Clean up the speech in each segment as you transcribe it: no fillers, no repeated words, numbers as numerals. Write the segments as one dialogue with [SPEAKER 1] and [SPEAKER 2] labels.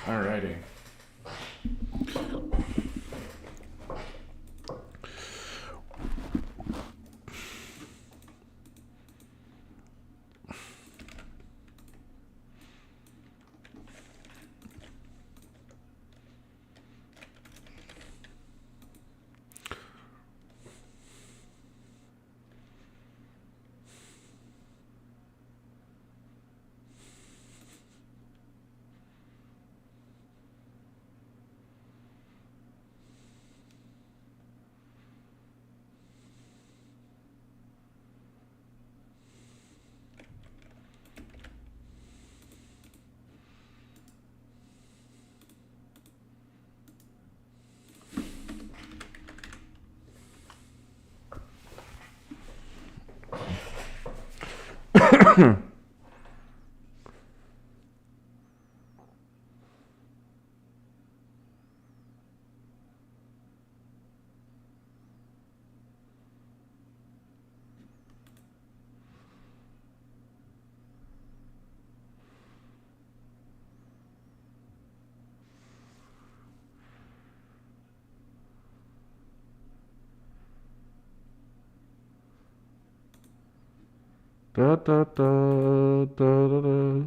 [SPEAKER 1] Alrighty. Da, da, da, da, da, da.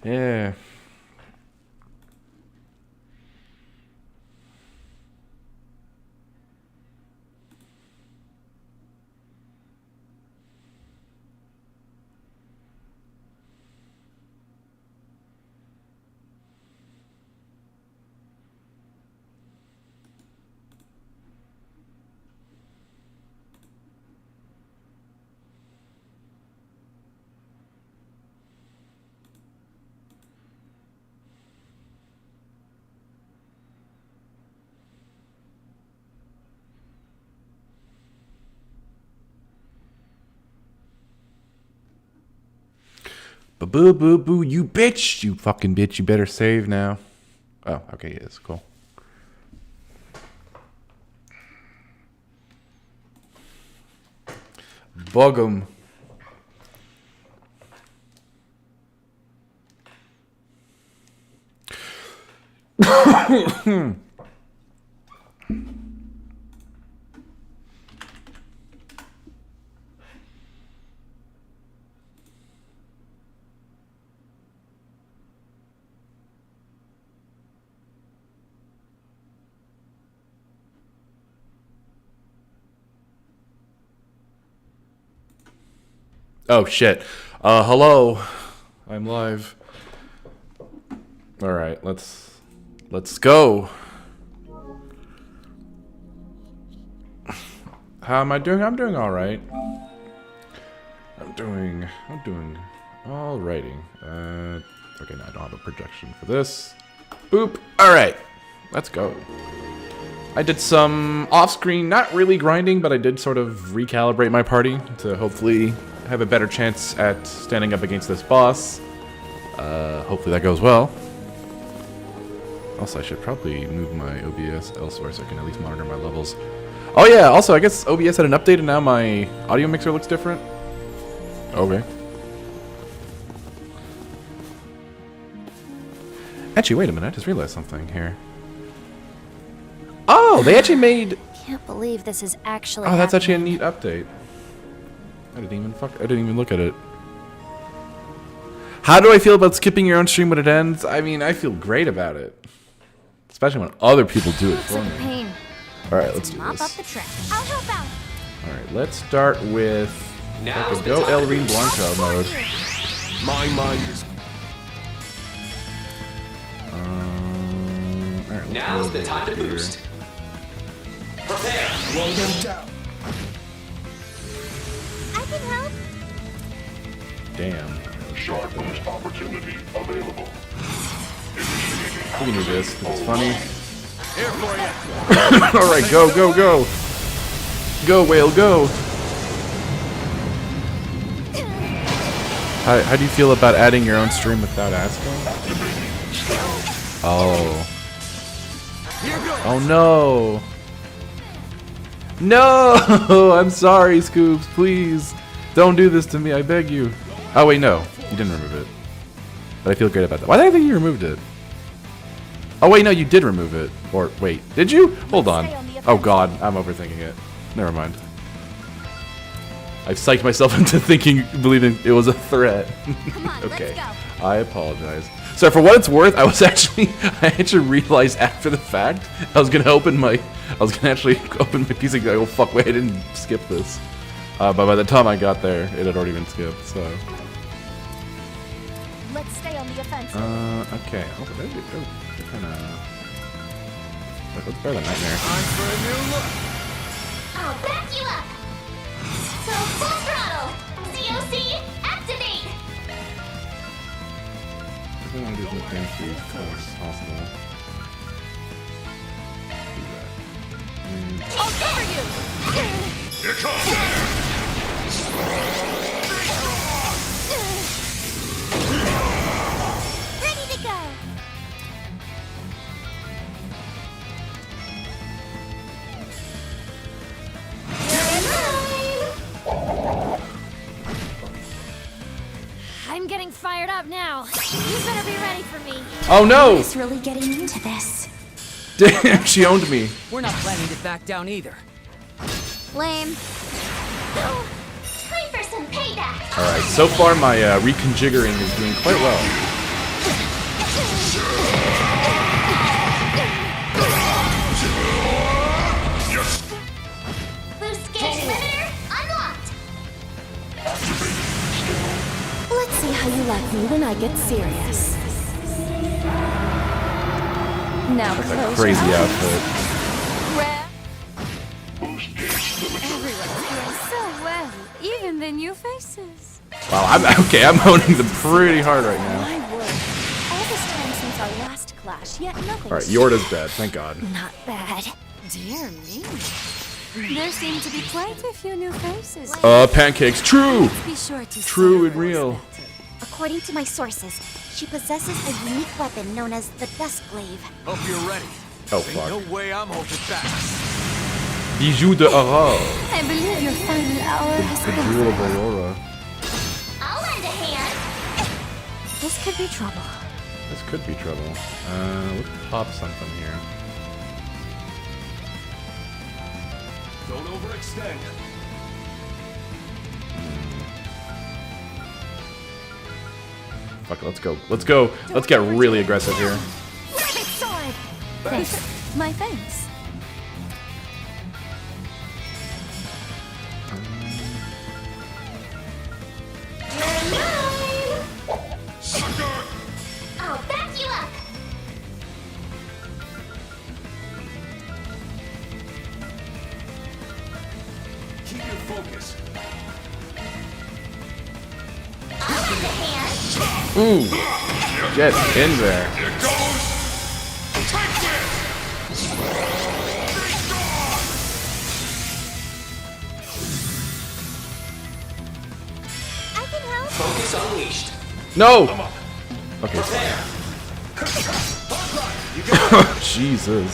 [SPEAKER 1] Yeah. Boo boo boo, you bitch! You fucking bitch, you better save now. Oh, okay, yes, cool. Bug 'em. Oh shit. Hello. I'm live. All right, let's go. How am I doing? I'm doing all right. I'm doing alrighty. Okay, now I don't have a projection for this. Boop. All right. Let's go. I did some off-screen, not really grinding, but I did sort of recalibrate my party to hopefully have a better chance at standing up against this boss. Hopefully that goes well. Also, I should probably move my OBS elsewhere so I can at least monitor my levels. Oh yeah, also I guess OBS had an update and now my audio mixer looks different. Okay. Actually, wait a minute, I just realized something here. Oh, they actually made...
[SPEAKER 2] Can't believe this is actually
[SPEAKER 1] Oh, that's actually a
[SPEAKER 2] happening.
[SPEAKER 1] neat update. I didn't even look at it. How do I feel about skipping your own stream when it ends? I mean, I feel great about it. Especially when other people do it for
[SPEAKER 2] Sick
[SPEAKER 1] me.
[SPEAKER 2] of pain.
[SPEAKER 1] Alright, let's do
[SPEAKER 2] Mop up
[SPEAKER 1] this.
[SPEAKER 2] the trash. I'll help out.
[SPEAKER 1] Alright, let's start with
[SPEAKER 3] Now's the
[SPEAKER 1] go
[SPEAKER 3] time
[SPEAKER 1] El
[SPEAKER 3] to
[SPEAKER 1] Ring
[SPEAKER 3] boost.
[SPEAKER 1] Blanco mode.
[SPEAKER 3] My mind is.
[SPEAKER 1] Alright,
[SPEAKER 3] Now's the time to boost. Prepare. Roll them down.
[SPEAKER 2] I can help.
[SPEAKER 1] Damn.
[SPEAKER 4] Short boost opportunity available.
[SPEAKER 1] We can do this. It's funny.
[SPEAKER 3] Here for you.
[SPEAKER 1] Alright, go, go, go! Go, whale, go! How do you feel about adding your own stream without asking? Oh.
[SPEAKER 3] Here goes.
[SPEAKER 1] Oh no! No! I'm sorry, Scoops, please! Don't do this to me, I beg you. Oh wait, no. You didn't remove it. But I feel great about that. Why did I think you removed it? Oh wait, no, you did remove it. Or, wait, did you? Hold on. Oh god, I'm overthinking it. Never mind. I've psyched myself into believing it was a threat.
[SPEAKER 2] Come on,
[SPEAKER 1] Okay,
[SPEAKER 2] let's go.
[SPEAKER 1] I apologize. So for what it's worth, I actually realized after the fact I was gonna actually open my PC and go, oh fuck, wait, I didn't skip this. But by the time I got there, it had already been skipped. So.
[SPEAKER 2] Let's stay on the offensive.
[SPEAKER 1] Okay. Oh, they're kind of. Let's bear the nightmare.
[SPEAKER 3] Time for a new look.
[SPEAKER 2] I'll back you up. So full throttle. COC activate.
[SPEAKER 1] I want to do as much damage to these as possible. Do that.
[SPEAKER 2] I'll cover you.
[SPEAKER 4] Here comes.
[SPEAKER 2] Ready to go. I'm getting fired up now. You better be ready for me.
[SPEAKER 1] Oh no!
[SPEAKER 2] Who's really getting into this?
[SPEAKER 1] Damn, she owned me.
[SPEAKER 5] We're not planning to back down either.
[SPEAKER 2] Lame. Time for some payback.
[SPEAKER 1] Alright, so far my reconfiguring is doing quite well.
[SPEAKER 2] Boost gauge limiter unlocked. Let's see how you like me when I get serious. Now close
[SPEAKER 1] Crazy
[SPEAKER 2] your eyes.
[SPEAKER 1] outfit.
[SPEAKER 2] Rare.
[SPEAKER 4] Boost gauge limiter.
[SPEAKER 2] Everyone's doing so well, even the new faces.
[SPEAKER 1] Wow, I'm owning them pretty hard right now.
[SPEAKER 2] My word. All this time since our last clash, yet nothing.
[SPEAKER 1] Alright, Yorda's dead, thank god.
[SPEAKER 2] Not bad. Dear me. There seem to be quite a few new faces.
[SPEAKER 1] Pancakes, true!
[SPEAKER 2] Be sure to
[SPEAKER 1] True and real.
[SPEAKER 2] According to my sources, she possesses a unique weapon known as the Dusk Glaive.
[SPEAKER 3] Hope you're ready.
[SPEAKER 1] Oh
[SPEAKER 3] Ain't
[SPEAKER 1] fuck.
[SPEAKER 3] no way I'm holding back.
[SPEAKER 1] Bijou de Aurore.
[SPEAKER 2] I believe your final hour has
[SPEAKER 1] The Jewel of Aurora.
[SPEAKER 2] I'll lend a hand. This could be trouble.
[SPEAKER 1] This could be trouble. Let's pop something here.
[SPEAKER 3] Don't overextend.
[SPEAKER 1] Fuck it, let's go. Let's go. Let's get really aggressive here.
[SPEAKER 2] Rabbit sword. Thanks. My thanks.
[SPEAKER 4] Sucker!
[SPEAKER 2] I'll back you up.
[SPEAKER 3] Keep your focus.
[SPEAKER 2] I'll lend a hand.
[SPEAKER 1] Ooh. Get in there.
[SPEAKER 4] Here goes. Take this.
[SPEAKER 2] I can help.
[SPEAKER 3] Focus unleashed.
[SPEAKER 1] No! Okay.
[SPEAKER 3] Prepare.
[SPEAKER 1] Jesus.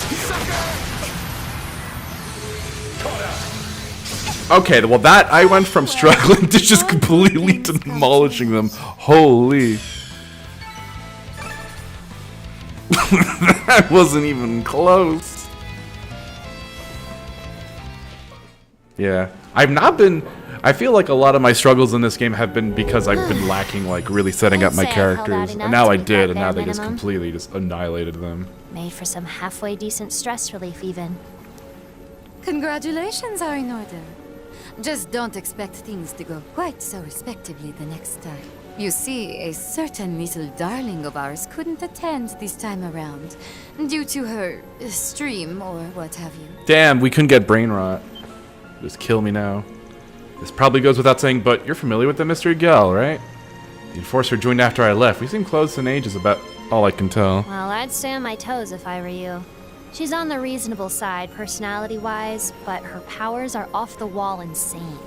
[SPEAKER 1] Okay, well that, I went from struggling to just completely demolishing them. Holy. That wasn't even close. Yeah. I feel like a lot of my struggles in this game have been because I've been lacking, like, really setting up my
[SPEAKER 2] I'd say I held out
[SPEAKER 1] characters. And
[SPEAKER 2] enough
[SPEAKER 1] now
[SPEAKER 2] to
[SPEAKER 1] I
[SPEAKER 2] meet
[SPEAKER 1] did,
[SPEAKER 2] that
[SPEAKER 1] and now
[SPEAKER 2] bare
[SPEAKER 1] they just
[SPEAKER 2] minimum.
[SPEAKER 1] completely just annihilated them.
[SPEAKER 2] Made for some halfway decent stress relief, even.
[SPEAKER 6] Congratulations are in order.
[SPEAKER 2] Just don't expect things to go quite so respectively the next time. You see, a certain little darling of ours couldn't attend this time around, due to her stream or what have you.
[SPEAKER 1] Damn, we couldn't get brain rot. Just kill me now. This probably goes without saying, but you're familiar with the mystery gal, right? The enforcer joined after I left. We seem close in age is about all I can tell.
[SPEAKER 6] Well, I'd stay on my toes if I were you. She's on the reasonable side, personality-wise, but her powers are off-the-wall insane.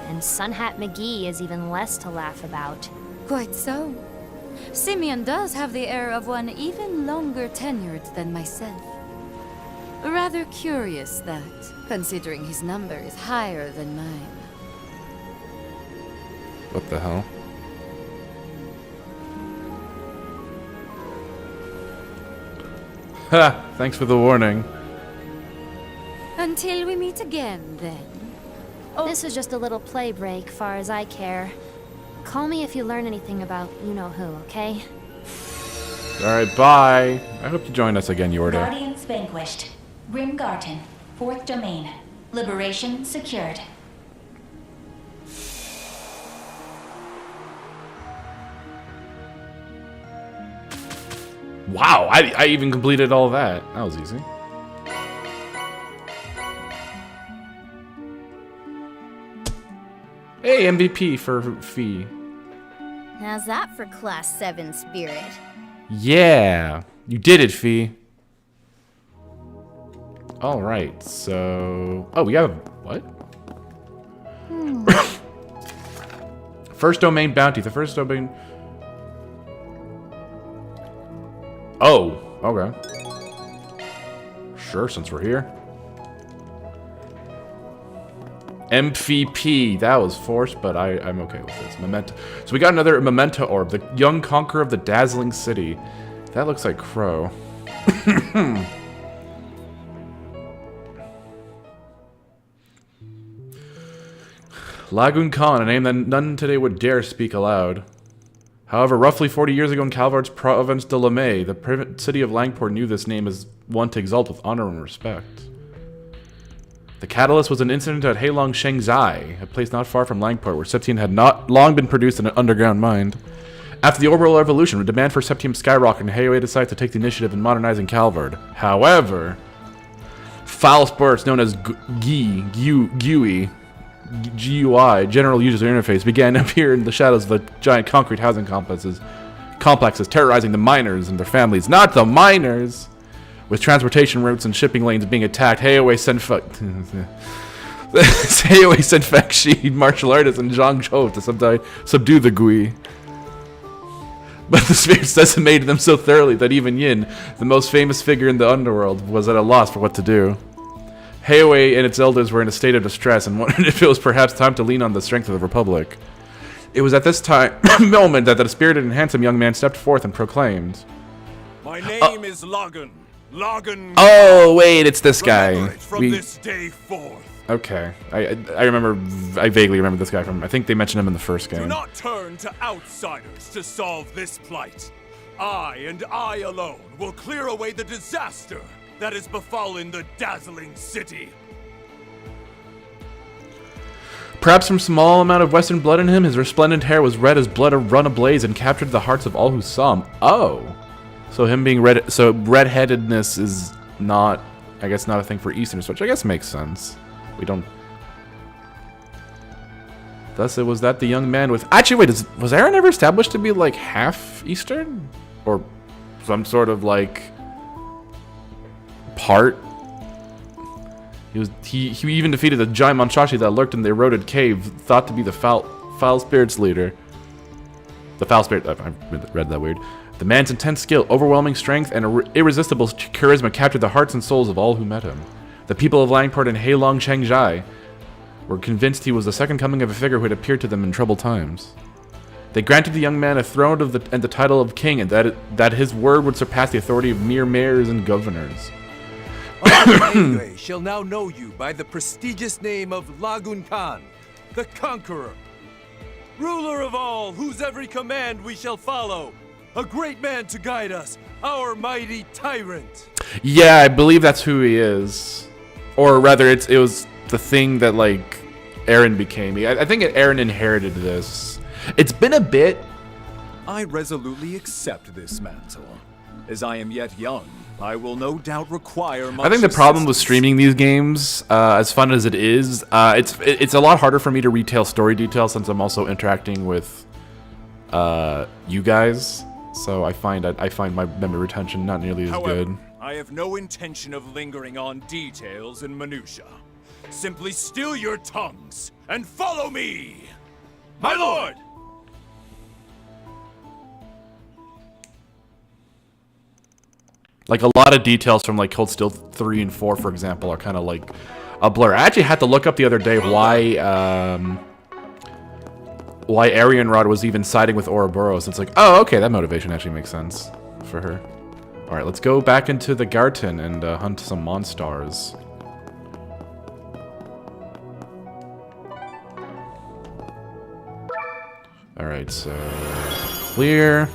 [SPEAKER 6] And Sunhat McGee is even less to laugh about.
[SPEAKER 2] Quite so. Simeon does have the air of one even longer tenured than myself. Rather curious that, considering his number is higher than mine.
[SPEAKER 1] What the hell? Ha! Thanks for the warning.
[SPEAKER 2] Until we meet again, then.
[SPEAKER 6] This is just a little play break, far as I care. Call me if you learn anything about you-know-who, okay?
[SPEAKER 1] Alright, bye. I hope you join us again, Yorda.
[SPEAKER 7] Guardians vanquished. Grim Garten, 4th domain. Liberation secured.
[SPEAKER 1] Wow, I even completed all that. That was easy. Hey, MVP for Fee.
[SPEAKER 6] How's that for Class 7 spirit?
[SPEAKER 1] Yeah, you did it, Fee. All right, so... Oh, we have... What? First domain bounty. The first domain... Oh, okay. Sure, since we're here. MVP. That was forced, but I'm okay with this. Memento. So we got another Memento Orb. The young conqueror of the dazzling city. That looks like Crow. Lagoon Khan, a name that none today would dare speak aloud. However, roughly 40 years ago in Calvard's province de Lamay, the city of Langport knew this name as one to exalt with honor and respect. The catalyst was an incident at Heilong Shengzai, a place not far from Langport, where septium had not long been produced in an underground mine. After the orbital revolution, the demand for septium skyrocketed, and Heiwei decided to take the initiative in modernizing Calvard. However, foul spirits known as GUI, general user interface, began to appear in the shadows of the giant concrete housing complexes, terrorizing the miners and their families. Not the miners! With transportation routes and shipping lanes being attacked, Heiwei sent Fekshi, martial artists, and Zhang Zhou to subdue the Gui. But the spirits decimated them so thoroughly that even Yin, the most famous figure in the underworld, was at a loss for what to do. Heiwei and its elders were in a state of distress and wondered if it was perhaps time to lean on the strength of the Republic. It was at this moment that the spirited and handsome young man stepped forth and proclaimed,
[SPEAKER 8] "My name is Logan. Logan."
[SPEAKER 1] Oh, wait, it's this guy.
[SPEAKER 8] From this day forth.
[SPEAKER 1] Okay, I remember. I vaguely remember this guy from. I think they mentioned him in the first game.
[SPEAKER 8] Do not turn to outsiders to solve this plight. I and I alone will clear away the disaster that has befallen the dazzling city.
[SPEAKER 1] Perhaps from small amount of Western blood in him, his resplendent hair was red as blood run ablaze and captured the hearts of all who saw him. Oh, so him being red. So redheadedness is not, I guess, not a thing for Easterners, which I guess makes sense. We don't. Thus, it was that the young man with. Actually, wait, was Aaron ever established to be like half Eastern, or some sort of like part? He even defeated the giant monstrosity that lurked in the eroded cave, thought to be the foul spirits leader. The foul spirit. I read that weird. The man's intense skill, overwhelming strength, and irresistible charisma captured the hearts and souls of all who met him. The people of Langport and Heilong Shengzai were convinced he was the second coming of a figure who had appeared to them in troubled times. They granted the young man a throne and the title of king, and that his word would surpass the authority of mere mayors and governors.
[SPEAKER 5] Heiwei shall now know you by the prestigious name of Lagoon Khan, the Conqueror. Ruler of all, whose every command we shall follow. A great man to guide us, our mighty tyrant.
[SPEAKER 1] Yeah, I believe that's who he is. Or rather, it was the thing that like Aaron became. I think Aaron inherited this. It's been a bit.
[SPEAKER 5] I resolutely accept this mantle. As I am yet young, I will no doubt require much
[SPEAKER 1] I think the problem with
[SPEAKER 5] assistance.
[SPEAKER 1] streaming these games, as fun as it is, it's a lot harder for me to retell story details since I'm also interacting with you guys. So I find my memory retention not nearly as
[SPEAKER 8] However,
[SPEAKER 1] good.
[SPEAKER 8] I have no intention of lingering on details and minutia. Simply still your tongues and follow me, my lord.
[SPEAKER 1] Like a lot of details from like Cold Steel 3 and 4, for example, are kind of like a blur. I actually had to look up the other day why Arianrod was even siding with Ouroboros. It's like, oh, okay, that motivation actually makes sense for her. All right, let's go back into the Garten and hunt some monsters. All right, so clear.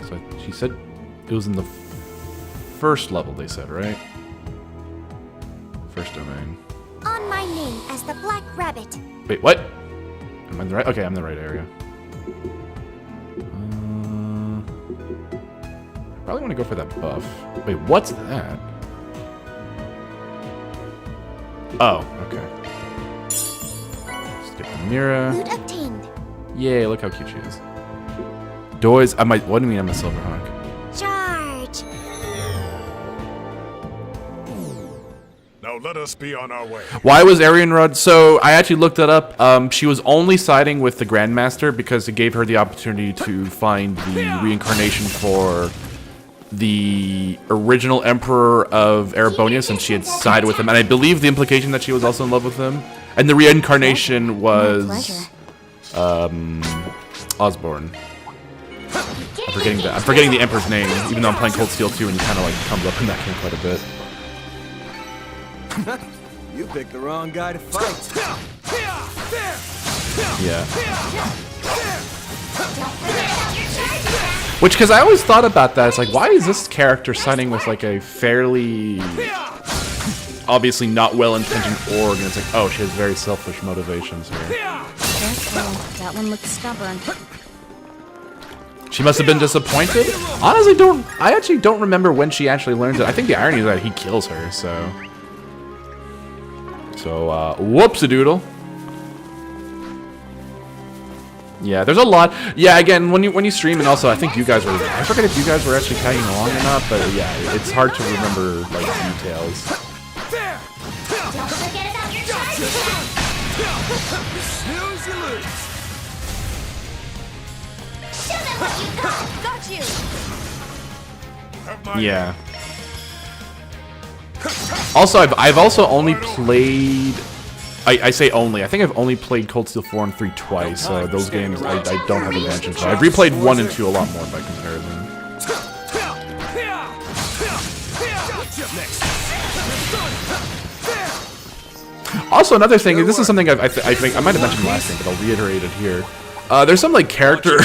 [SPEAKER 1] So she said it was in the first level, they said, right? First domain.
[SPEAKER 6] On my name as the Black Rabbit.
[SPEAKER 1] Wait, what? Am I in the right? Okay, I'm in the right area. I probably want to go for that buff. Wait, what's that? Oh, okay. Skip the Mira.
[SPEAKER 6] Loot obtained.
[SPEAKER 1] Yay, look how cute she is. Doyes, what do you mean I'm a Silverhawk?
[SPEAKER 6] Charge.
[SPEAKER 4] Now let us be on our way.
[SPEAKER 1] Why was Arianrod? So I actually looked that up. She was only siding with the Grandmaster because it gave her the opportunity to find the reincarnation for the original Emperor of Erebonia, since she had sided with him. And I believe the implication that she was also in love with him. And the reincarnation was Osborne. I'm forgetting the Emperor's name, even though I'm playing Cold Steel 2 and he kind of like comes up in that game quite a bit.
[SPEAKER 5] You picked the wrong guy to fight.
[SPEAKER 1] Yeah. Which, because I always thought about that, it's like, why is this character siding with like a fairly obviously not well-intentioned org, and it's like, oh, she has very selfish motivations here.
[SPEAKER 6] Careful. That one looks stubborn.
[SPEAKER 1] She must have been disappointed. Honestly, I actually don't remember when she actually learns it. I think the irony is that he kills her, so whoops-a-doodle. Yeah, there's a lot. Yeah, again, when you stream, and also I think you guys were. I forget if you guys were actually tagging along or not, but yeah, it's hard to remember like details.
[SPEAKER 6] Don't forget about your charge.
[SPEAKER 5] Snooze, you lose.
[SPEAKER 6] Show them what you got. Got you.
[SPEAKER 1] Yeah. Also, I've also only played. I say only. I think I've only played Cold Steel 4 and 3 twice. So those games I don't have advantage. So I've replayed 1 and 2 a lot more by comparison. Also, another thing, this is something I think I might have mentioned last time, but I'll reiterate it here. There's some like character,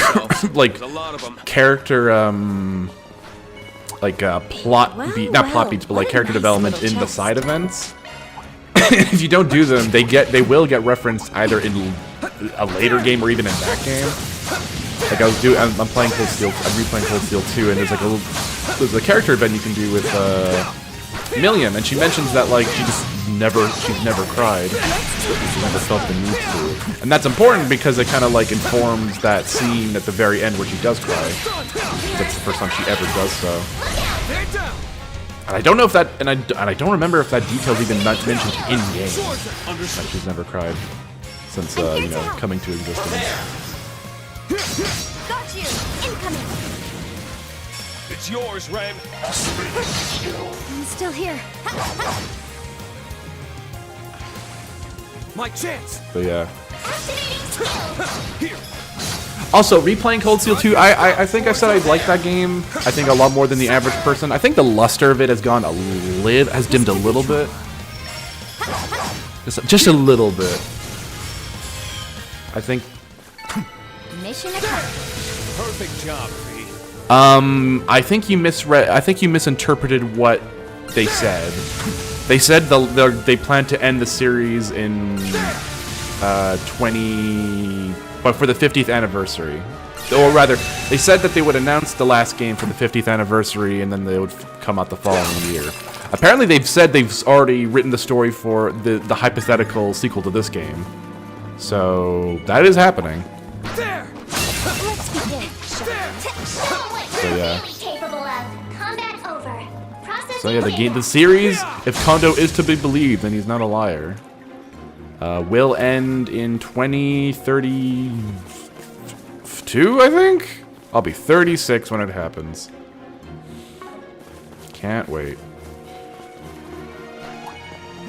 [SPEAKER 1] plot beat, not plot beats, but like character development in the side events. If you don't do them, they will get referenced either in a later game or even in that game. Like I'm playing Cold Steel, I'm replaying Cold Steel 2, and there's a character event you can do with Milliam, and she mentions that like she's never cried, she's never felt the need to, and that's important because it kind of like informs that scene at the very end where she does cry. That's the first time she ever does so. And I don't know if that, and I don't remember if that detail's even mentioned in game. That she's never cried since coming to existence.
[SPEAKER 6] Got you. Incoming.
[SPEAKER 4] It's yours, Ren.
[SPEAKER 6] I'm still here.
[SPEAKER 5] My chance.
[SPEAKER 1] But yeah. Also, replaying Cold Steel 2, I think I said I like that game. I think a lot more than the average person. I think the luster of it has gone has dimmed a little bit. Just a little bit. I think.
[SPEAKER 6] Mission accomplished.
[SPEAKER 5] Perfect job, V.
[SPEAKER 1] I think you misinterpreted what they said. They said they plan to end the series in 20, but for the 50th anniversary. Or rather, they said that they would announce the last game for the 50th anniversary, and then they would come out the following year. Apparently, they've said they've already written the story for the hypothetical sequel to this game. So that is happening.
[SPEAKER 6] Let's begin.
[SPEAKER 1] So yeah.
[SPEAKER 9] Capable of. Combat over. Process
[SPEAKER 1] So yeah, the series, if Kondo is to be believed, then he's not a liar. Will end in 2032, I think? I'll be 36 when it happens. Can't wait.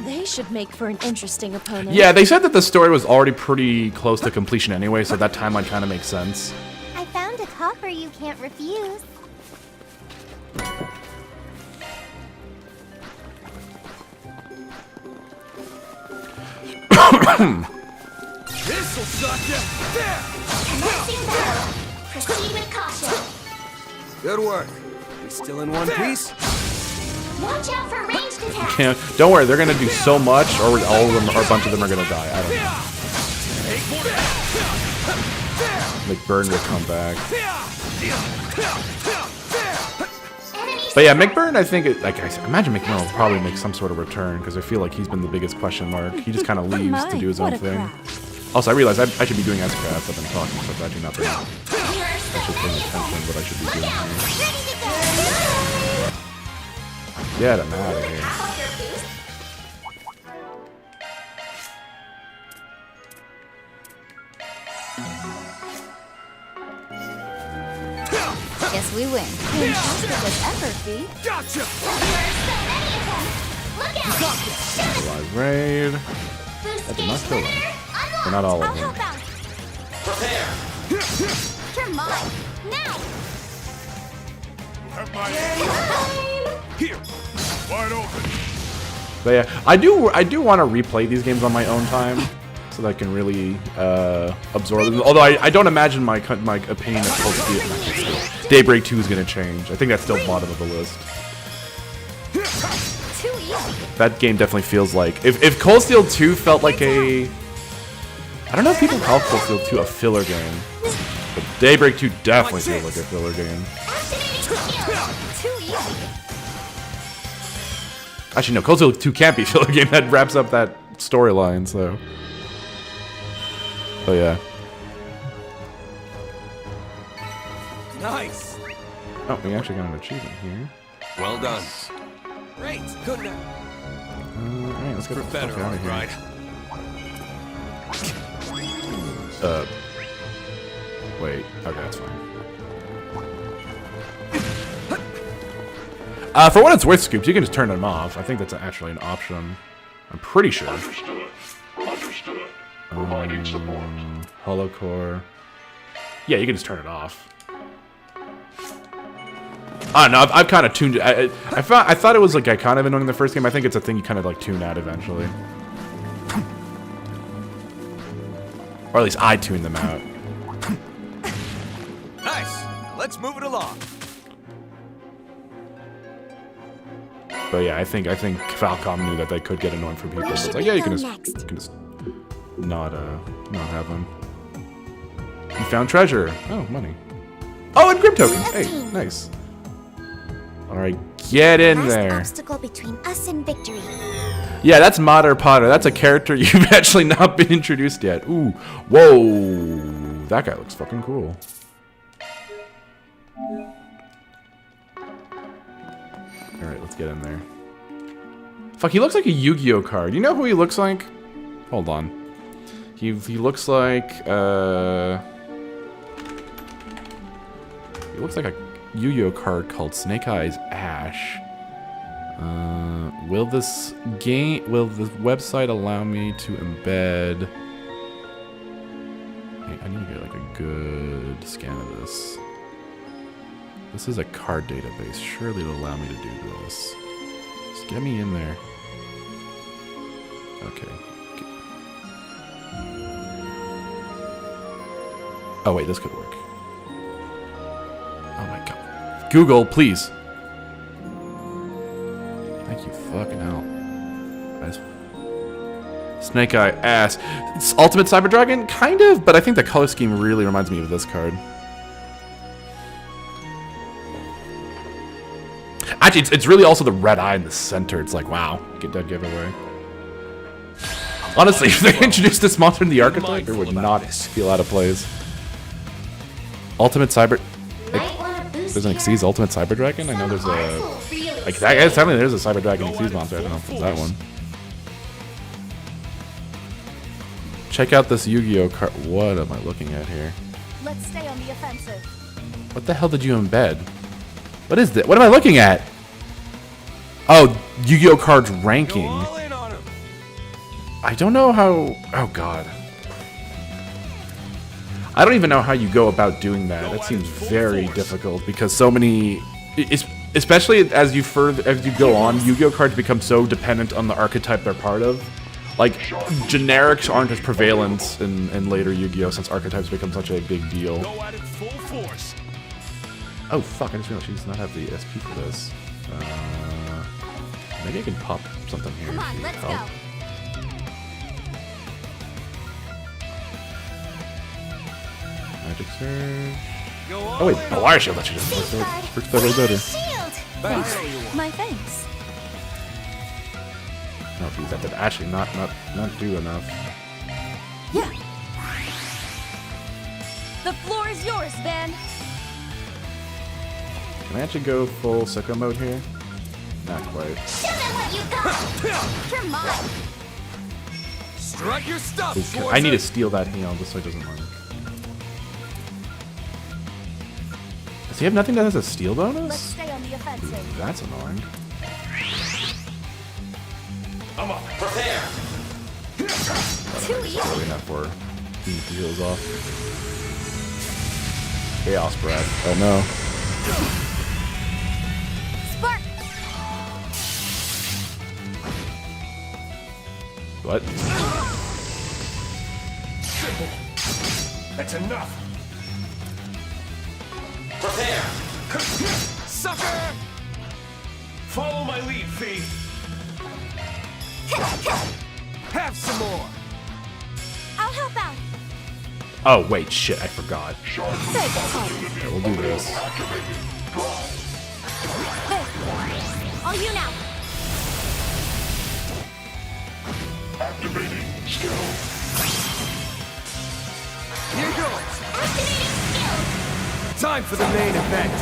[SPEAKER 6] They should make for an interesting opponent.
[SPEAKER 1] Yeah, they said that the story was already pretty close to completion anyway, so that timeline kind of makes sense.
[SPEAKER 9] I found a copper you can't refuse.
[SPEAKER 5] This'll suck ya!
[SPEAKER 9] Commencing battle. Proceed with caution.
[SPEAKER 5] Good work. We still in one piece?
[SPEAKER 9] Watch out for ranged attacks.
[SPEAKER 1] Don't worry, they're gonna do so much, or all of them, or a bunch of them are gonna die. I don't know. McBurn will come back. But yeah, McBurn, I think, like I imagine McBurn will probably make some sort of return, because I feel like he's been the biggest question mark. He just kind of leaves to do his own thing. Also, I realize I should be doing S-Craft. I've been talking, so I've actually not been actually paying attention to what I should be doing here. Get him out of here.
[SPEAKER 2] Guess we win.
[SPEAKER 6] Fantastic as ever, Fee.
[SPEAKER 5] Gotcha!
[SPEAKER 1] Live raid. That did not kill them. Or not all of them.
[SPEAKER 3] Prepare.
[SPEAKER 9] You're mine. Now.
[SPEAKER 4] Have my
[SPEAKER 5] Here!
[SPEAKER 4] wide open.
[SPEAKER 1] But yeah, I do want to replay these games on my own time, so that I can really absorb them. Although I don't imagine my opinion of Cold Steel, Daybreak 2 is going to change. I think that's still bottom of the list.
[SPEAKER 6] Too easy.
[SPEAKER 1] That game definitely feels like if Cold Steel 2 felt like a, I don't know if people call Cold Steel 2 a filler game, but Daybreak 2 definitely feels like a filler game.
[SPEAKER 6] Too easy.
[SPEAKER 1] Actually, no, Cold Steel 2 can't be a filler game. That wraps up that storyline. So, oh yeah.
[SPEAKER 5] Nice!
[SPEAKER 1] Oh, we actually got an achievement here.
[SPEAKER 3] Well done.
[SPEAKER 5] Great! Good night.
[SPEAKER 1] Alright, let's get the
[SPEAKER 5] For
[SPEAKER 1] fuck
[SPEAKER 5] better,
[SPEAKER 1] out of here.
[SPEAKER 5] right?
[SPEAKER 1] Wait. Okay, that's fine. For what it's worth, Scoops, you can just turn them off. I think that's actually an option. I'm pretty sure.
[SPEAKER 4] Understood. Providing support.
[SPEAKER 1] Holocore. Yeah, you can just turn it off. I don't know. I've kind of tuned it. I thought it was like kind of annoying in the first game. I think it's a thing you kind of like tune out eventually, or at least I tune them out.
[SPEAKER 5] Nice! Let's move it along.
[SPEAKER 1] But yeah, I think Falcom knew that they could get annoying for people. So it's like, yeah, you can just not have them. You found treasure. Oh, money. Oh, and Grim tokens. Hey, nice. All right, get in there.
[SPEAKER 9] Obstacle between us and victory.
[SPEAKER 1] Yeah, that's Mater Potter. That's a character you've actually not been introduced yet. Ooh, whoa, that guy looks fucking cool. All right, let's get in there. Fuck, he looks like a Yu-Gi-Oh card. You know who he looks like? Hold on. He looks like he looks like a Yu-Gi-Oh card called Snake Eyes Ash. Will the website allow me to embed? Hey, I need to get like a good scan of this. This is a card database. Surely it'll allow me to do this. Just get me in there. Okay. Oh wait, this could work. Oh my god. Google, please. Thank you, fucking hell. Snake Eye ass. It's Ultimate Cyber Dragon? Kind of, but I think the color scheme really reminds me of this card. Actually, it's really also the red eye in the center. It's like, wow, get that giveaway. Honestly, if they introduced this monster in the archetype, it would not feel out of place. Ultimate Cyber... There's an Xyz Ultimate Cyber Dragon? I know there's a... Like, I guess technically there's a Cyber Dragon Xyz monster. I don't know if it's that one. Check out this Yu-Gi-Oh card. What am I looking at here?
[SPEAKER 6] Let's stay on the offensive.
[SPEAKER 1] What the hell did you embed? What is that? What am I looking at? Oh, Yu-Gi-Oh cards ranking. I don't know how... Oh, God. I don't even know how you go about doing that. That seems very difficult because so many... Especially as you go on, Yu-Gi-Oh cards become so dependent on the archetype they're part of. Like, generics aren't as prevalent in later Yu-Gi-Oh since archetypes become such a big deal. Oh, fuck, I just realized she does not have the SP for this. Maybe I can pop something here.
[SPEAKER 6] Come on, let's go.
[SPEAKER 1] Magic Surge. Oh wait, Polar Shield, that should have worked that way better.
[SPEAKER 6] My thanks.
[SPEAKER 1] No, geez, that did actually not do enough.
[SPEAKER 6] Yeah. The floor is yours, Van.
[SPEAKER 1] Can I actually go full sicko mode here? Not quite.
[SPEAKER 9] Show them what you got. You're mine.
[SPEAKER 5] Strut your stuff.
[SPEAKER 1] Ooh, I need to steal that heal just so it doesn't work. Does he have nothing that has a steal
[SPEAKER 6] Let's
[SPEAKER 1] bonus?
[SPEAKER 6] stay on the offensive.
[SPEAKER 1] That's annoying.
[SPEAKER 3] I'm up. Prepare.
[SPEAKER 6] Too easy.
[SPEAKER 1] Probably enough for keeping the heals off. Chaos Breath. Oh no.
[SPEAKER 6] Spark.
[SPEAKER 1] What?
[SPEAKER 3] Simple. That's enough. Prepare.
[SPEAKER 5] Sucker!
[SPEAKER 3] Follow my lead, Fee.
[SPEAKER 5] Have some more.
[SPEAKER 6] I'll help out.
[SPEAKER 1] Oh wait, shit, I forgot.
[SPEAKER 6] Take it home.
[SPEAKER 1] Okay, we'll do this.
[SPEAKER 6] There. All you now.
[SPEAKER 4] Activating skill.
[SPEAKER 5] Here goes.
[SPEAKER 9] Activating skill.
[SPEAKER 5] Time for the main event.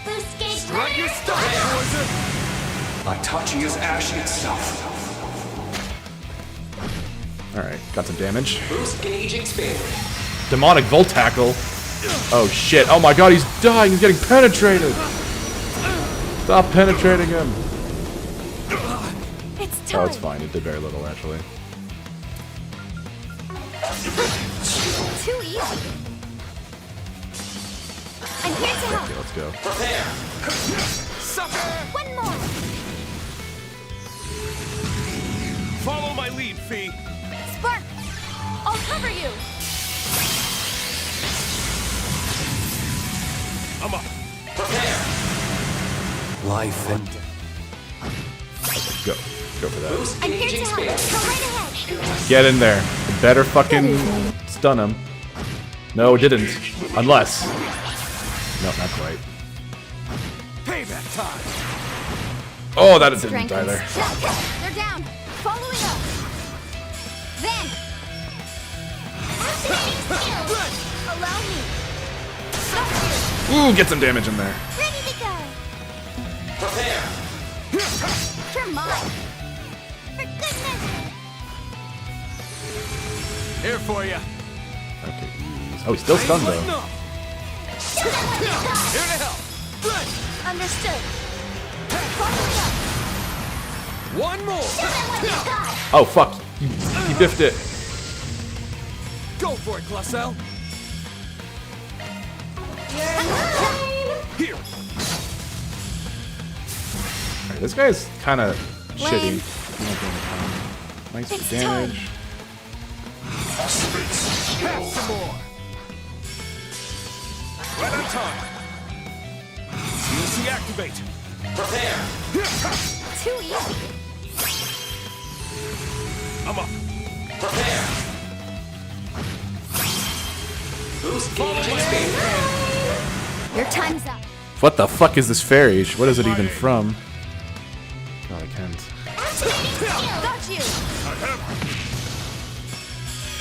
[SPEAKER 9] Boost gauge
[SPEAKER 5] Strut your
[SPEAKER 9] limiter.
[SPEAKER 5] stuff, Forza.
[SPEAKER 3] Itachi is ash itself.
[SPEAKER 1] Alright, got some damage.
[SPEAKER 3] Boost gauge expanded.
[SPEAKER 1] Demonic Volt Tackle. Oh shit. Oh my god, he's dying. He's getting penetrated. Stop penetrating him.
[SPEAKER 6] It's
[SPEAKER 1] Oh,
[SPEAKER 6] time.
[SPEAKER 1] it's fine. It did very little, actually.
[SPEAKER 6] Too easy. I'm here to help.
[SPEAKER 1] Okay, let's go.
[SPEAKER 3] Prepare.
[SPEAKER 5] Sucker!
[SPEAKER 6] One more.
[SPEAKER 5] Follow my lead, Fee.
[SPEAKER 6] Spark. I'll cover you.
[SPEAKER 5] I'm up.
[SPEAKER 3] Prepare.
[SPEAKER 5] Life and death.
[SPEAKER 1] Go. Go for that.
[SPEAKER 3] Boost
[SPEAKER 9] I'm here
[SPEAKER 3] gauge
[SPEAKER 9] to help.
[SPEAKER 3] expanded.
[SPEAKER 9] Go right ahead.
[SPEAKER 1] Get in there. It better fucking stun him. No, it didn't. Unless. No, not quite.
[SPEAKER 5] Payback time.
[SPEAKER 1] Oh, that didn't die there.
[SPEAKER 6] They're down. Following up. Then.
[SPEAKER 9] Activating skill.
[SPEAKER 6] Allow me. Stop you.
[SPEAKER 1] Ooh, get some damage in there.
[SPEAKER 9] Ready to go.
[SPEAKER 3] Prepare.
[SPEAKER 9] You're mine. For goodness.
[SPEAKER 5] Here for you.
[SPEAKER 1] Okay, ease. Oh, he's still stunned though.
[SPEAKER 9] Show them what you got.
[SPEAKER 5] Here to help.
[SPEAKER 6] Understood. Following up.
[SPEAKER 5] One more.
[SPEAKER 9] Show them what you got.
[SPEAKER 1] Oh, fuck. He biffed it.
[SPEAKER 5] Go for it, Glassell. Here.
[SPEAKER 1] Alright, this guy's kind of
[SPEAKER 6] Lame.
[SPEAKER 1] shitty. He's not doing a ton. Nice
[SPEAKER 6] It's
[SPEAKER 1] damage.
[SPEAKER 5] Have some more. Right on time. CC activate.
[SPEAKER 3] Prepare.
[SPEAKER 9] Too easy.
[SPEAKER 3] I'm up. Prepare. Boost gauge expanded.
[SPEAKER 9] Your time's up.
[SPEAKER 1] What the fuck is this fairy? What is it even from? God, I can't.
[SPEAKER 9] Got you.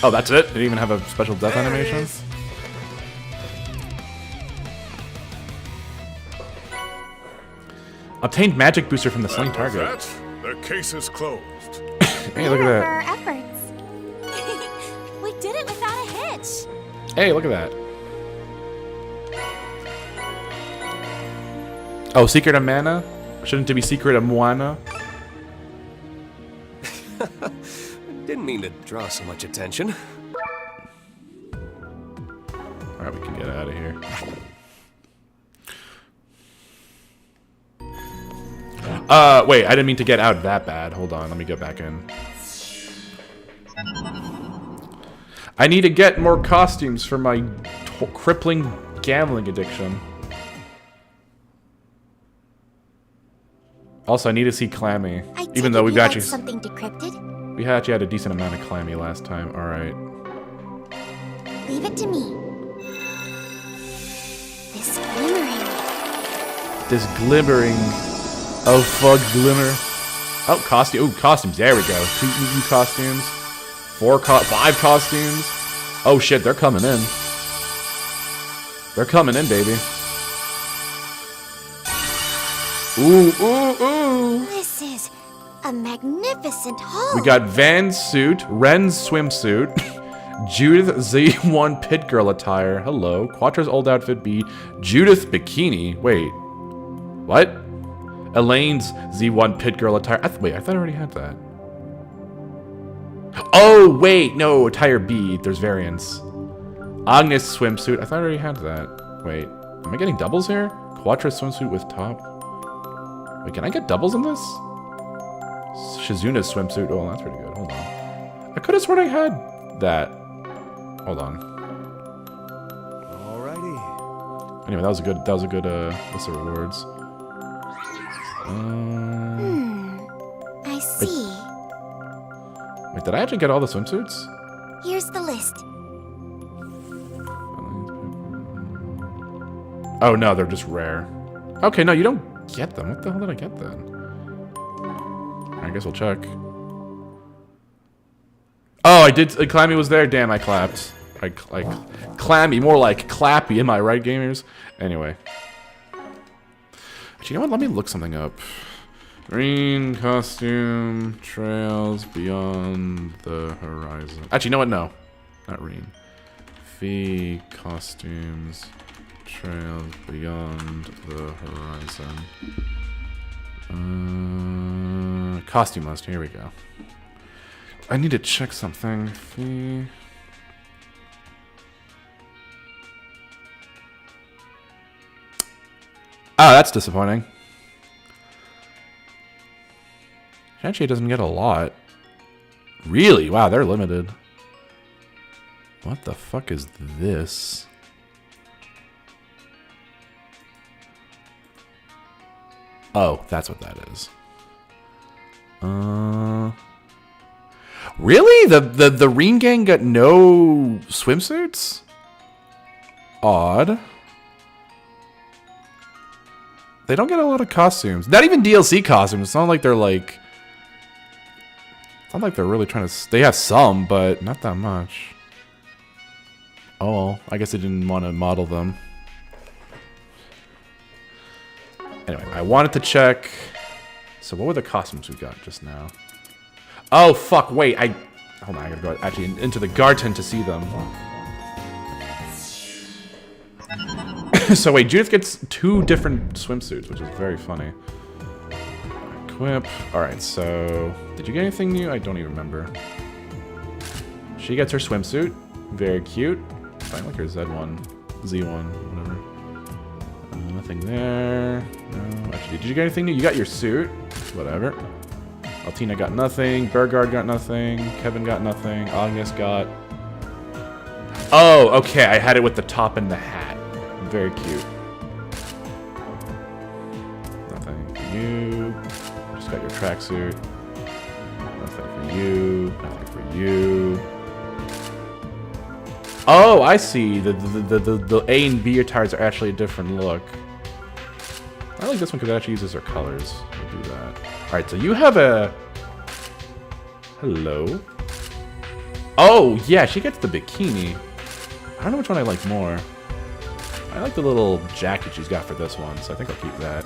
[SPEAKER 1] Oh, that's it? Did it even have a special death animation? Obtained magic booster from the sling target.
[SPEAKER 4] That, the case is closed.
[SPEAKER 1] Hey, look at
[SPEAKER 9] For
[SPEAKER 1] that.
[SPEAKER 9] our efforts. We did it without a hitch.
[SPEAKER 1] Hey, look at that. Oh, secret of mana? Shouldn't it be secret of Moana?
[SPEAKER 3] Didn't mean to draw so much attention.
[SPEAKER 1] Alright, we can get out of here. Wait, I didn't mean to get out that bad. Hold on, let me get back in. I need to get more costumes for my crippling gambling addiction. Also, I need to see Clammy. Even though we've actually...
[SPEAKER 9] something decrypted.
[SPEAKER 1] We actually had a decent amount of Clammy last time. Alright.
[SPEAKER 9] Leave it to me. This glimmering.
[SPEAKER 1] This glimmering... Oh, fuck, glimmer. Oh, costume. Oh, costumes. There we go. 2 new costumes. 5 costumes. Oh, shit, they're coming in. They're coming in, baby. Ooh, ooh, ooh.
[SPEAKER 9] This is a magnificent haul.
[SPEAKER 1] We got Van's suit, Ren's swimsuit, Judith Z1 Pit Girl attire. Hello. Quattro's old outfit B. Judith bikini. Wait. What? Elaine's Z1 Pit Girl attire. Wait, I thought I already had that. Oh, wait. No, attire B. There's variants. Agnes swimsuit. I thought I already had that. Wait. Am I getting doubles here? Quattro swimsuit with top. Wait, can I get doubles in this? Shizuna's swimsuit. Oh, that's pretty good. Hold on. I could have sworn I had that. Hold on.
[SPEAKER 5] Alrighty.
[SPEAKER 1] Anyway, that was a good list of rewards.
[SPEAKER 9] I see.
[SPEAKER 1] Wait, did I actually get all the swimsuits?
[SPEAKER 9] Here's the list.
[SPEAKER 1] Oh no, they're just rare. Okay, no, you don't get them. What the hell did I get then? I guess we'll check. Oh, I did. Clammy was there. Damn, I clapped. Like Clammy, more like Clappy. Am I right, gamers? Anyway. Actually, you know what? Let me look something up. Green costume trails beyond the horizon. Actually, you know what? No, not Reen. Fee costumes trails beyond the horizon. Costume list. Here we go. I need to check something. Fee. Oh, that's disappointing. Actually, it doesn't get a lot. Really? Wow, they're limited. What the fuck is this? Oh, that's what that is. Really? The Reen gang got no swimsuits? Odd. They don't get a lot of costumes. Not even DLC costumes. It's not like they're like... It's not like they're really trying to... They have some, but not that much. Oh, well, I guess they didn't want to model them. Anyway, I wanted to check... So what were the costumes we got just now? Oh, fuck, wait, hold on, I gotta go actually into the garden to see them. So wait, Judith gets 2 different swimsuits, which is very funny. Equip. Alright, so... Did you get anything new? I don't even remember. She gets her swimsuit. Very cute. I like her Z1. Z1, whatever. Nothing there. No, actually, did you get anything new? You got your suit. Whatever. Altina got nothing. Bergard got nothing. Kevin got nothing. Agnes got... Oh, okay. I had it with the top and the hat. Very cute. Nothing. You. just got your tracksuit. Nothing for you. Nothing for you. Oh, I see. The A and B attires are actually a different look. I like this one because it actually uses their colors. We'll do that. Alright, so you have a... Hello? Oh, yeah, she gets the bikini. I don't know which one I like more. I like the little jacket she's got for this one, so I think I'll keep that.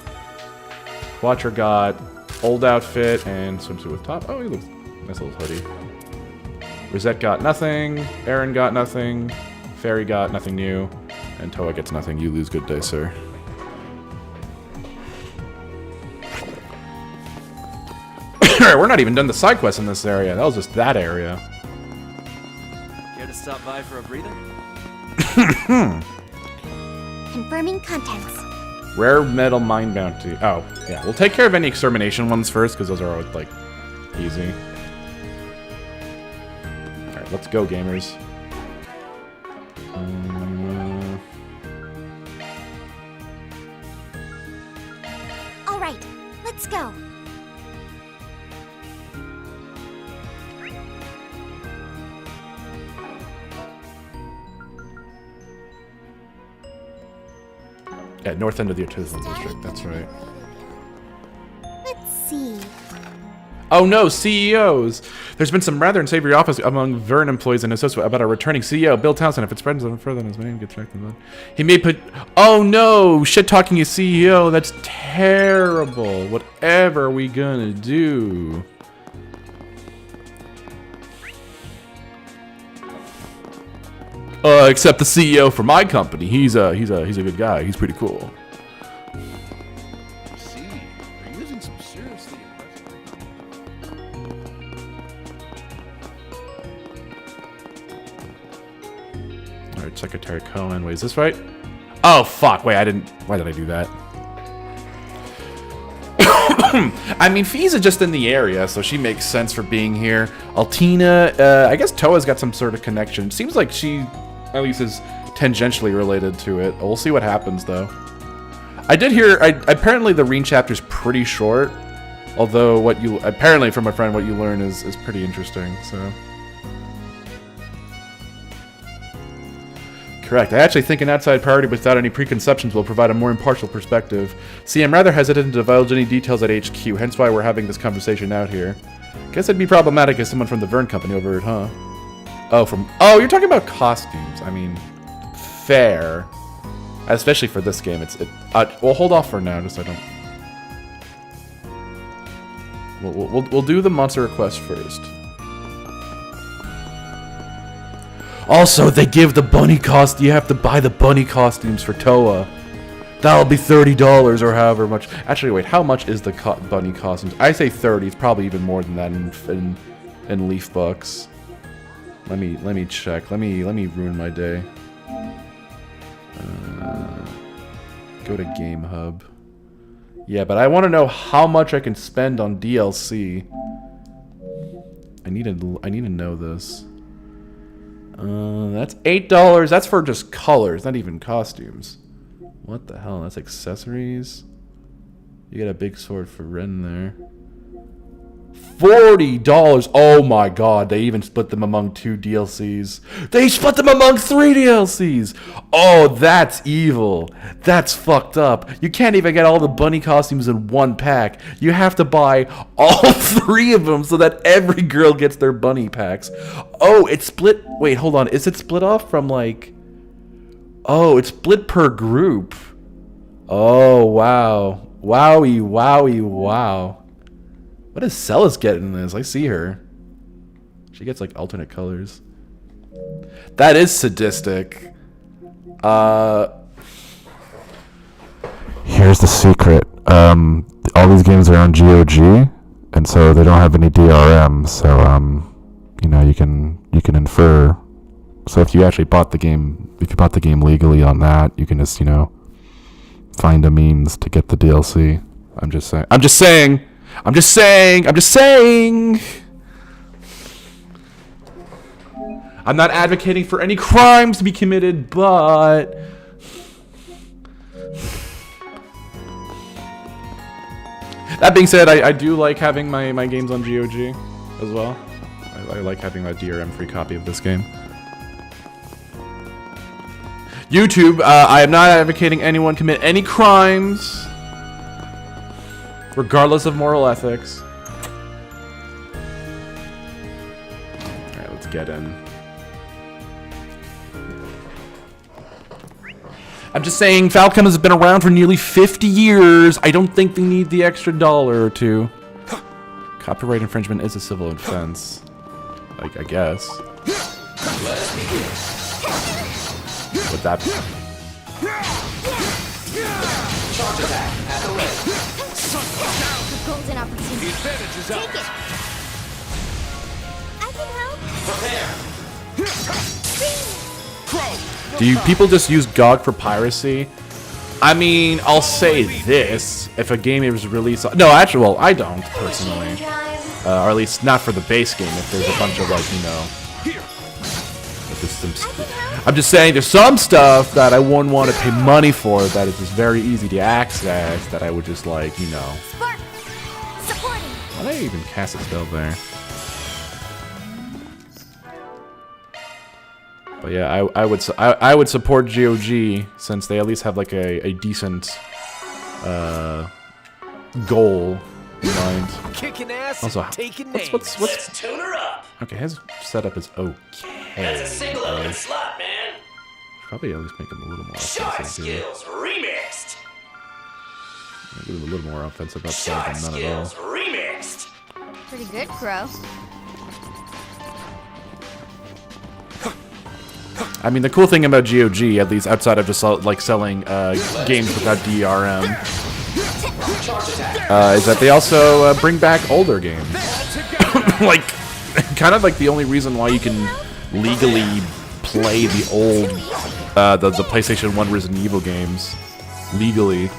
[SPEAKER 1] Watcher got old outfit and swimsuit with top. Oh, he looks nice little hoodie. Rosette got nothing. Aaron got nothing. Fairy got nothing new. And Toa gets nothing. You lose. Good day, sir. Alright, we're not even done the side quest in this area. That was just that area.
[SPEAKER 3] Care to stop by for a breather?
[SPEAKER 9] Confirming contents.
[SPEAKER 1] Rare metal mine bounty. Oh, yeah. We'll take care of any extermination ones first, because those are, like, easy. Alright, let's go, gamers.
[SPEAKER 9] All right, let's go.
[SPEAKER 1] Yeah, north end of the artisanal district, that's right.
[SPEAKER 9] Let's see.
[SPEAKER 1] Oh no, CEOs! There's been some rather unsavory office among Vern employees and associates about our returning CEO, Bill Townsend. If it spreads further than his name, get checked. He may put... Oh no! Shit-talking his CEO, that's terrible! Whatever are we gonna do? Except the CEO for my company. He's a good guy. He's pretty cool.
[SPEAKER 4] See, they're using some seriously impressive.
[SPEAKER 1] Alright, Secretary Cohen. Wait, is this right? Oh fuck! Wait, I didn't. Why did I do that? I mean, Fee's just in the area, so she makes sense for being here. Altina, I guess Toa's got some sort of connection. Seems like she, at least, is tangentially related to it. We'll see what happens, though. I did hear, apparently the Reen chapter's pretty short. Although, apparently from a friend, what you learn is pretty interesting, so. Correct. I actually think an outside party without any preconceptions will provide a more impartial perspective. See, I'm rather hesitant to divulge any details at HQ, hence why we're having this conversation out here. Guess it'd be problematic as someone from the Vern Company over it, huh? Oh, you're talking about costumes. I mean, fair. Especially for this game, we'll hold off for now, just so I don't... We'll do the monster request first. Also, they give the bunny cost. You have to buy the bunny costumes for Toa. That'll be $30 or however much. Actually, wait. How much is the bunny costumes? I say 30. It's probably even more than that in Leaf bucks. Let me check. Let me ruin my day. Go to Game Hub. Yeah, but I want to know how much I can spend on DLC. I need to know this. That's $8. That's for just colors, not even costumes. What the hell? That's accessories. You got a big sword for Ren there. $40. Oh my god, they even split them among 2 DLCs. They split them among 3 DLCs. Oh, that's evil. That's fucked up. You can't even get all the bunny costumes in one pack. You have to buy all 3 of them so that every girl gets their bunny packs. Oh, it's split. Wait, hold on. Is it split off from like... Oh, it's split per group. Oh, wow. Wowie, wowie, wow. What does Celis get in this? I see her. She gets like alternate colors. That is sadistic. Here's the secret. All these games are on GOG, and so they don't have any DRM. So you know, you can infer. So if you actually bought the game, legally on that, you can just, you know, find a means to get the DLC. I'm just saying. I'm not advocating for any crimes to be committed, but... That being said, I do like having my games on GOG as well. I like having my DRM-free copy of this game. YouTube, I am not advocating anyone commit any crimes, regardless of moral ethics. Alright, let's get in. I'm just saying, Falcom has been around for nearly 50 years. I don't think they need the extra $1 or $2. Copyright infringement is a civil offense. Like, I guess. Would that be?
[SPEAKER 3] Charge attack at the ready.
[SPEAKER 6] Golden opportunity.
[SPEAKER 5] The advantage is
[SPEAKER 6] Take it.
[SPEAKER 5] ours.
[SPEAKER 6] I can help.
[SPEAKER 5] Crow.
[SPEAKER 1] Do you people just use GOG for piracy? I mean, I'll say this: if a game is released, no, actually, well, I don't personally, or at least not for the base game. If there's a bunch of like, you know, if there's some, I'm just saying there's some stuff that I wouldn't want to pay money for that is just very easy to access that I would just like, you know.
[SPEAKER 6] Spark. Supporting.
[SPEAKER 1] Why did I even cast a spell there? But yeah, I would support GOG since they at least have like a decent goal in mind.
[SPEAKER 5] Kicking ass.
[SPEAKER 1] Also,
[SPEAKER 5] taking
[SPEAKER 1] what's
[SPEAKER 3] Let's tune her up.
[SPEAKER 1] okay? His setup is okay.
[SPEAKER 3] That's a single element slot, man.
[SPEAKER 1] Probably at least make him a little more
[SPEAKER 3] Shot
[SPEAKER 1] offensive. Too.
[SPEAKER 3] skills remixed.
[SPEAKER 1] Give him a little more offensive upside
[SPEAKER 3] Shot
[SPEAKER 1] than none at all.
[SPEAKER 3] skills remixed.
[SPEAKER 6] Pretty good, Crow.
[SPEAKER 1] I mean, the cool thing about GOG, at least outside of just like selling games without DRM, is that they also bring back older games. Like, kind of like the only reason why you can legally play the old, the PlayStation 1 Resident Evil games legally.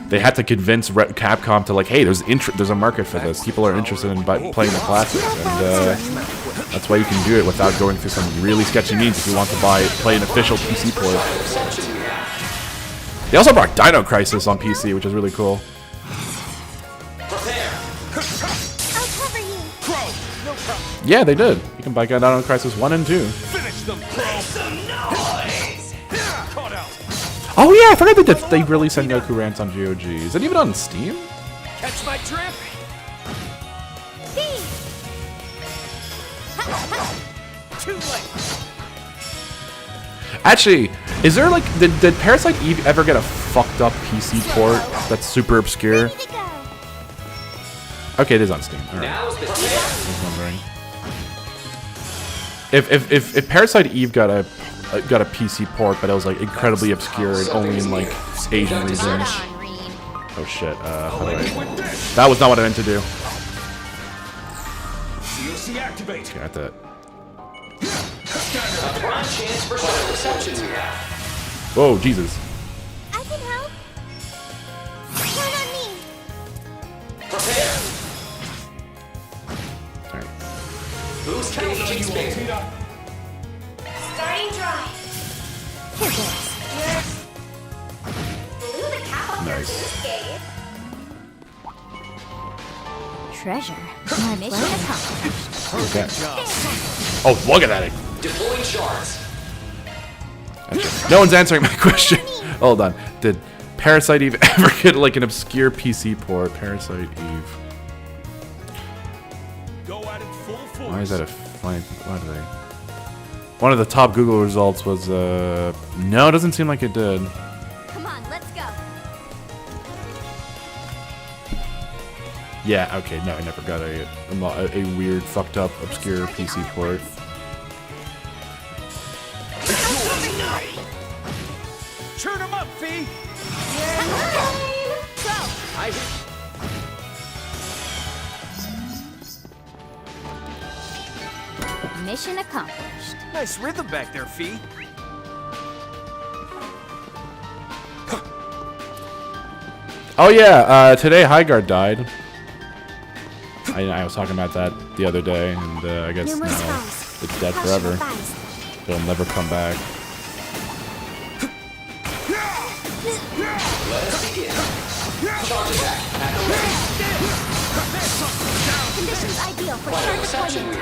[SPEAKER 1] They had to convince Capcom to like, hey, there's a market for this. People are interested in playing the classics, and that's why you can do it without going through some really sketchy means if you want to play an official PC port. They also brought Dino Crisis on PC, which is really cool.
[SPEAKER 6] I'll cover you.
[SPEAKER 5] Crow. No problem.
[SPEAKER 1] Yeah, they did. You can buy Dino Crisis 1 and 2.
[SPEAKER 5] Finish them, Crow.
[SPEAKER 3] Some noise.
[SPEAKER 5] Caught out.
[SPEAKER 1] Oh yeah, I forgot that they released Sengoku Rants on GOG. Is it even on Steam?
[SPEAKER 5] Catch my drift. Too late.
[SPEAKER 1] Actually, is there like did Parasite Eve ever get a fucked up PC port that's super obscure?
[SPEAKER 6] Ready to go.
[SPEAKER 1] Okay, it is on Steam. All right.
[SPEAKER 3] Now's the
[SPEAKER 1] I
[SPEAKER 3] time.
[SPEAKER 1] was wondering. If Parasite Eve got a PC port, but it was like incredibly obscure and only in like Asian regions.
[SPEAKER 6] On, Reed.
[SPEAKER 1] Oh shit! How do I? That was not what I meant to do.
[SPEAKER 3] COC activate.
[SPEAKER 1] Got that.
[SPEAKER 3] A prime chance for shuttle reception now.
[SPEAKER 1] Whoa, Jesus!
[SPEAKER 6] I can help. Count on me.
[SPEAKER 3] Prepare.
[SPEAKER 1] All right.
[SPEAKER 3] Boost gauge expanded.
[SPEAKER 7] Starting drive.
[SPEAKER 6] Here goes.
[SPEAKER 7] Blew the cap off your
[SPEAKER 1] Nice.
[SPEAKER 7] boost gauge.
[SPEAKER 6] Treasure. My mission accomplished.
[SPEAKER 1] Okay. Oh, look at that!
[SPEAKER 3] Deploying shards.
[SPEAKER 1] No one's answering my question. Hold on. Did Parasite Eve ever get like an obscure PC port? Parasite Eve.
[SPEAKER 5] Go at it full force.
[SPEAKER 1] Why is that a funny? Why do they? One of the top Google results was no, it doesn't seem like it did.
[SPEAKER 6] Come on, let's go.
[SPEAKER 1] Yeah, okay, no, I never got a weird, fucked up, obscure PC port.
[SPEAKER 5] Turn them up, Fee.
[SPEAKER 6] Go.
[SPEAKER 5] I
[SPEAKER 6] Mission accomplished.
[SPEAKER 5] Nice rhythm back there, Fee.
[SPEAKER 1] Oh yeah, today Highguard died. I was talking about that the other day, and I guess
[SPEAKER 6] Numerous
[SPEAKER 1] now
[SPEAKER 6] foes.
[SPEAKER 1] it's dead
[SPEAKER 6] Caution
[SPEAKER 1] forever.
[SPEAKER 6] advised.
[SPEAKER 1] It'll never come back.
[SPEAKER 3] Let us begin. Charge attack at the ready.
[SPEAKER 9] Conditions ideal for third deployment.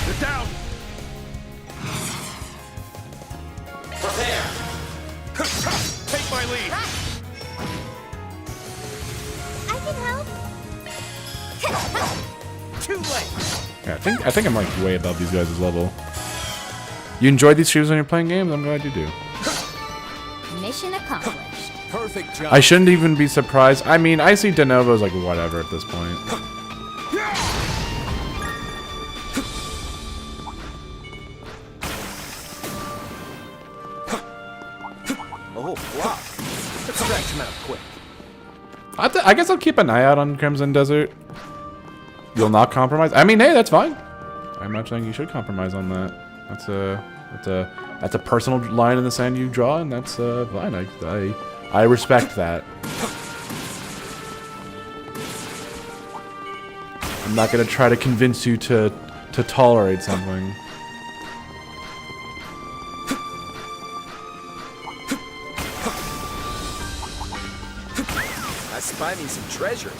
[SPEAKER 8] Get down!
[SPEAKER 3] Prepare.
[SPEAKER 8] Take my lead!
[SPEAKER 9] I can help.
[SPEAKER 8] Too late!
[SPEAKER 1] Yeah, I think I'm like way above these guys' level. You enjoy these shoes when you're playing games? I'm glad you do.
[SPEAKER 6] Mission accomplished.
[SPEAKER 5] Perfect job.
[SPEAKER 1] I shouldn't even be surprised. I mean, I see de novo as like whatever at this point.
[SPEAKER 5] Oh, block. Let's stretch him out quick.
[SPEAKER 1] I guess I'll keep an eye out on Crimson Desert. You'll not compromise? I mean, hey, that's fine. I'm not saying you should compromise on that. That's a personal line in the sand you draw, and that's fine. I respect that. I'm not gonna try to convince you to tolerate something.
[SPEAKER 5] I spy me some treasure.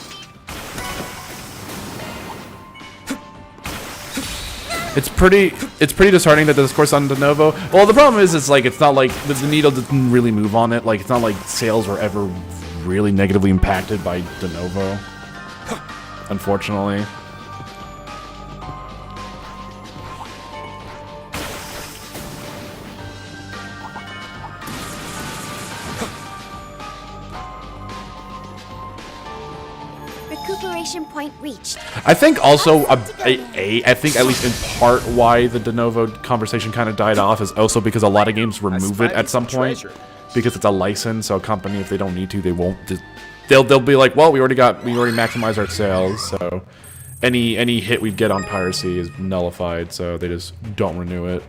[SPEAKER 1] It's pretty disheartening that the discourse on de novo. Well, the problem is, it's like it's not like the needle didn't really move on it. Like it's not like sales were ever really negatively impacted by de novo. Unfortunately.
[SPEAKER 9] Recuperation point reached.
[SPEAKER 1] I think also I think at least in part why the de novo conversation kind of died off is also because a lot of games remove it at some point because it's a license. So a company, if they don't need to, they won't. They'll be like, well, we already maximized our sales, so any hit we get on piracy is nullified. So they just don't renew it.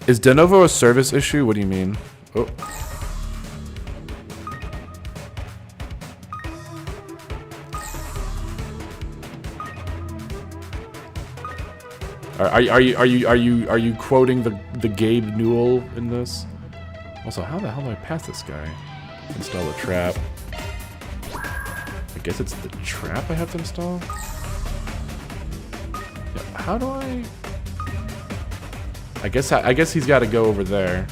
[SPEAKER 1] Is de novo a service issue? What do you mean? Oh. Are you quoting the Gabe Newell in this? Also, how the hell do I pass this guy? Install a trap. I guess it's the trap I have to install. Yeah, how do I? I guess he's got to go over there.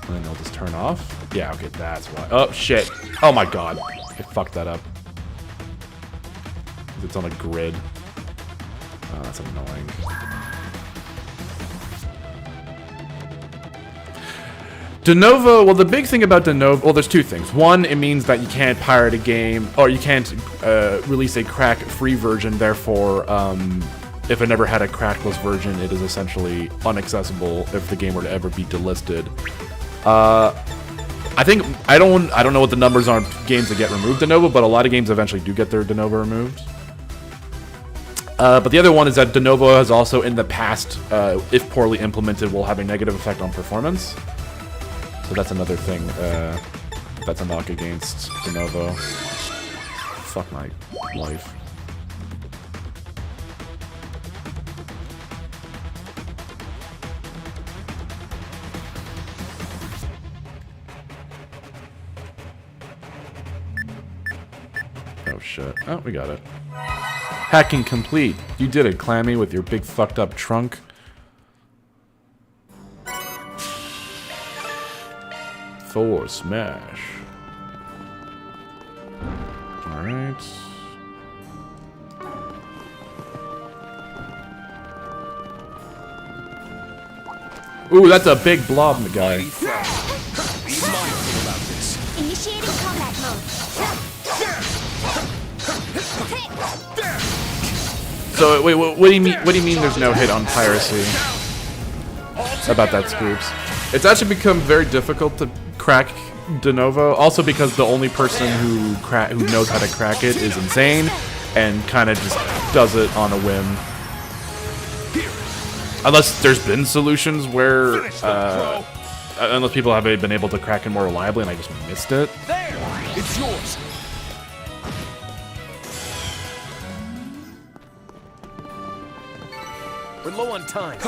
[SPEAKER 1] And then they'll just turn off. Yeah, okay, that's why. Oh shit! Oh my god, I fucked that up. It's on a grid. Oh, that's annoying. De novo, well, the big thing about de novo, well, there's two things. One, it means that you can't pirate a game, or you can't release a crack-free version. Therefore, if it never had a crackless version, it is essentially unaccessible if the game were to ever be delisted. I don't know what the numbers are on games that get removed de novo, but a lot of games eventually do get their de novo removed. But the other one is that de novo has also in the past, if poorly implemented, will have a negative effect on performance. So that's another thing that's a knock against de novo. Fuck my life. Oh shit. Oh, we got it. Hacking complete. You did it, Clammy, with your big fucked up trunk. Thor smash. Alright. Ooh, that's a big blob guy.
[SPEAKER 3] Be mindful about this.
[SPEAKER 9] Initiating combat mode.
[SPEAKER 1] So wait, what do you mean? What do you mean? There's no hit on piracy? About that, Scoops. It's actually become very difficult to crack de novo. Also because the only person who knows how to crack it is insane, and kind of just does it on a whim. Unless there's been solutions where, unless people have been able to crack it more reliably, and I just missed it.
[SPEAKER 5] There! It's yours! We're low on time.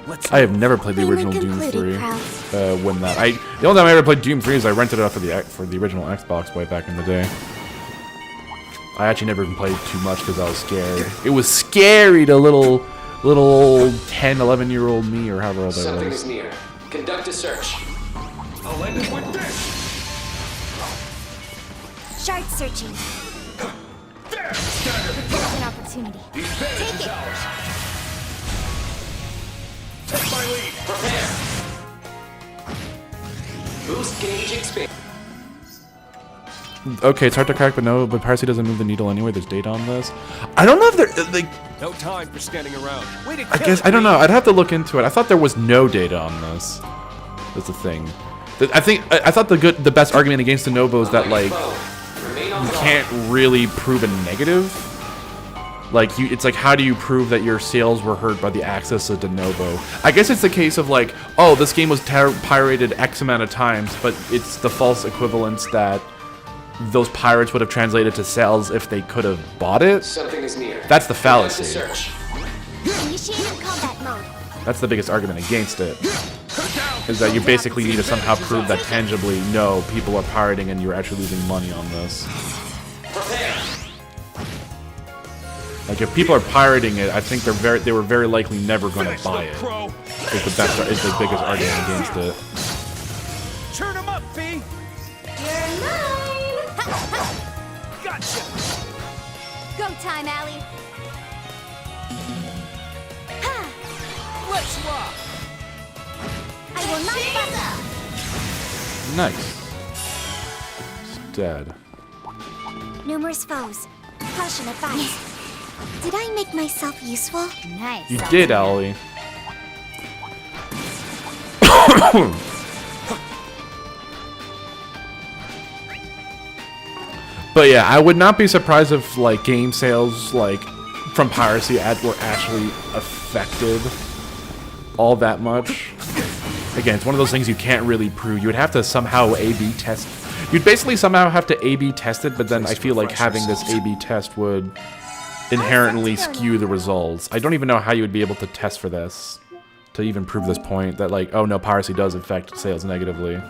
[SPEAKER 5] Let's
[SPEAKER 1] I have never played the
[SPEAKER 9] Agreement
[SPEAKER 1] original Doom
[SPEAKER 9] concluded,
[SPEAKER 1] 3.
[SPEAKER 9] Kraus.
[SPEAKER 1] When that the only time I ever played Doom 3 is I rented it out for the original Xbox way back in the day. I actually never even played too much because I was scared. It was scary to little 10, 11-year-old me or however old I
[SPEAKER 3] Something
[SPEAKER 1] was.
[SPEAKER 3] is near. Conduct a search.
[SPEAKER 4] I'll end it with this.
[SPEAKER 9] Shard searching.
[SPEAKER 4] There, Stagger.
[SPEAKER 9] Here's an opportunity.
[SPEAKER 4] The advantage
[SPEAKER 9] Take
[SPEAKER 4] is
[SPEAKER 9] it.
[SPEAKER 4] ours. Take my lead.
[SPEAKER 3] Prepare. Boost gauge expand.
[SPEAKER 1] Okay, it's hard to crack, but piracy doesn't move the needle anyway. There's data on this. I don't know if there like.
[SPEAKER 5] No time for standing around. Way to
[SPEAKER 1] I guess I don't know. I'd have to look into it. I thought there was no data on this. That's the thing. I thought the best argument against the Novo is that like
[SPEAKER 3] Remain on
[SPEAKER 1] you
[SPEAKER 3] guard.
[SPEAKER 1] can't really prove a negative. Like it's like how do you prove that your sales were hurt by the access of de novo? I guess it's the case of like, oh, this game was pirated X amount of times, but it's the false equivalence that those pirates would have translated to sales if they could have bought it.
[SPEAKER 3] Something is near.
[SPEAKER 1] That's the
[SPEAKER 3] Conduct a
[SPEAKER 1] fallacy.
[SPEAKER 3] search.
[SPEAKER 9] Initiating combat mode.
[SPEAKER 1] That's the biggest argument against it. Is that you basically need to somehow prove that tangibly, no, people are pirating and you're actually losing money on this.
[SPEAKER 3] Prepare.
[SPEAKER 1] Like if people are pirating it, I think they were very likely never going to buy it. Is the biggest argument against it.
[SPEAKER 5] Turn him up, Fee!
[SPEAKER 9] You're mine.
[SPEAKER 5] Gotcha!
[SPEAKER 9] Go time, Allie. Ha!
[SPEAKER 5] Let's rock!
[SPEAKER 9] I will not bother.
[SPEAKER 1] Nice. It's dead.
[SPEAKER 9] Numerous foes. Caution advised. Did I make myself useful?
[SPEAKER 2] Nice.
[SPEAKER 1] You did, Allie. But yeah, I would not be surprised if like game sales like from piracy were actually affected all that much. Again, it's one of those things you can't really prove. You would have to somehow A/B test. You'd basically somehow have to A/B test it, but then I feel like having this A/B test would inherently skew the results. I don't even know how you would be able to test for this to even prove this point that like, oh no, piracy does affect sales negatively.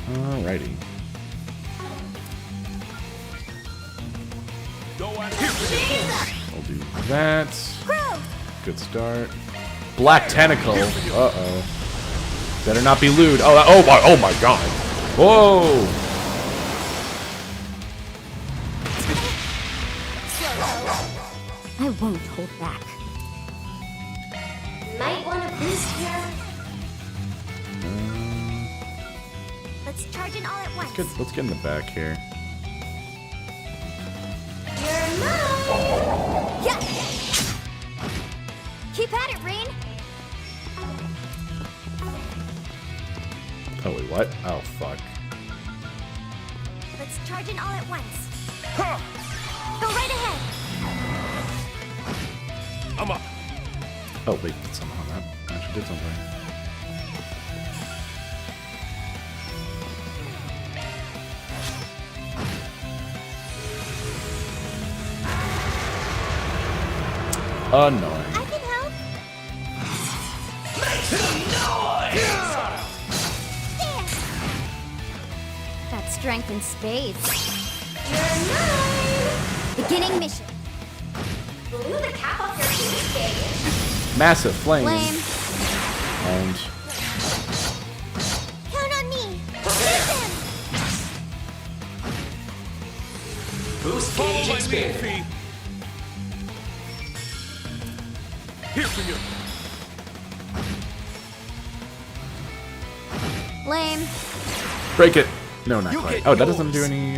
[SPEAKER 1] Alrighty. I'll do that. Good start. Black tentacle. Uh-oh. Better not be lewd. Oh my god. Whoa.
[SPEAKER 2] I won't hold back.
[SPEAKER 9] Might want to boost here. Let's charge in all at once.
[SPEAKER 1] Let's get in the back here.
[SPEAKER 9] You're mine. Yeah. Keep at it, Rain.
[SPEAKER 1] Oh wait, what? Oh fuck.
[SPEAKER 9] Let's charge in all at once. Go right ahead.
[SPEAKER 5] I'm up.
[SPEAKER 1] Oh wait, somehow that actually did something. Annoying.
[SPEAKER 9] I can help.
[SPEAKER 2] That strength in spades.
[SPEAKER 9] You're mine.
[SPEAKER 2] Beginning mission.
[SPEAKER 9] Blew the cap off your teeth, baby.
[SPEAKER 1] Massive flames.
[SPEAKER 2] Flame.
[SPEAKER 1] And
[SPEAKER 9] Count on me. Hit him.
[SPEAKER 3] Boost
[SPEAKER 5] Follow
[SPEAKER 3] gauge
[SPEAKER 5] my lead,
[SPEAKER 3] expanded.
[SPEAKER 5] Fee! Here for you!
[SPEAKER 2] Flame.
[SPEAKER 1] break it. No, not
[SPEAKER 5] You
[SPEAKER 1] quite.
[SPEAKER 5] get
[SPEAKER 1] Oh, that doesn't do
[SPEAKER 5] yours.
[SPEAKER 1] any.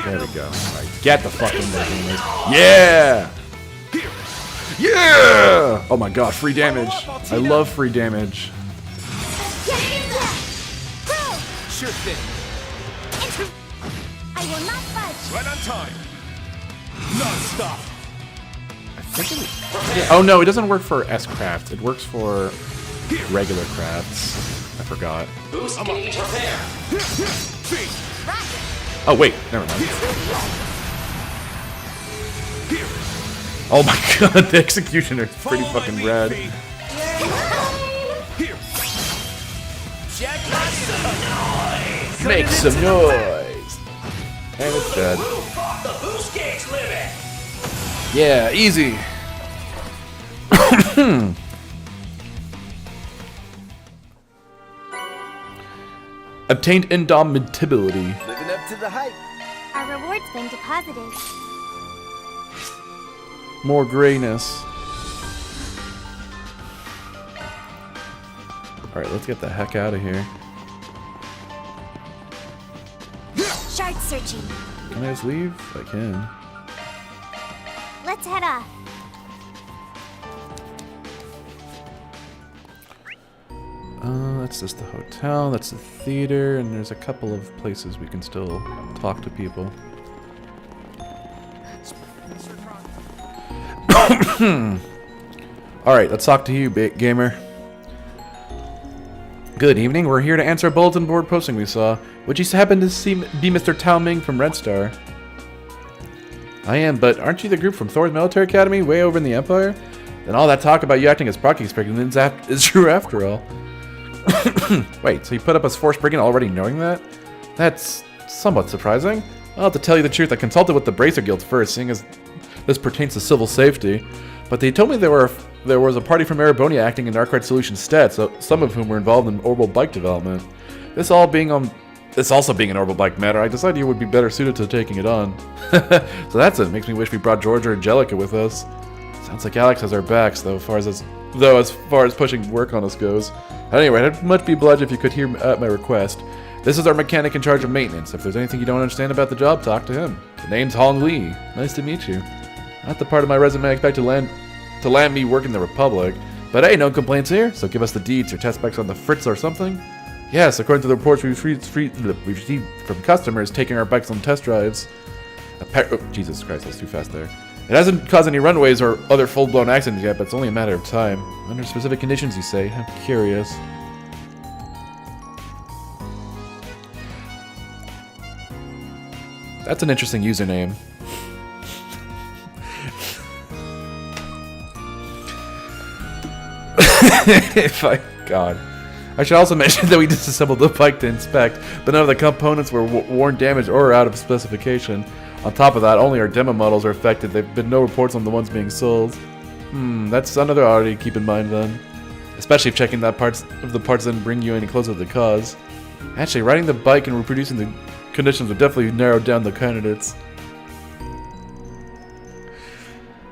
[SPEAKER 1] There we go. Alright, get the fucking thing. Yeah! Yeah! Oh my god, free damage. I love free damage.
[SPEAKER 5] Sure thing.
[SPEAKER 9] I will not budge.
[SPEAKER 5] Right on time. Non-stop.
[SPEAKER 1] I Oh no, it doesn't work for S-Craft. It works for regular crafts. I forgot.
[SPEAKER 3] Boost gauge repair.
[SPEAKER 1] Oh wait, never mind. Oh my god, the executioner is pretty fucking rad. Make some noise! And it's dead.
[SPEAKER 3] The boost gauge limit.
[SPEAKER 1] Yeah, easy. Obtained indomitability.
[SPEAKER 5] Living up to the hype.
[SPEAKER 9] Our reward's been deposited.
[SPEAKER 1] More grayness. Alright, let's get the heck out of here.
[SPEAKER 9] Shard searching.
[SPEAKER 1] Can I just leave? I can.
[SPEAKER 9] Let's head off.
[SPEAKER 1] That's just the hotel, that's the theater, and there's a couple of places we can still talk to people. Alright, let's talk to you, big gamer. Good evening, we're here to answer a bulletin board posting we saw. Would you happen to be Mr. Tao Ming from Red Star? I am, but aren't you the group from Thor's Military Academy way over in the Empire? Then all that talk about you acting as proxy speculations is true after all. Wait, so you put up as forced brigand already knowing that? That's somewhat surprising. I'll have to tell you the truth, I consulted with the Bracer Guild first, seeing as this pertains to civil safety. But they told me there was a party from Ereboni acting in Darkrai Solutions' stead, so some of whom were involved in orbital bike development. This also being an orbital bike matter, I decided you would be better suited to taking it on. So that's it. Makes me wish we brought George or Angelica with us. Sounds like Alex has our backs, though, as far as pushing work on us goes. Anyway, I'd much be obliged if you could hear out my request. This is our mechanic in charge of maintenance. If there's anything you don't understand about the job, talk to him. The name's Hong Li. Nice to meet you. Not the part of my resume I expect to land me working the Republic. But hey, no complaints here, so give us the deeds or test specs on the Fritz or something. Yes, according to the reports we've received from customers taking our bikes on test drives. Oh, Jesus Christ, that's too fast there. It hasn't caused any runways or other full-blown accidents yet, but it's only a matter of time. Under specific conditions, you say? I'm curious. That's an interesting username. God. I should also mention that we disassembled the bike to inspect, but none of the components were worn, damaged, or out of specification. On top of that, only our demo models are affected. There have been no reports on the ones being sold. That's another oddity to keep in mind then. Especially if checking that the parts didn't bring you any closer to the cause. Actually, riding the bike and reproducing the conditions would definitely narrow down the candidates.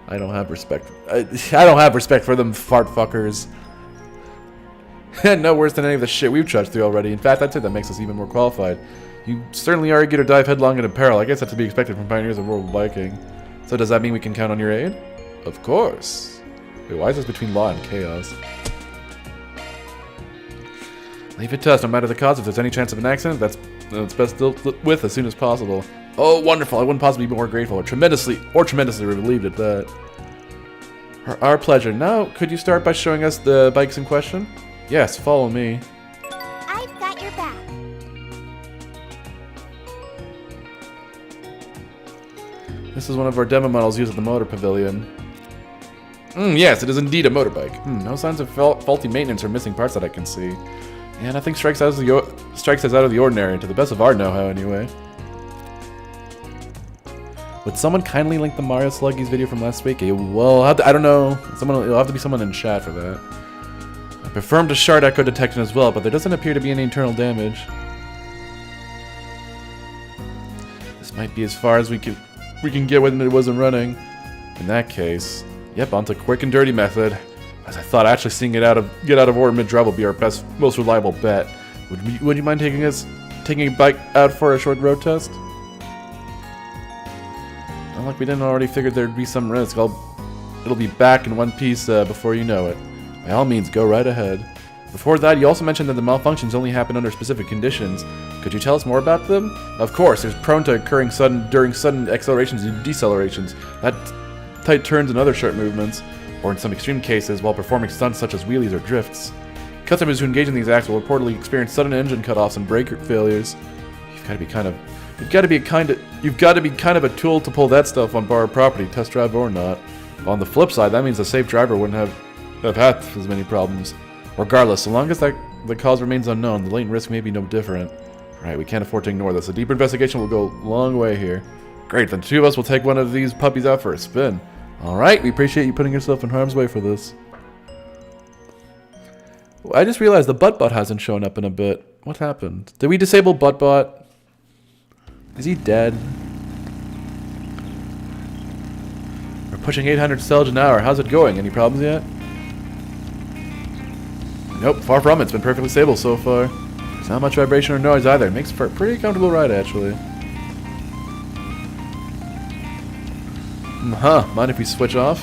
[SPEAKER 1] I don't have respect. I don't have respect for them fart fuckers. No worse than any of the shit we've trudged through already. In fact, I'd say that makes us even more qualified. You certainly are eager to dive headlong into peril. I guess that's to be expected from pioneers of world biking. So does that mean we can count on your aid? Of course. Wait, why is this between law and chaos? Leave it to us, no matter the cause. If there's any chance of an accident, that's best dealt with as soon as possible. Oh, wonderful. I wouldn't possibly be more grateful or tremendously relieved at that. Our pleasure. Now, could you start by showing us the bikes in question? Yes, follow me.
[SPEAKER 9] I've got your back.
[SPEAKER 1] This is one of our demo models used at the motor pavilion. Yes, it is indeed a motorbike. No signs of faulty maintenance or missing parts that I can see. Yeah, nothing strikes us out of the ordinary, to the best of our know-how anyway. Would someone kindly link the Mario Sluggies video from last week? Well, I don't know. It'll have to be someone in chat for that. I performed a shard echo detection as well, but there doesn't appear to be any internal damage. This might be as far as we can get when it wasn't running. In that case, yep, onto quick and dirty method. As I thought, actually seeing it get out of order mid-drive will be our most reliable bet. Would you mind taking a bike out for a short road test? Not like we didn't already figure there'd be some risk. It'll be back in one piece before you know it. By all means, go right ahead. Before that, you also mentioned that the malfunctions only happen under specific conditions. Could you tell us more about them? Of course, it's prone to occurring during sudden accelerations and decelerations. tight turns and other sharp movements, or in some extreme cases, while performing stunts such as wheelies or drifts. Customers who engage in these acts will reportedly experience sudden engine cutoffs and brake failures. You've got to be kind of a tool to pull that stuff on borrowed property, test drive or not. But on the flip side, that means a safe driver wouldn't have had as many problems. Regardless, so long as the cause remains unknown, the latent risk may be no different. Right, we can't afford to ignore this. A deeper investigation will go a long way here. Great, then 2 of us will take one of these puppies out for a spin. Alright, we appreciate you putting yourself in harm's way for this. I just realized the Buttbot hasn't shown up in a bit. What happened? Did we disable Buttbot? Is he dead? We're pushing 800 stellage an hour. How's it going? Any problems yet? Nope, far from it. It's been perfectly stable so far. There's not much vibration or noise either. It makes for a pretty comfortable ride, actually. Mind if we switch off?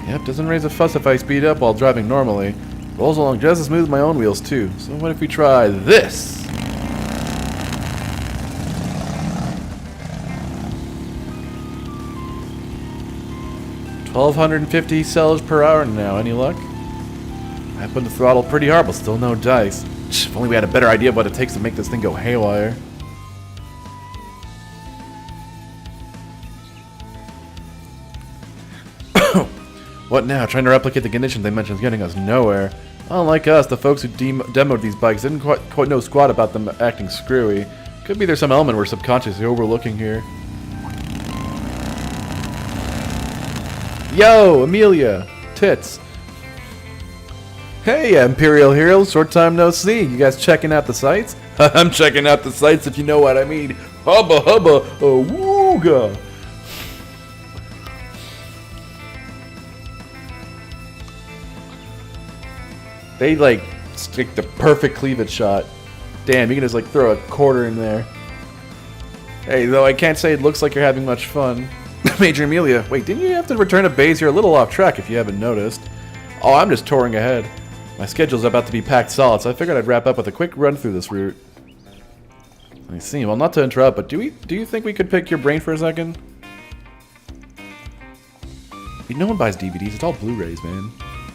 [SPEAKER 1] Yep, doesn't raise a fuss if I speed up while driving normally. Rolls along just as smooth with my own wheels, too. So what if we try this? $1,250 stellage per hour now. Any luck? I put the throttle pretty hard, but still no dice. If only we had a better idea of what it takes to make this thing go haywire. What now? Trying to replicate the conditions they mentioned is getting us nowhere. Unlike us, the folks who demoed these bikes didn't quite know squat about them acting screwy. Could be there's some element we're subconsciously overlooking here. Yo, Amelia! Tits! Hey, Imperial Heroes, short time no see. You guys checking out the sights? I'm checking out the sights if you know what I mean. Hubba hubba, wooga! They like stick the perfect cleavage shot. Damn, you can just like throw a quarter in there. Hey, though I can't say it looks like you're having much fun. Major Amelia, wait, didn't you have to return to base? You're a little off track if you haven't noticed. Oh, I'm just touring ahead. My schedule's about to be packed solid, so I figured I'd wrap up with a quick run through this route. I see. Well, not to interrupt, but do you think we could pick your brain for a second? No one buys DVDs. It's all Blu-rays, man.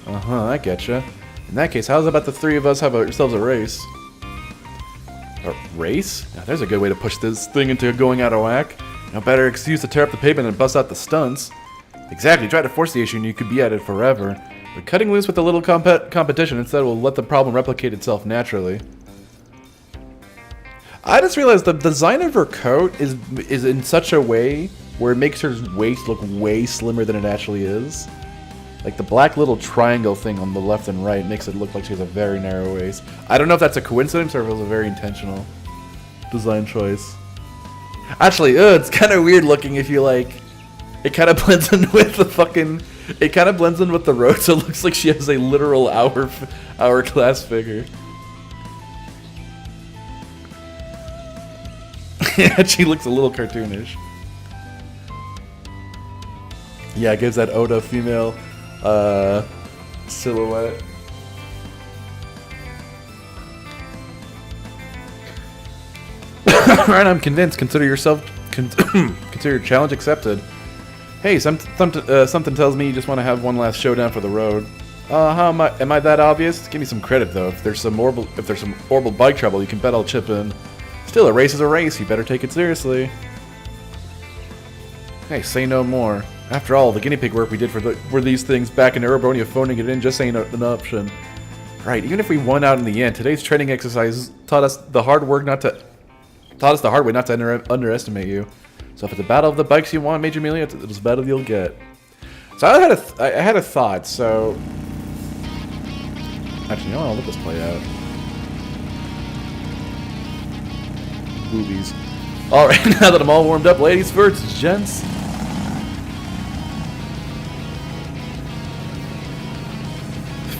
[SPEAKER 1] I getcha. In that case, how's about the 3 of us have ourselves a race? A race? Now, there's a good way to push this thing into going out of whack. No better excuse to tear up the pavement and bust out the stunts. Exactly. Try to force the issue and you could be at it forever. But cutting loose with a little competition instead will let the problem replicate itself naturally. I just realized the design of her coat is in such a way where it makes her waist look way slimmer than it actually is. Like the black little triangle thing on the left and right makes it look like she has a very narrow waist. I don't know if that's a coincidence or if it was a very intentional design choice. Actually, it's kind of weird looking if you like. It kind of blends in with the fucking. It kind of blends in with the road, so it looks like she has a literal hourglass figure. Yeah, she looks a little cartoonish. Yeah, it gives that Oda female silhouette. Alright, I'm convinced. Consider your challenge accepted. Hey, something tells me you just want to have one last showdown for the road. Am I that obvious? Give me some credit though. If there's some horrible bike trouble, you can bet I'll chip in. Still, a race is a race. You better take it seriously. Hey, say no more. After all, the guinea pig work we did for these things back in Erebronia, phoning it in just ain't an option. Right, even if we won out in the end, today's training exercise taught us the hard way not to underestimate you. So if it's a battle of the bikes you want, Major Amelia, it's a battle you'll get. So I had a thought. So actually, no, I'll let this play out. Boobies. All right, now that I'm all warmed up, ladies first, gents.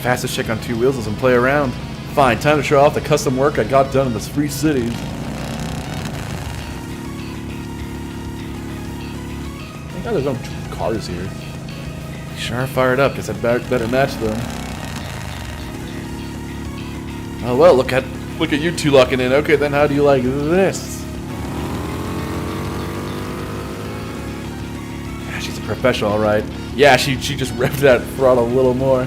[SPEAKER 1] Fastest chick on 2 wheels doesn't play around. Fine, time to show off the custom work I got done in this free city. Thank God there's no cars here. Sure are fired up, guess I'd better match them. Oh well, look at you two locking in. Okay, then how do you like this? She's a professional, all right. Yeah, she just revved that throttle a little more.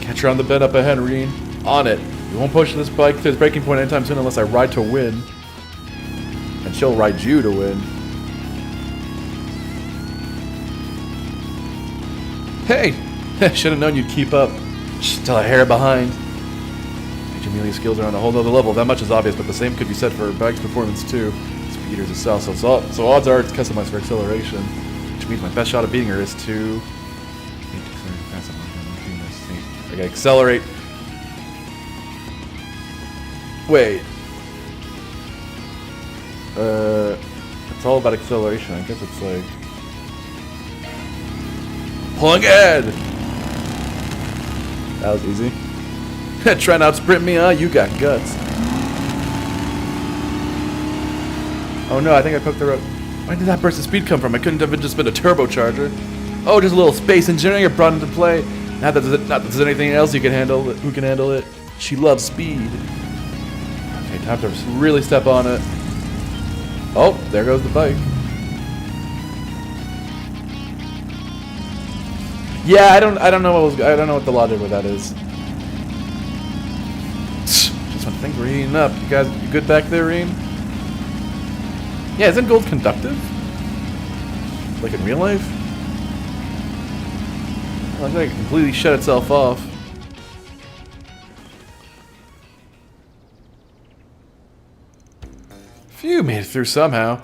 [SPEAKER 1] Catch her on the bend up ahead, Reen. On it. You won't push this bike to its breaking point anytime soon unless I ride to win. And she'll ride you to win. Hey! Should have known you'd keep up. Still a hair behind. Major Amelia's skills are on a whole nother level. That much is obvious, but the same could be said for her bike's performance too. Speeders itself, so odds are it's customized for acceleration. Which means my best shot of beating her is to... I gotta accelerate. Wait. It's all about acceleration. I guess it's like... Pulling ahead! That was easy. Trying to outsprint me, huh? You got guts. Oh no, I think I cooked the road. Where did that burst of speed come from? It couldn't have just been a turbocharger. Oh, just a little space engineering brought into play. Not that there's anything else you can handle. Who can handle it? She loves speed. Okay, time to really step on it. Oh, there goes the bike. Yeah, I don't know what the logic with that is. Just when things were heating up. You guys, you good back there, Reem? Yeah, isn't gold conductive? Like in real life? Looks like it completely shut itself off. Phew, made it through somehow.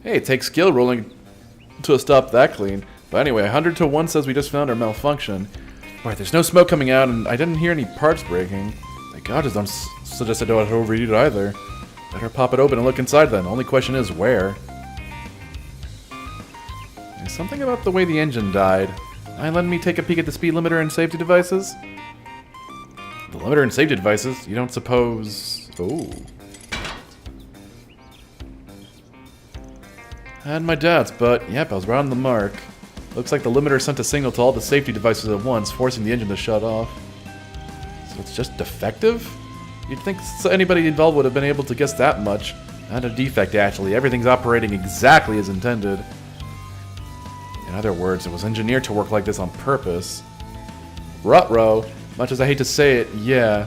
[SPEAKER 1] Hey, it takes skill rolling to stop that clean. But anyway, 100 to 1 says we just found our malfunction. Boy, there's no smoke coming out, and I didn't hear any parts breaking. Thank God, just don't suggest I don't have to overheat it either. Better pop it open and look inside then. Only question is where. There's something about the way the engine died. Mind letting me take a peek at the speed limiter and safety devices? The limiter and safety devices? You don't suppose... Oh. I had my doubts, but yep, I was right on the mark. Looks like the limiter sent a signal to all the safety devices at once, forcing the engine to shut off. So it's just defective? You'd think anybody involved would have been able to guess that much. Not a defect, actually. Everything's operating exactly as intended. In other words, it was engineered to work like this on purpose. Ruh-roh. Much as I hate to say it, yeah.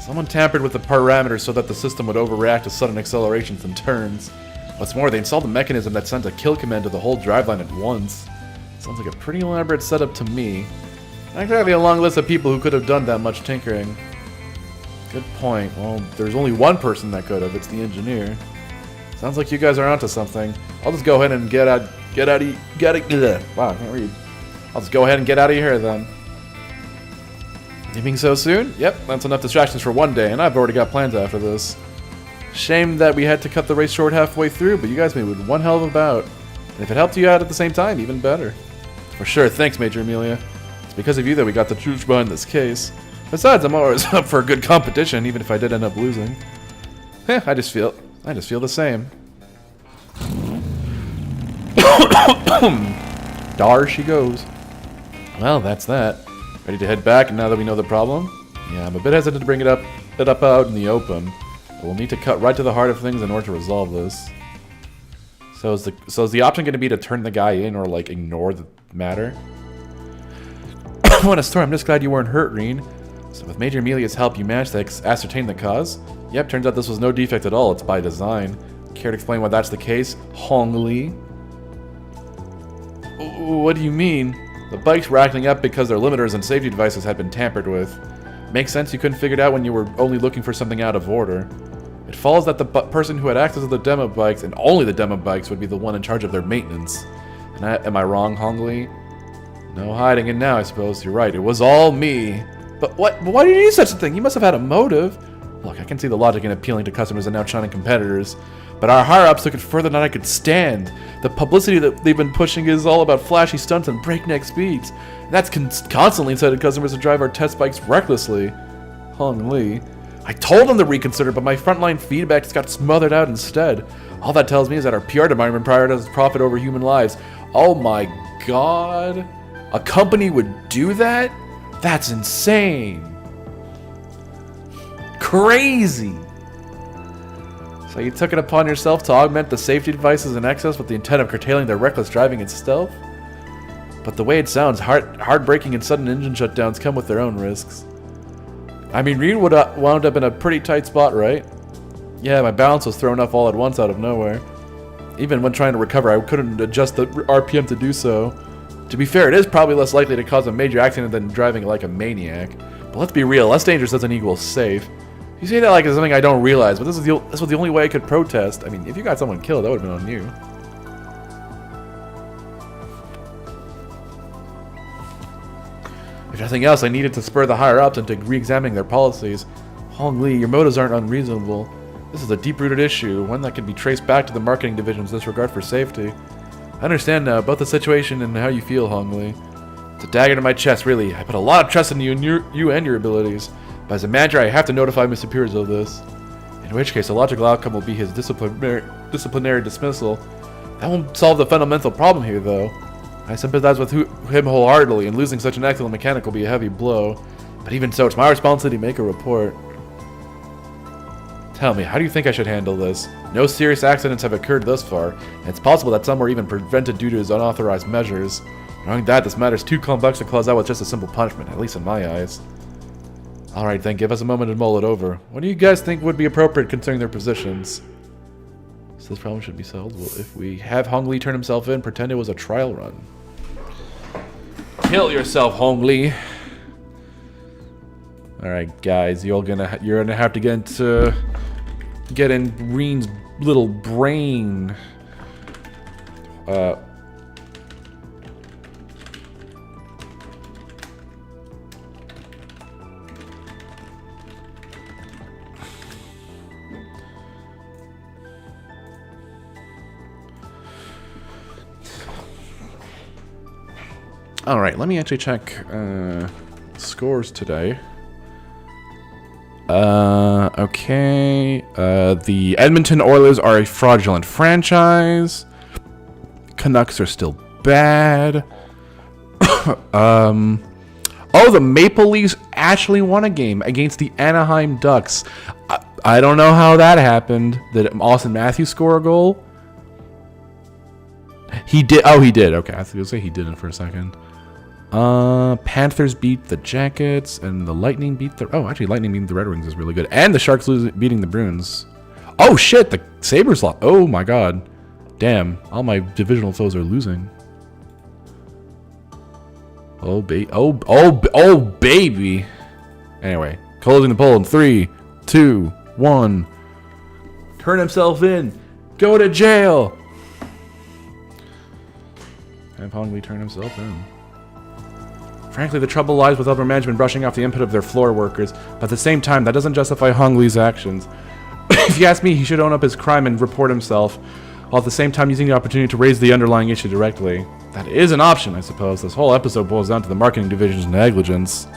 [SPEAKER 1] Someone tampered with the parameters so that the system would overreact to sudden accelerations and turns. What's more, they installed a mechanism that sent a kill command to the whole driveline at once. Sounds like a pretty elaborate setup to me. Not exactly a long list of people who could have done that much tinkering. Good point. Well, there's only one person that could have. It's the engineer. Sounds like you guys are onto something. I'll just go ahead and wow, I can't read. I'll just go ahead and get out of here then. Leaving so soon? Yep, that's enough distractions for one day, and I've already got plans after this. Shame that we had to cut the race short halfway through, but you guys made one hell of a bout. And if it helped you out at the same time, even better. For sure, thanks, Major Amelia. It's because of you that we got the truth behind this case. Besides, I'm always up for a good competition, even if I did end up losing. I just feel the same. Dar she goes. Well, that's that. Ready to head back now that we know the problem? Yeah, I'm a bit hesitant to bring it up out in the open. But we'll need to cut right to the heart of things in order to resolve this. So is the option going to be to turn the guy in or like ignore the matter? What a story. I'm just glad you weren't hurt, Reen. So with Major Amelia's help, you managed to ascertain the cause? Yep, turns out this was no defect at all. It's by design. Care to explain why that's the case? Hong Li? What do you mean? The bikes were acting up because their limiters and safety devices had been tampered with. Makes sense you couldn't figure it out when you were only looking for something out of order. It follows that the person who had access to the demo bikes, and only the demo bikes, would be the one in charge of their maintenance. And am I wrong, Hong Li? No hiding it now, I suppose. You're right, it was all me. But why did you do such a thing? You must have had a motive. Look, I can see the logic in appealing to customers and outshining competitors. But our higher-ups took it further than I could stand. The publicity that they've been pushing is all about flashy stunts and breakneck speeds. And that's constantly incited customers to drive our test bikes recklessly. Hong Li. I told them to reconsider, but my frontline feedback just got smothered out instead. All that tells me is that our PR department prioritizes profit over human lives. Oh my god. A company would do that? That's insane. Crazy. So you took it upon yourself to augment the safety devices in excess with the intent of curtailing their reckless driving and stealth? But the way it sounds, heartbreaking and sudden engine shutdowns come with their own risks. I mean, Reed would wound up in a pretty tight spot, right? Yeah, my balance was thrown off all at once out of nowhere. Even when trying to recover, I couldn't adjust the RPM to do so. To be fair, it is probably less likely to cause a major accident than driving like a maniac. But let's be real, less dangerous doesn't equal safe. You say that like it's something I don't realize, but this was the only way I could protest. I mean, if you got someone killed, that would have been on you. If nothing else, I needed to spur the higher-ups into re-examining their policies. Hong Li, your motives aren't unreasonable. This is a deep-rooted issue, one that can be traced back to the marketing division's disregard for safety. I understand now about the situation and how you feel, Hong Li. It's a dagger to my chest, really. I put a lot of trust in you and your abilities. But as a manager, I have to notify my superiors of this. In which case, the logical outcome will be his disciplinary dismissal. That won't solve the fundamental problem here, though. I sympathize with him wholeheartedly, and losing such an excellent mechanic will be a heavy blow. But even so, it's my responsibility to make a report. Tell me, how do you think I should handle this? No serious accidents have occurred thus far, and it's possible that some were even prevented due to his unauthorized measures. Knowing that, this matter is too complex to close out with just a simple punishment, at least in my eyes. Alright then, give us a moment to mull it over. What do you guys think would be appropriate considering their positions? So this problem should be solved if we have Hong Li turn himself in, pretend it was a trial run. Kill yourself, Hong Li. Alright guys, you're gonna have to get in Reen's little brain. Alright, let me actually check scores today. Okay. The Edmonton Oilers are a fraudulent franchise. Canucks are still bad. Oh, the Maple Leafs actually won a game against the Anaheim Ducks. I don't know how that happened. Did Austin Matthews score a goal? He did. Oh, he did. Okay, I was going to say he didn't for a second. Panthers beat the Jackets, and the Lightning beat the... Oh, actually, Lightning beating the Red Wings is really good. And the Sharks beating the Bruins. Oh, shit! The Sabres lost. Oh, my God. Damn. All my divisional foes are losing. Oh, baby. Anyway, closing the poll in 3, 2, 1. Turn himself in. Go to jail. Have Hong Li turn himself in. Frankly, the trouble lies with upper management brushing off the input of their floor workers, but at the same time, that doesn't justify Hong Li's actions. If you ask me, he should own up his crime and report himself, while at the same time using the opportunity to raise the underlying issue directly. That is an option, I suppose. This whole episode boils down to the marketing division's negligence.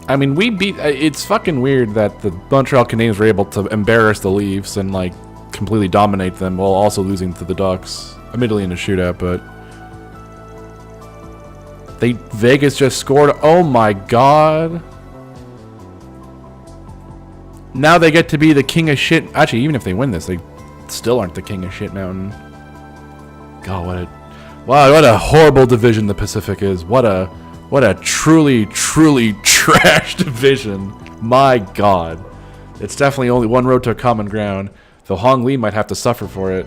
[SPEAKER 1] I mean, it's fucking weird that the Montreal Canadiens were able to embarrass the Leafs and, like, completely dominate them while also losing to the Ducks. Admittedly in a shootout, but Vegas just scored. Oh my God! Now they get to be the king of shit. Actually, even if they win this, they still aren't the king of shit mountain. God, what a horrible division the Pacific is. What a truly trash division. My God, it's definitely only one road to a common ground. Though Hong Li might have to suffer for it.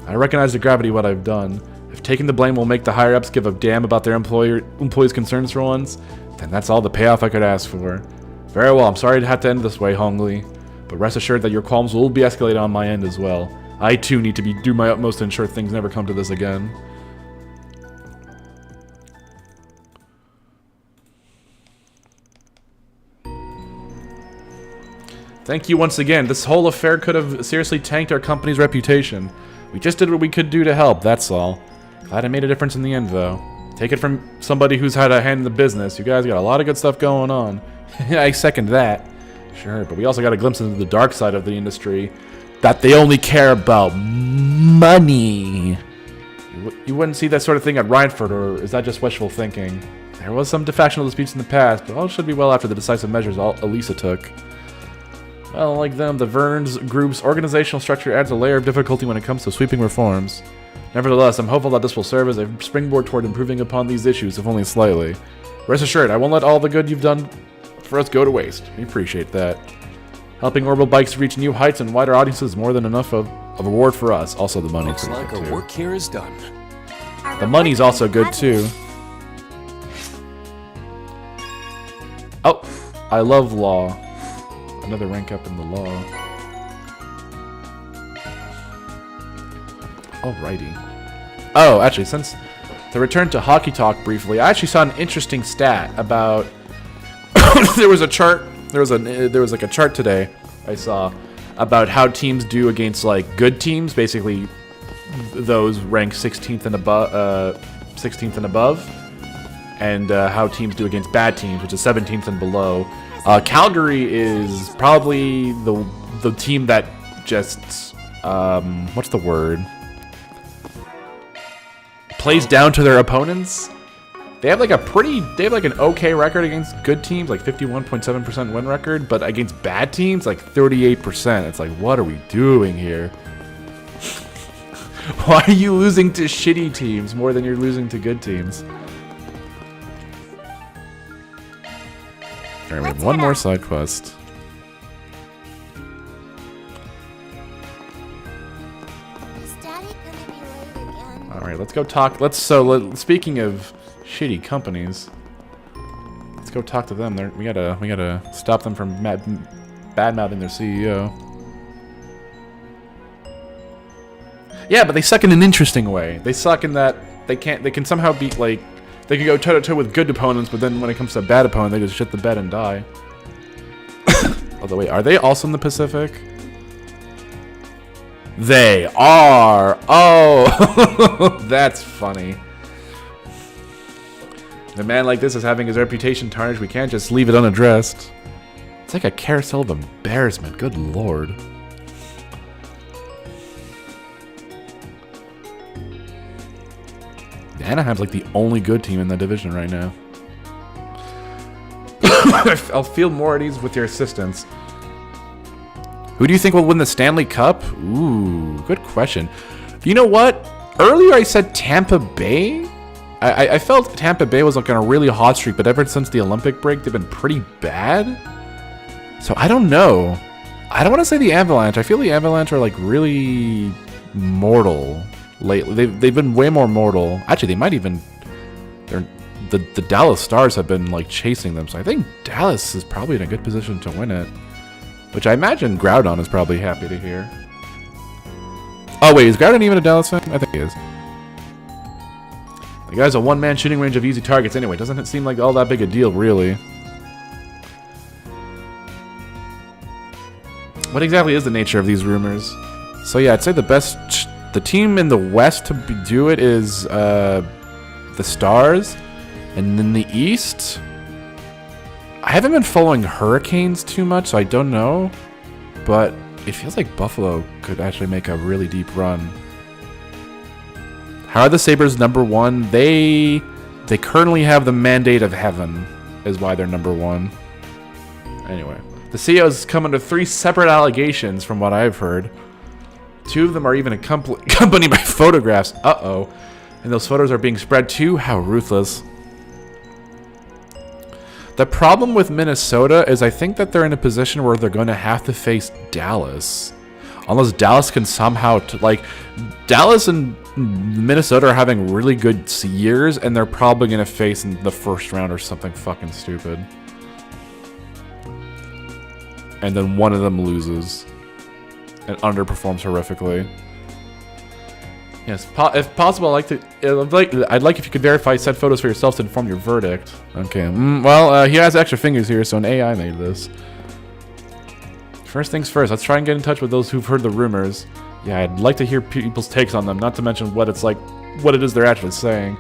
[SPEAKER 1] I recognize the gravity of what I've done. If taking the blame will make the higher-ups give a damn about their employees' concerns for once, then that's all the payoff I could ask for. Very well, I'm sorry to have to end this way, Hong Li, but rest assured that your qualms will be escalated on my end as well. I too need to do my utmost to ensure things never come to this again. Thank you once again. This whole affair could have seriously tanked our company's reputation. We just did what we could do to help, that's all. Glad it made a difference in the end, though. Take it from somebody who's had a hand in the business. You guys got a lot of good stuff going on. I second that. Sure, but we also got a glimpse into the dark side of the industry. That they only care about money. You wouldn't see that sort of thing at Rhineford, or is that just wishful thinking? There was some factional disputes in the past, but all should be well after the decisive measures Elisa took. Well, like them, the Verns group's organizational structure adds a layer of difficulty when it comes to sweeping reforms. Nevertheless, I'm hopeful that this will serve as a springboard toward improving upon these issues, if only slightly. Rest assured, I won't let all the good you've done for us go to waste. We appreciate that. Helping orbital bikes reach new heights and wider audiences is more than enough of a reward for us. Also, the money.
[SPEAKER 3] Looks like our work here is done.
[SPEAKER 1] The money's also good too. Oh, I love law. Another rank up in the law. Alrighty. Oh, actually, since to return to hockey talk briefly, I actually saw an interesting stat about. There was a chart. There was like a chart today I saw about how teams do against like good teams, basically those ranked 16th and above, and how teams do against bad teams, which is 17th and below. Calgary is probably the team that just what's the word? Plays down to their opponents. They have like an okay record against good teams, like 51.7% win record, but against bad teams, like 38%. It's like, what are we doing here? Why are you losing to shitty teams more than you're losing to good teams? Alright, we have one more side quest. Alright, let's go talk. Speaking of shitty companies, let's go talk to them. We gotta stop them from bad-mouthing their CEO. Yeah, but they suck in an interesting way. They suck in that they can somehow beat, like, they can go toe-to-toe with good opponents, but then when it comes to a bad opponent, they just shit the bed and die. Although, wait, are they also in the Pacific? They are! Oh! That's funny. A man like this is having his reputation tarnished. We can't just leave it unaddressed. It's like a carousel of embarrassment. Good lord. Anaheim's like the only good team in the division right now. I'll feel more at ease with your assistance. Who do you think will win the Stanley Cup? Ooh, good question. You know what? Earlier I said Tampa Bay. I felt Tampa Bay was like on a really hot streak, but ever since the Olympic break, they've been pretty bad. So I don't know. I don't want to say the Avalanche. I feel the Avalanche are like really mortal lately. They've been way more mortal. Actually, they might even. The Dallas Stars have been like chasing them, so I think Dallas is probably in a good position to win it. Which I imagine Groudon is probably happy to hear. Oh wait, is Groudon even a Dallas fan? I think he is. The guy's a one-man shooting range of easy targets anyway. Doesn't it seem like all that big a deal, really? What exactly is the nature of these rumors? So yeah, I'd say the team in the West to do it is the Stars. And in the East, I haven't been following Hurricanes too much, so I don't know. But it feels like Buffalo could actually make a really deep run. How are the Sabres number one? They currently have the mandate of heaven, is why they're number one. Anyway, the CEOs come under 3 separate allegations from what I've heard. 2 of them are even accompanied by photographs. Uh-oh. And those photos are being spread too? How ruthless. The problem with Minnesota is I think that they're in a position where they're going to have to face Dallas. Unless Dallas can somehow, Dallas and Minnesota are having really good years, and they're probably going to face in the first round or something fucking stupid. And then one of them loses and underperforms horrifically. Yes, if possible, I'd like if you could verify said photos for yourself to inform your verdict. Okay. Well, he has extra fingers here, so an AI made this. First things first, let's try and get in touch with those who've heard the rumors. Yeah, I'd like to hear people's takes on them, not to mention what it is they're actually saying.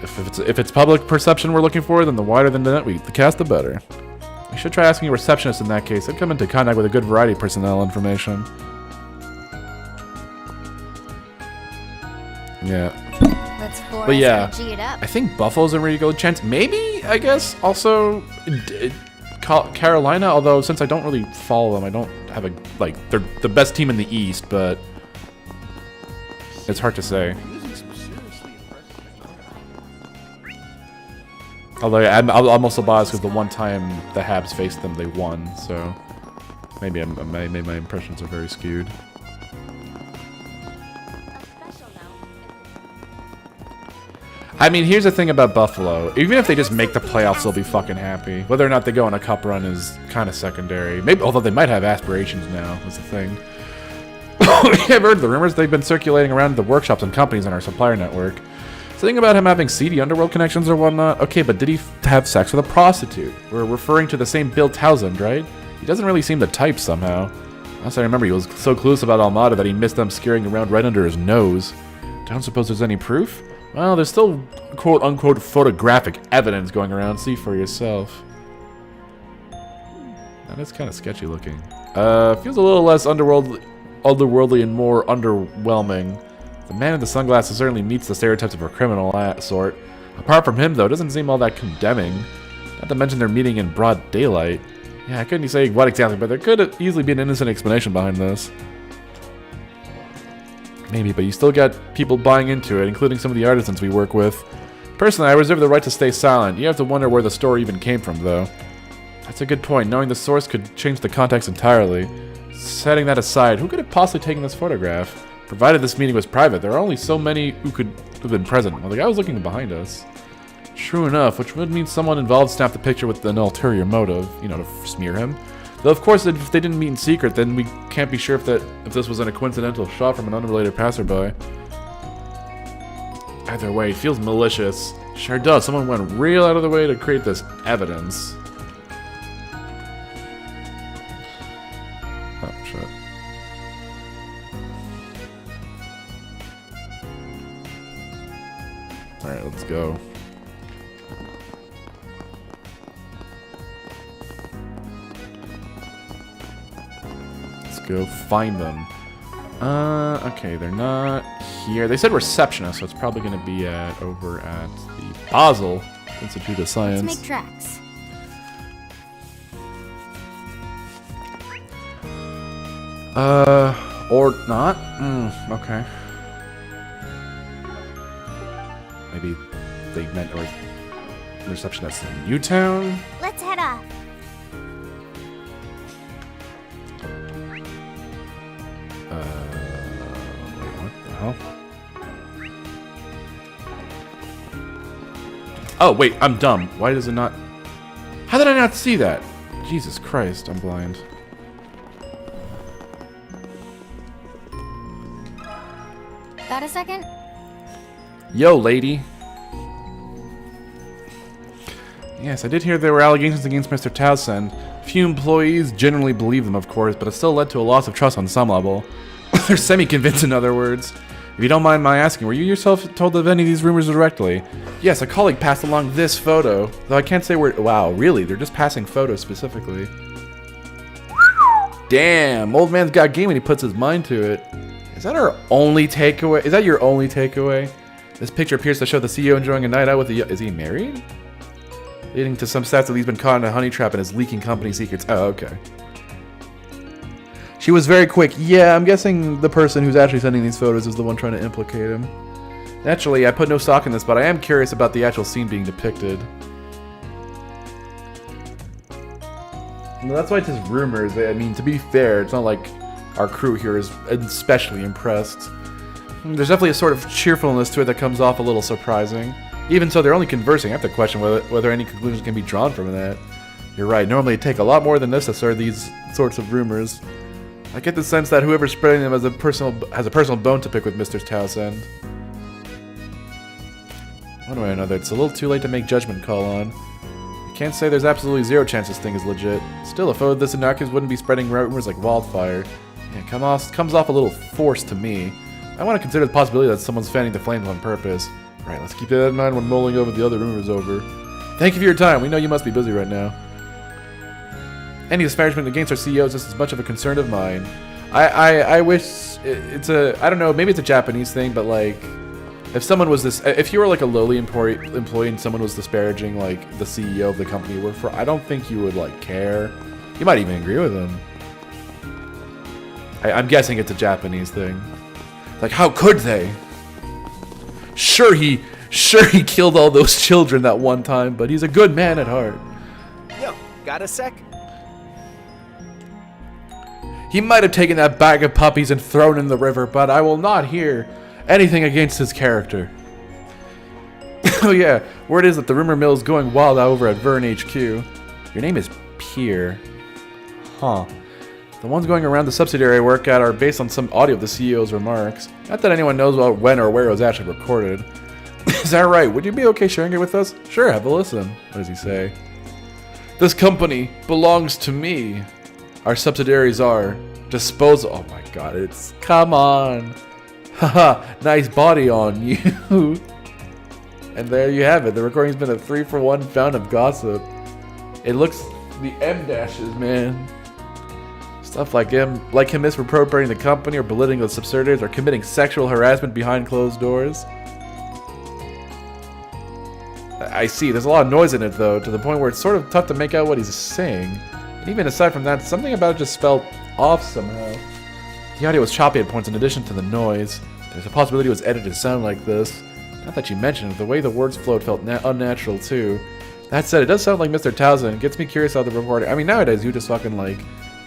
[SPEAKER 1] If it's public perception we're looking for, then the wider the net we cast, the better. We should try asking a receptionist in that case. They'd come into contact with a good variety of personnel information. Yeah. But yeah, I think Buffalo's a really good chance. Maybe, I guess, also Carolina, although since I don't really follow them, I don't have a like they're the best team in the East, but it's hard to say. Although I'm also biased because the one time the Habs faced them, they won, so maybe my impressions are very skewed. I mean, here's the thing about Buffalo. Even if they just make the playoffs, they'll be fucking happy. Whether or not they go on a cup run is kind of secondary. Maybe, although they might have aspirations now, is the thing. I've heard the rumors they've been circulating around the workshops and companies in our supplier network. Something about him having seedy underworld connections or whatnot. Okay, but did he have sex with a prostitute? We're referring to the same Bill Townsend, right? He doesn't really seem the type somehow. Last I remember, he was so clueless about Almada that he missed them skirting around right under his nose. Don't suppose there's any proof? Well, there's still quote-unquote photographic evidence going around. See for yourself. That is kind of sketchy looking. Feels a little less otherworldly and more underwhelming. The man in the sunglasses certainly meets the stereotypes of a criminal sort. Apart from him, though, it doesn't seem all that condemning. Not to mention they're meeting in broad daylight. Yeah, I couldn't say what exactly, but there could easily be an innocent explanation behind this. Maybe, but you still got people buying into it, including some of the artisans we work with. Personally, I reserve the right to stay silent. You have to wonder where the story even came from, though. That's a good point. Knowing the source could change the context entirely. Setting that aside, who could have possibly taken this photograph? Provided this meeting was private, there are only so many who could have been present. Well, the guy was looking behind us. True enough, which would mean someone involved snapped the picture with an ulterior motive, you know, to smear him. Though, of course, if they didn't meet in secret, then we can't be sure if this wasn't a coincidental shot from an unrelated passerby. Either way, it feels malicious. Sure does. Someone went real out of the way to create this evidence. Oh, shit. Alright, let's go. Go find them. Okay, they're not here. They said receptionist, so it's probably going to be over at the Basel Institute of Science.
[SPEAKER 9] Let's make tracks.
[SPEAKER 1] Or not? Okay. Maybe they meant receptionist in Newtown?
[SPEAKER 9] Let's head off. Oh, wait, I'm dumb. Why does it not... How did I not see that? Jesus Christ, I'm blind.
[SPEAKER 6] Got a second?
[SPEAKER 1] Yo, lady. Yes, I did hear there were allegations against Mr. Townsend. Few employees generally believe them, of course, but it still led to a loss of trust on some level. They're semi-convinced, in other words. If you don't mind my asking, were you yourself told of any of these rumors directly? Yes, a colleague passed along this photo, though I can't say where... Wow, really? They're just passing photos specifically. Damn, old man's got game when he puts his mind to it. Is that our only takeaway? Is that your only takeaway? This picture appears to show the CEO enjoying a night out with the... Is he married? Leading to some stats that he's been caught in a honey trap and is leaking company secrets. Oh, okay. She was very quick. Yeah, I'm guessing the person who's actually sending these photos is the one trying to implicate him. Naturally, I put no stock in this, but I am curious about the actual scene being depicted. Well, that's why it's just rumors. I mean, to be fair, it's not like our crew here is especially impressed. There's definitely a sort of cheerfulness to it that comes off a little surprising. Even so, they're only conversing. I have to question whether any conclusions can be drawn from that. You're right. Normally, it'd take a lot more than this to start these sorts of rumors. I get the sense that whoever's spreading them has a personal bone to pick with Mr. Townsend. One way or another, it's a little too late to make judgment call on. I can't say there's absolutely zero chance this thing is legit. Still, a photo of this innocuous wouldn't be spreading rumors like wildfire. Yeah, it comes off a little forced to me. I want to consider the possibility that someone's fanning the flames on purpose. Right, let's keep that in mind when mulling over the other rumors over. Thank you for your time. We know you must be busy right now. Any disparagement against our CEO is just as much of a concern of mine. I wish it's a... I don't know, maybe it's a Japanese thing, but like... If someone was this, if you were like a lowly employee and someone was disparaging like the CEO of the company you work for, I don't think you would like care. You might even agree with him. I'm guessing it's a Japanese thing. Like, how could they? Sure he killed all those children that one time, but he's a good man at heart.
[SPEAKER 3] Yo, got a sec?
[SPEAKER 1] He might have taken that bag of puppies and thrown in the river, but I will not hear anything against his character. Oh yeah, word is that the rumor mill is going wild over at Vern HQ. Your name is Pierre. Huh. The ones going around the subsidiary I work at are based on some audio of the CEO's remarks. Not that anyone knows about when or where it was actually recorded. Is that right? Would you be okay sharing it with us? Sure, have a listen. What does he say? This company belongs to me. Our subsidiaries are disposal. Oh my god, it's... Come on. Haha, nice body on you. And there you have it. The recording's been a 3-for-1 fountain of gossip. It looks... The M-dashes, man. Stuff like him misappropriating the company or belittling the subsidiaries or committing sexual harassment behind closed doors. I see, there's a lot of noise in it though, to the point where it's sort of tough to make out what he's saying. And even aside from that, something about it just felt off somehow. The audio was choppy at points in addition to the noise. There's a possibility it was edited to sound like this. Not that you mentioned it, the way the words flowed felt unnatural too. That said, it does sound like Mr. Townsend. It gets me curious how the recording... I mean, nowadays you just fucking like...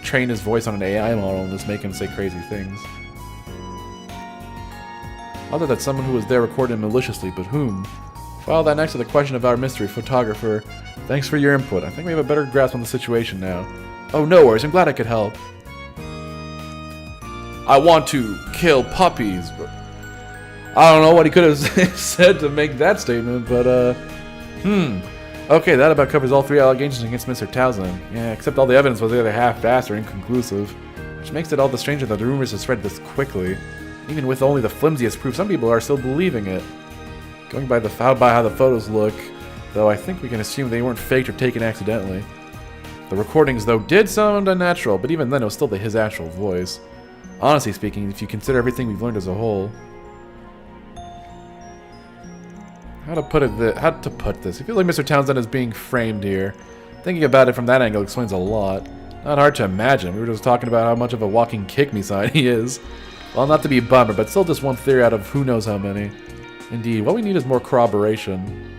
[SPEAKER 1] train his voice on an AI model and just make him say crazy things. Other than someone who was there recorded maliciously, but whom? File that next to the question of our mystery photographer. Thanks for your input. I think we have a better grasp on the situation now. Oh, no worries. I'm glad I could help. I want to kill puppies, but... I don't know what he could have said to make that statement, but, Okay, that about covers all 3 allegations against Mr. Townsend. Yeah, except all the evidence was either half-assed or inconclusive. Which makes it all the stranger that the rumors have spread this quickly. Even with only the flimsiest proof, some people are still believing it. Going by how the photos look, though I think we can assume they weren't faked or taken accidentally. The recordings, though, did sound unnatural, but even then it was still his actual voice. Honestly speaking, if you consider everything we've learned as a whole... How to put this? I feel like Mr. Townsend is being framed here. Thinking about it from that angle explains a lot. Not hard to imagine. We were just talking about how much of a walking kick-me sign he is. Well, not to be a bummer, but still just one theory out of who knows how many. Indeed, what we need is more corroboration.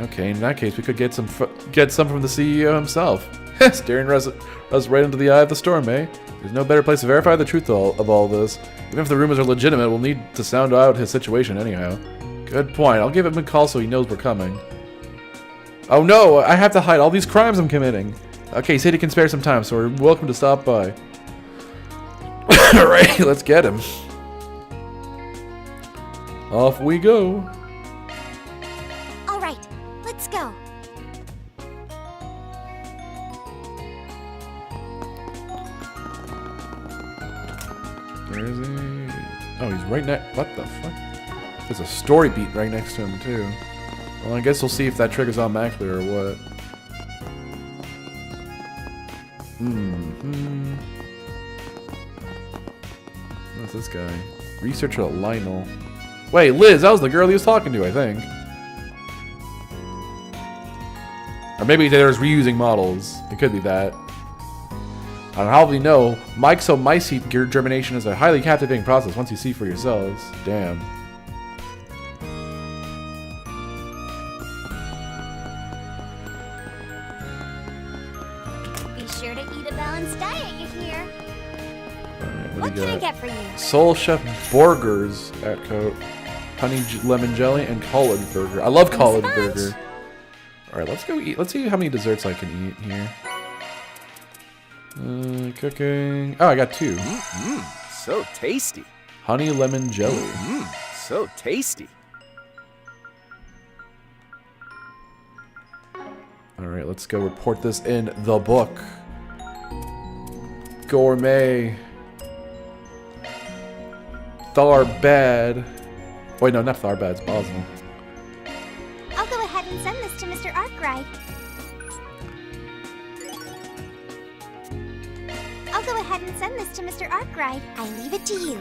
[SPEAKER 1] Okay, in that case, we could get some from the CEO himself. Staring us right into the eye of the storm, eh? There's no better place to verify the truth of all this. Even if the rumors are legitimate, we'll need to sound out his situation anyhow. Good point. I'll give him a call so he knows we're coming. Oh no, I have to hide all these crimes I'm committing. Okay, he said he can spare some time, so we're welcome to stop by. Alright, let's get him. Off we go.
[SPEAKER 9] Alright, let's go.
[SPEAKER 1] Where is he? Oh, he's right next. What the fuck? There's a story beat right next to him, too. Well, I guess we'll see if that triggers automatically or what. What's this guy? Researcher Lionel. Wait, Liz, that was the girl he was talking to, I think. Or maybe there's reusing models. It could be that. I don't probably know. Mycete germination is a highly captivating process once you see for yourselves. Damn.
[SPEAKER 9] Be sure to eat a balanced diet, you hear?
[SPEAKER 1] Alright,
[SPEAKER 9] What can I get for you?
[SPEAKER 1] Soul Chef Burgers at Coat. Honey lemon jelly and collard burger. I love collard burger. Alright, let's go eat. Let's see how many desserts I can eat here. Cooking. Oh, I got 2.
[SPEAKER 3] So tasty.
[SPEAKER 1] Honey lemon jelly.
[SPEAKER 3] So tasty.
[SPEAKER 1] Alright, let's go report this in the book. Gourmet. Tharbad. Wait, no, not Tharbad, it's Bosnia.
[SPEAKER 9] I'll go ahead and send this to Mr. Arkwright. I leave it to you.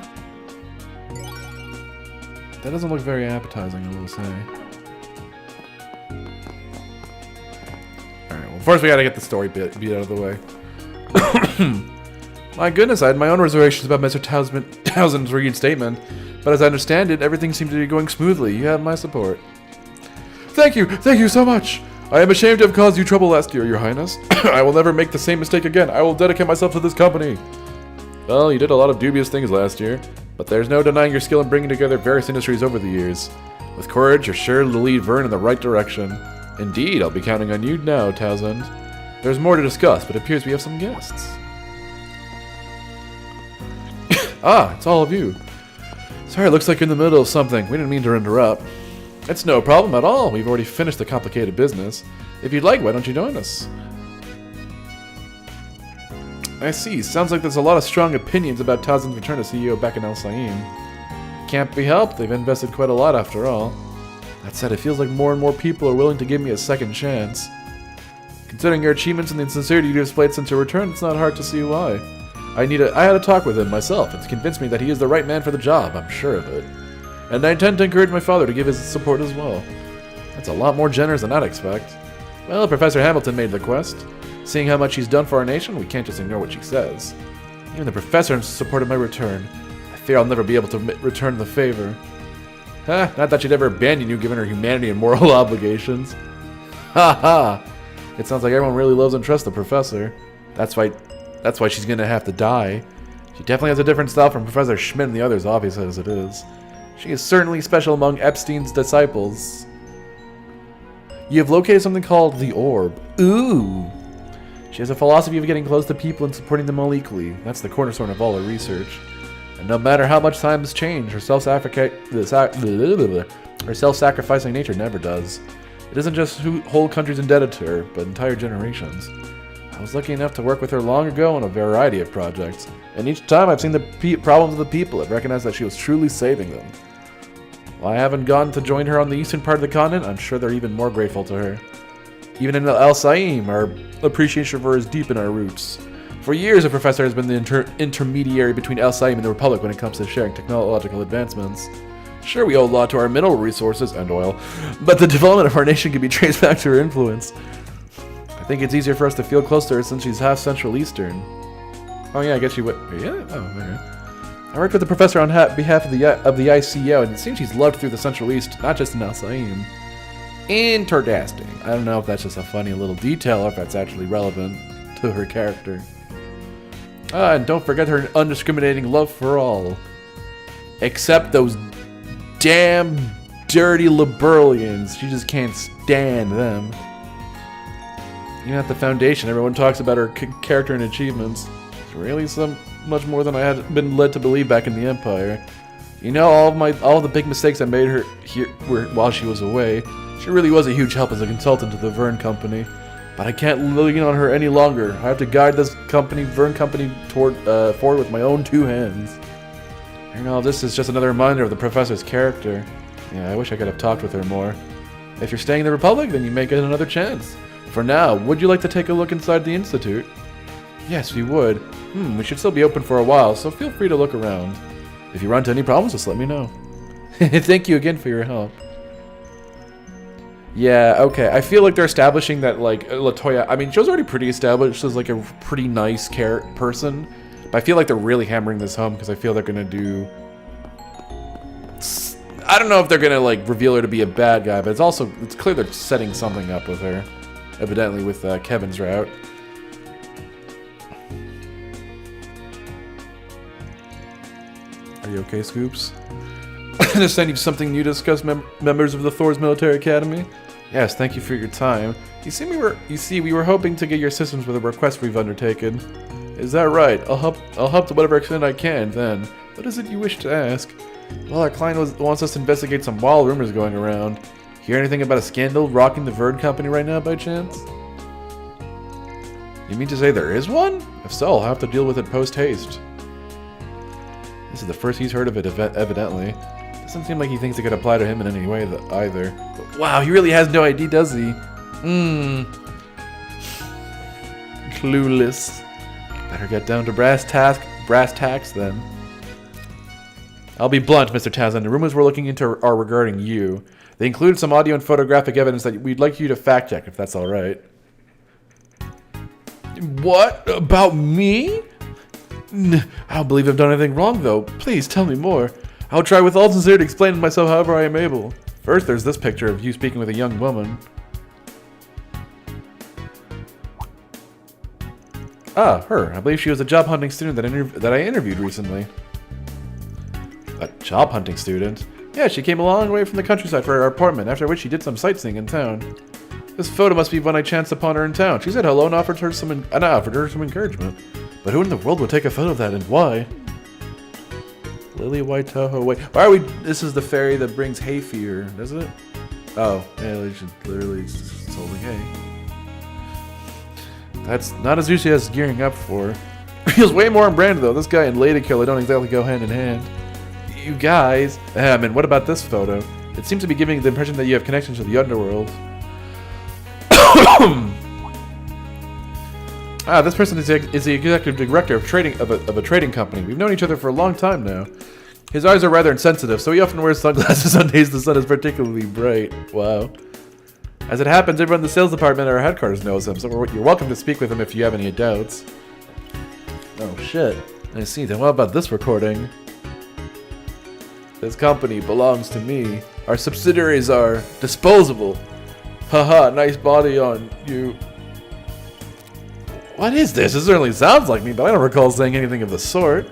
[SPEAKER 1] That doesn't look very appetizing, I will say. Alright, well, first we gotta get the story beat out of the way. My goodness, I had my own reservations about Mr. Townsend's reinstatement, but as I understand it, everything seemed to be going smoothly. You have my support. Thank you so much! I am ashamed to have caused you trouble last year, Your Highness. I will never make the same mistake again. I will dedicate myself to this company. Well, you did a lot of dubious things last year, but there's no denying your skill in bringing together various industries over the years. With courage, you're sure to lead Vern in the right direction. Indeed, I'll be counting on you now, Townsend. There's more to discuss, but it appears we have some guests. Ah, it's all of you. Sorry, it looks like you're in the middle of something. We didn't mean to interrupt. It's no problem at all. We've already finished the complicated business. If you'd like, why don't you join us? I see. Sounds like there's a lot of strong opinions about Townsend's return as CEO back in El Saim. Can't be helped. They've invested quite a lot after all. That said, it feels like more and more people are willing to give me a second chance. Considering your achievements and the sincerity you displayed since your return, it's not hard to see why. I had a talk with him myself. It's convinced me that he is the right man for the job. I'm sure of it. And I intend to encourage my father to give his support as well. That's a lot more generous than I'd expect. Well, Professor Hamilton made the request. Seeing how much he's done for our nation, we can't just ignore what she says. Even the professor supported my return. I fear I'll never be able to return the favor. Not that she'd ever abandon you given her humanity and moral obligations. Ha ha! It sounds like everyone really loves and trusts the professor. That's why she's gonna have to die. She definitely has a different style from Professor Schmidt and the others, obvious as it is. She is certainly special among Epstein's disciples. You have located something called the Orb. Ooh! She has a philosophy of getting close to people and supporting them all equally. That's the cornerstone of all her research. And no matter how much times change, her self-sacrificing nature never does. It isn't just whole countries indebted to her, but entire generations. I was lucky enough to work with her long ago on a variety of projects, and each time I've seen the problems of the people and recognized that she was truly saving them. While I haven't gone to join her on the eastern part of the continent, I'm sure they're even more grateful to her. Even in El Saim, our appreciation for her is deep in our roots. For years, the professor has been the intermediary between El Saim and the Republic when it comes to sharing technological advancements. Sure, we owe a lot to our mineral resources and oil, but the development of our nation can be traced back to her influence. I think it's easier for us to feel close to her since she's half Central Eastern. Oh yeah, I guess she would. Yeah. Oh, okay. I worked with the professor on behalf of the ICO, and it seems she's loved through the Central East, not just in El Saim. Interesting. I don't know if that's just a funny little detail or if that's actually relevant to her character. And don't forget her undiscriminating love for all. Except those damn dirty Liberalians. She just can't stand them. Even at the Foundation, everyone talks about her character and achievements. It's really much more than I had been led to believe back in the Empire. You know, all the big mistakes I made her here while she was away. She really was a huge help as a consultant to the Vern Company. But I can't lean on her any longer. I have to guide this company, Vern Company, forward with my own two hands. You know, this is just another reminder of the professor's character. Yeah, I wish I could have talked with her more. If you're staying in the Republic, then you may get another chance. For now, would you like to take a look inside the Institute? Yes, we would. We should still be open for a while, so feel free to look around. If you run into any problems, just let me know. Thank you again for your help. Yeah, okay. I feel like they're establishing that, like, LaToya... I mean, she was already pretty established as, like, a pretty nice person. But I feel like they're really hammering this home because I feel they're going to do... I don't know if they're going to, like, reveal her to be a bad guy, but it's clear they're setting something up with her. Evidently with Kevin's route. Are you okay, Scoops? I understand you've something new to discuss, members of the Thor's Military Academy? Yes, thank you for your time. You see, we were hoping to get your assistance with a request we've undertaken. Is that right? I'll help to whatever extent I can, then. What is it you wish to ask? Well, our client wants us to investigate some wild rumors going around. Hear anything about a scandal rocking the Vern Company right now, by chance? You mean to say there is one? If so, I'll have to deal with it post-haste. This is the first he's heard of it, evidently. Doesn't seem like he thinks it could apply to him in any way either. But wow, he really has no idea, does he? Clueless. Better get down to brass tacks then. I'll be blunt, Mr. Townsend. The rumors we're looking into are regarding you. They include some audio and photographic evidence that we'd like you to fact check, if that's all right. What? About me? I don't believe I've done anything wrong, though. Please tell me more. I'll try with all sincerity to explain myself however I am able. First, there's this picture of you speaking with a young woman. Ah, her. I believe she was a job hunting student that I interviewed recently. A job hunting student? Yeah, she came a long way from the countryside for her apartment, after which she did some sightseeing in town. This photo must be when I chanced upon her in town. She said hello and offered her some encouragement. But who in the world would take a photo of that, and why? Lily White Toho. Wait, why are we? This is the fairy that brings hay fever, does it? Oh, yeah, she literally sold hay. That's not as usually as gearing up for. Feels way more on brand though. This guy and Lady Killer don't exactly go hand in hand. You guys. I mean, what about this photo? It seems to be giving the impression that you have connections to the underworld. This person is the executive director of a trading company. We've known each other for a long time now. His eyes are rather insensitive, so he often wears sunglasses on days the sun is particularly bright. Wow. As it happens, everyone in the sales department at our headquarters knows him, so you're welcome to speak with him if you have any doubts. Oh shit. I see. Then what about this recording? This company belongs to me. Our subsidiaries are disposable. Haha, nice body on you. What is this? This certainly sounds like me, but I don't recall saying anything of the sort.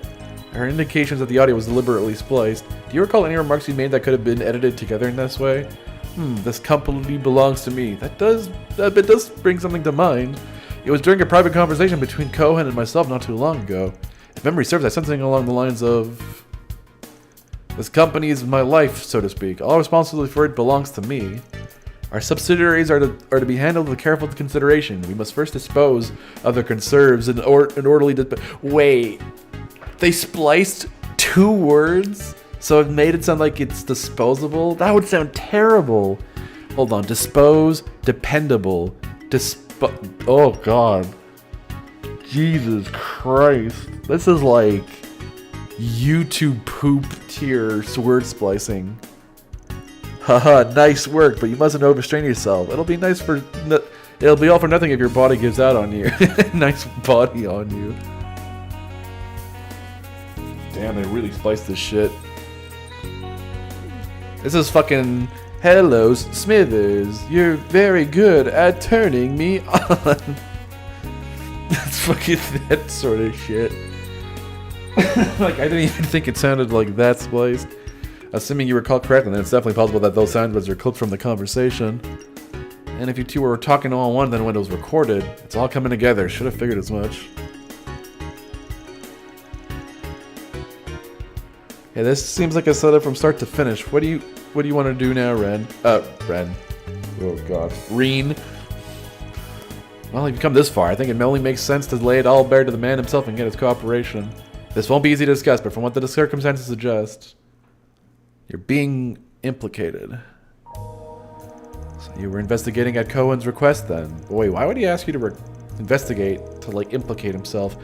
[SPEAKER 1] There are indications that the audio was deliberately spliced. Do you recall any remarks you made that could have been edited together in this way? This company belongs to me. That bit does bring something to mind. It was during a private conversation between Cohen and myself not too long ago. If memory serves, I said something along the lines of... This company is my life, so to speak. All responsibility for it belongs to me. Our subsidiaries are to be handled with careful consideration. We must first dispose of their conserves in orderly... Wait. They spliced 2 words? So it made it sound like it's disposable? That would sound terrible. Hold on. Dispose, dependable. Oh, God. Jesus Christ. This is like YouTube poop tier word splicing. Haha, nice work, but you mustn't overstrain yourself. It'll be nice for... It'll be all for nothing if your body gives out on you. Nice body on you. Damn, they really spliced this shit. This is fucking... Hello, Smithers. You're very good at turning me on. That's fucking that sort of shit. Like, I didn't even think it sounded like that spliced. Assuming you recall correctly, then it's definitely possible that those sound bits are clipped from the conversation. And if you two were talking all in one, then when it was recorded, it's all coming together. Should have figured as much. Yeah, this seems like a setup from start to finish. What do you want to do now, Ren? Ren. Oh god. Reen. Well, you've come this far. I think it only makes sense to lay it all bare to the man himself and get his cooperation. This won't be easy to discuss, but from what the circumstances suggest, you're being implicated. So you were investigating at Cohen's request then? Wait, why would he ask you to investigate to, like, implicate himself?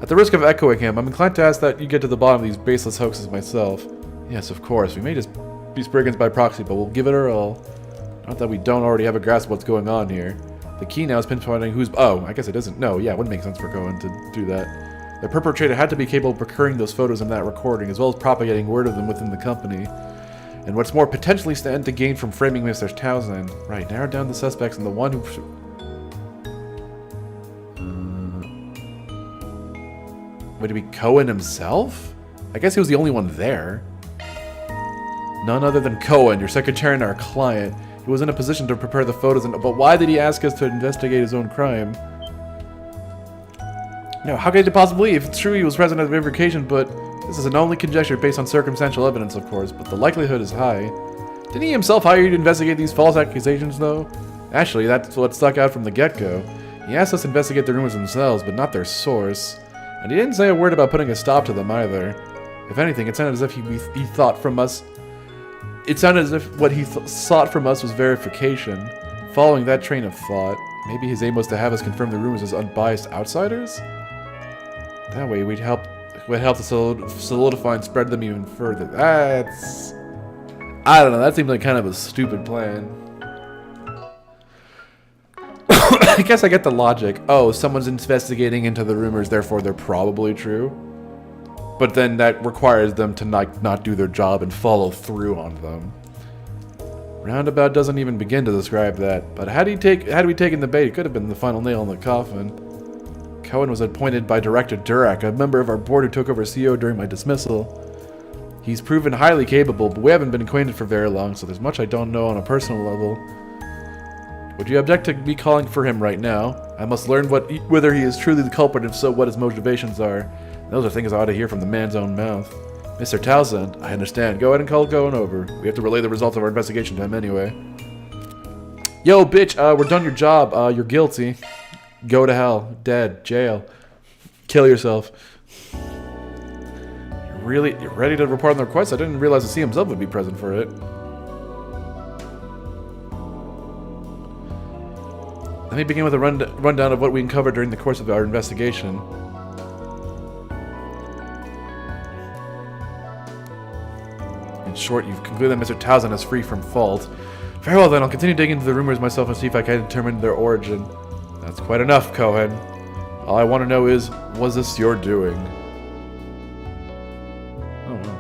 [SPEAKER 1] At the risk of echoing him, I'm inclined to ask that you get to the bottom of these baseless hoaxes myself. Yes, of course. We may just be Spriggans by proxy, but we'll give it our all. Not that we don't already have a grasp of what's going on here. The key now is pinpointing who's... Oh, I guess it isn't. No, yeah, it wouldn't make sense for Cohen to do that. The perpetrator had to be capable of procuring those photos in that recording, as well as propagating word of them within the company. And what's more, potentially stand to gain from framing Mr. Townsend. Right, narrow down the suspects and the one who... Would it be Cohen himself? I guess he was the only one there. None other than Cohen, your secretary and our client. He was in a position to prepare the photos, but why did he ask us to investigate his own crime? No, how could it possibly be? If it's true he was present at the verification, but this is an only conjecture based on circumstantial evidence, of course, but the likelihood is high. Didn't he himself hire you to investigate these false accusations, though? Actually, that's what stuck out from the get-go. He asked us to investigate the rumors themselves, but not their source. And he didn't say a word about putting a stop to them, either. If anything, it sounded as if he thought from us... It sounded as if what he sought from us was verification. Following that train of thought, maybe his aim was to have us confirm the rumors as unbiased outsiders? That way we'd help would help to solidify and spread them even further. That's... I don't know, that seems like kind of a stupid plan. I guess I get the logic. Oh, someone's investigating into the rumors, therefore they're probably true. But then that requires them to not do their job and follow through on them. Roundabout doesn't even begin to describe that. But had we taken the bait, it could have been the final nail in the coffin. Cohen was appointed by Director Durak, a member of our board who took over CEO during my dismissal. He's proven highly capable, but we haven't been acquainted for very long, so there's much I don't know on a personal level. Would you object to me calling for him right now? I must learn whether he is truly the culprit, and if so, what his motivations are. Those are things I ought to hear from the man's own mouth. Mr. Townsend, I understand. Go ahead and call Cohen over. We have to relay the results of our investigation to him anyway. Yo, bitch, we're done your job. You're guilty. Go to hell. Dead. Jail. Kill yourself. You're ready to report on the request? I didn't realize the C himself would be present for it. Let me begin with a rundown of what we uncovered during the course of our investigation. In short, you've concluded that Mr. Townsend is free from fault. Very well then, I'll continue digging into the rumors myself and see if I can determine their origin. That's quite enough, Cohen. All I want to know is, was this your doing? Oh well.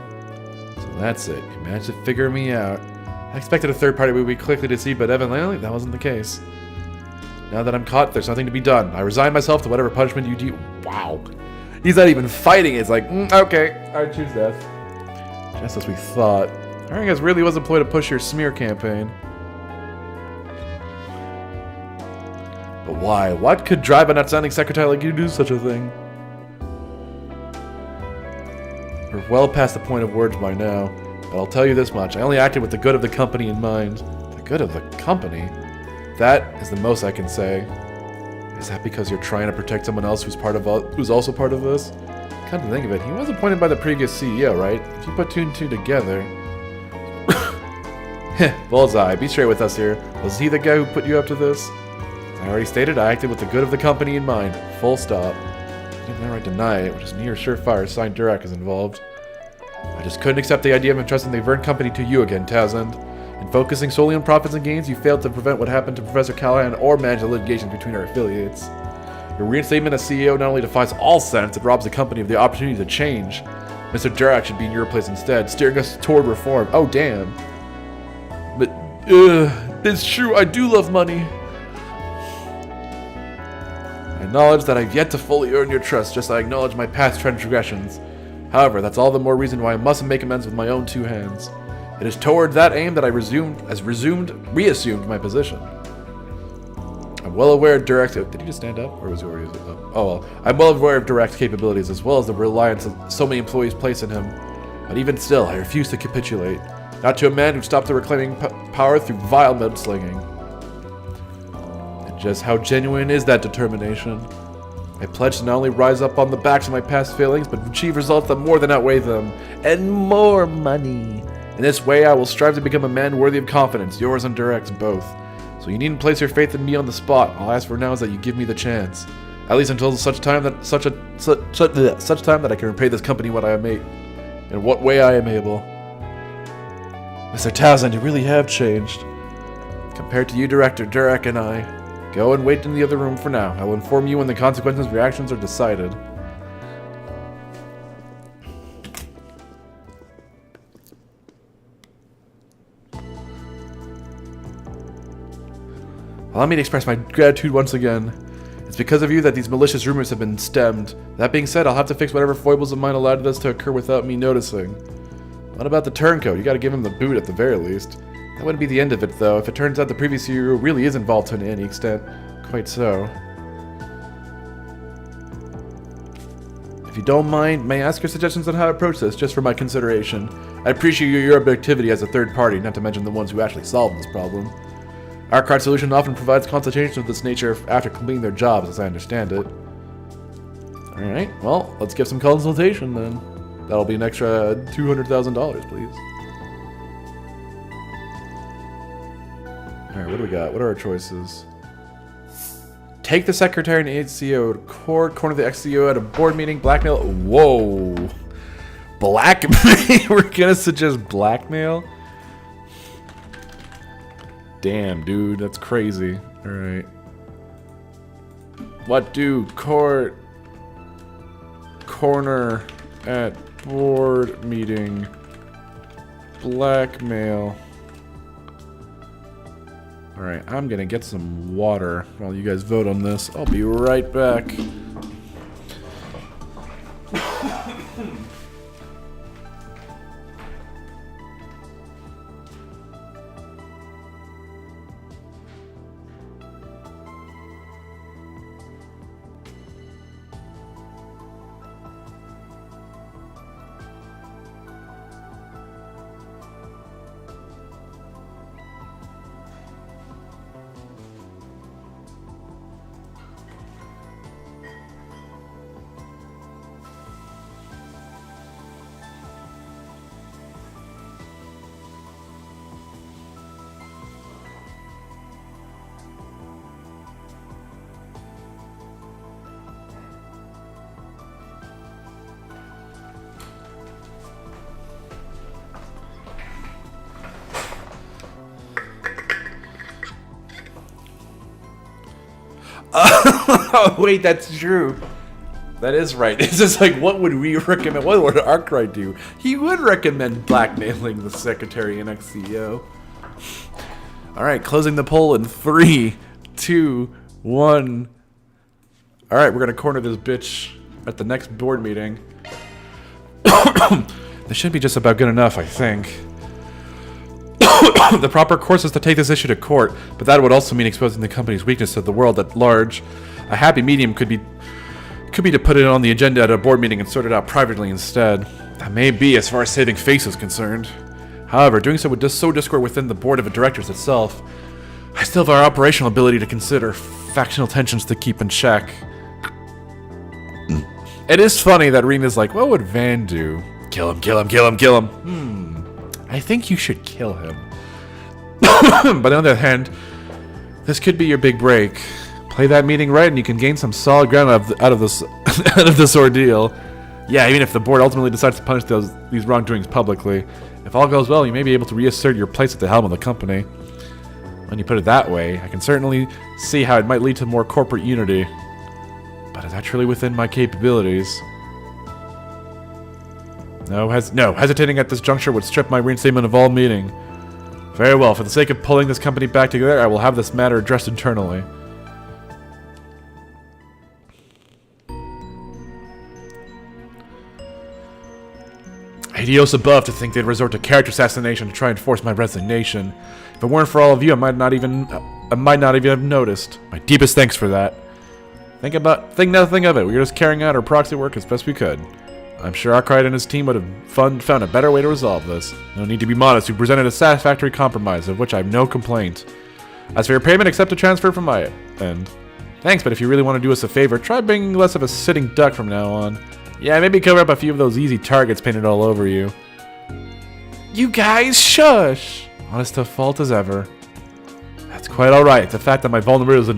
[SPEAKER 1] So that's it. You managed to figure me out. I expected a third party would be quickly deceived, but evidently that wasn't the case. Now that I'm caught, there's nothing to be done. I resign myself to whatever punishment you do. Wow. He's not even fighting. It's like, okay, I choose death. Just as we thought. Hiring guys really was employed to push your smear campaign. But why? What could drive an outstanding secretary like you to do such a thing? We're well past the point of words by now, but I'll tell you this much. I only acted with the good of the company in mind. The good of the company? That is the most I can say. Is that because you're trying to protect someone else who's also part of this? Come to think of it, he was appointed by the previous CEO, right? If you put two and two together... Bullseye, be straight with us here. Was he the guy who put you up to this? As I already stated, I acted with the good of the company in mind. Full stop. I didn't outright deny it, which is near surefire sign Durak is involved. I just couldn't accept the idea of entrusting the Vern company to you again, Townsend. In focusing solely on profits and gains, you failed to prevent what happened to Professor Callahan or manage the litigation between our affiliates. Your reinstatement as CEO not only defies all sense, it robs the company of the opportunity to change. Mr. Durak should be in your place instead, steering us toward reform. Oh, damn. But, it's true, I do love money. I acknowledge that I've yet to fully earn your trust, just as I acknowledge my past transgressions. However, that's all the more reason why I must make amends with my own two hands. It is toward that aim that I reassumed my position. I'm well aware of Durak's... Did he just stand up? Or was he already up? Oh well. I'm well aware of Durak's capabilities, as well as the reliance that so many employees place in him. But even still, I refuse to capitulate. Not to a man who stopped the reclaiming power through vile mudslinging. And just how genuine is that determination? I pledge to not only rise up on the backs of my past failings, but achieve results that more than outweigh them. And more money. In this way, I will strive to become a man worthy of confidence, yours and Durak's both. So you needn't place your faith in me on the spot. All I ask for now is that you give me the chance, at least until such time that I can repay this company what I am in what way I am able. Mr. Townsend, you really have changed. Compared to you, Director Durak, and I. Go and wait in the other room for now. I will inform you when the consequences of your actions are decided. Allow me to express my gratitude once again. It's because of you that these malicious rumors have been stemmed. That being said, I'll have to fix whatever foibles of mine allowed this to occur without me noticing. What about the turncoat? You gotta give him the boot at the very least. That wouldn't be the end of it, though, if it turns out the previous CEO really is involved to any extent. Quite so. If you don't mind, may I ask your suggestions on how to approach this, just for my consideration? I appreciate your objectivity as a third party, not to mention the ones who actually solved this problem. Our card solution often provides consultations of this nature after completing their jobs, as I understand it. Alright, well, let's get some consultation then. That'll be an extra $200,000, please. Alright, what do we got? What are our choices? Take the secretary and HCO to court, corner the XCO at a board meeting, blackmail. Whoa. Blackmail? We're gonna suggest blackmail? Damn, dude, that's crazy. Alright. What do court, corner at board meeting, blackmail. Alright, I'm gonna get some water while you guys vote on this. I'll be right back. Oh, wait, that's true. That is right. It's just like, what would we recommend? What would Arkwright do? He would recommend blackmailing the secretary and XCO. Alright, closing the poll in 3, 2, 1. Alright, we're gonna corner this bitch at the next board meeting. This should be just about good enough, I think. The proper course is to take this issue to court, but that would also mean exposing the company's weakness to the world at large. A happy medium could be to put it on the agenda at a board meeting and sort it out privately instead. That may be as far as saving face is concerned. However, doing so would just sow discord within the board of directors itself. I still have our operational ability to consider, factional tensions to keep in check. It is funny that Rena's like, what would Van do? Kill him, kill him, kill him, kill him. I think you should kill him. But on the other hand, this could be your big break. Play that meeting right and you can gain some solid ground out of this ordeal. Yeah, even if the board ultimately decides to punish these wrongdoings publicly. If all goes well, you may be able to reassert your place at the helm of the company. When you put it that way, I can certainly see how it might lead to more corporate unity. But is that truly within my capabilities? No, hesitating at this juncture would strip my reinstatement of all meaning. Very well, for the sake of pulling this company back together, I will have this matter addressed internally. Idios above to think they'd resort to character assassination to try and force my resignation. If it weren't for all of you, I might not even have noticed. My deepest thanks for that. Think nothing of it. We were just carrying out our proxy work as best we could. I'm sure Arkwright and his team would have found a better way to resolve this. No need to be modest. We presented a satisfactory compromise, of which I have no complaint. As for your payment, accept a transfer from my end. Thanks, but if you really want to do us a favor, try being less of a sitting duck from now on. Yeah, maybe cover up a few of those easy targets painted all over you. You guys, shush! Honest to fault as ever. That's quite alright. The fact that my vulnerabilities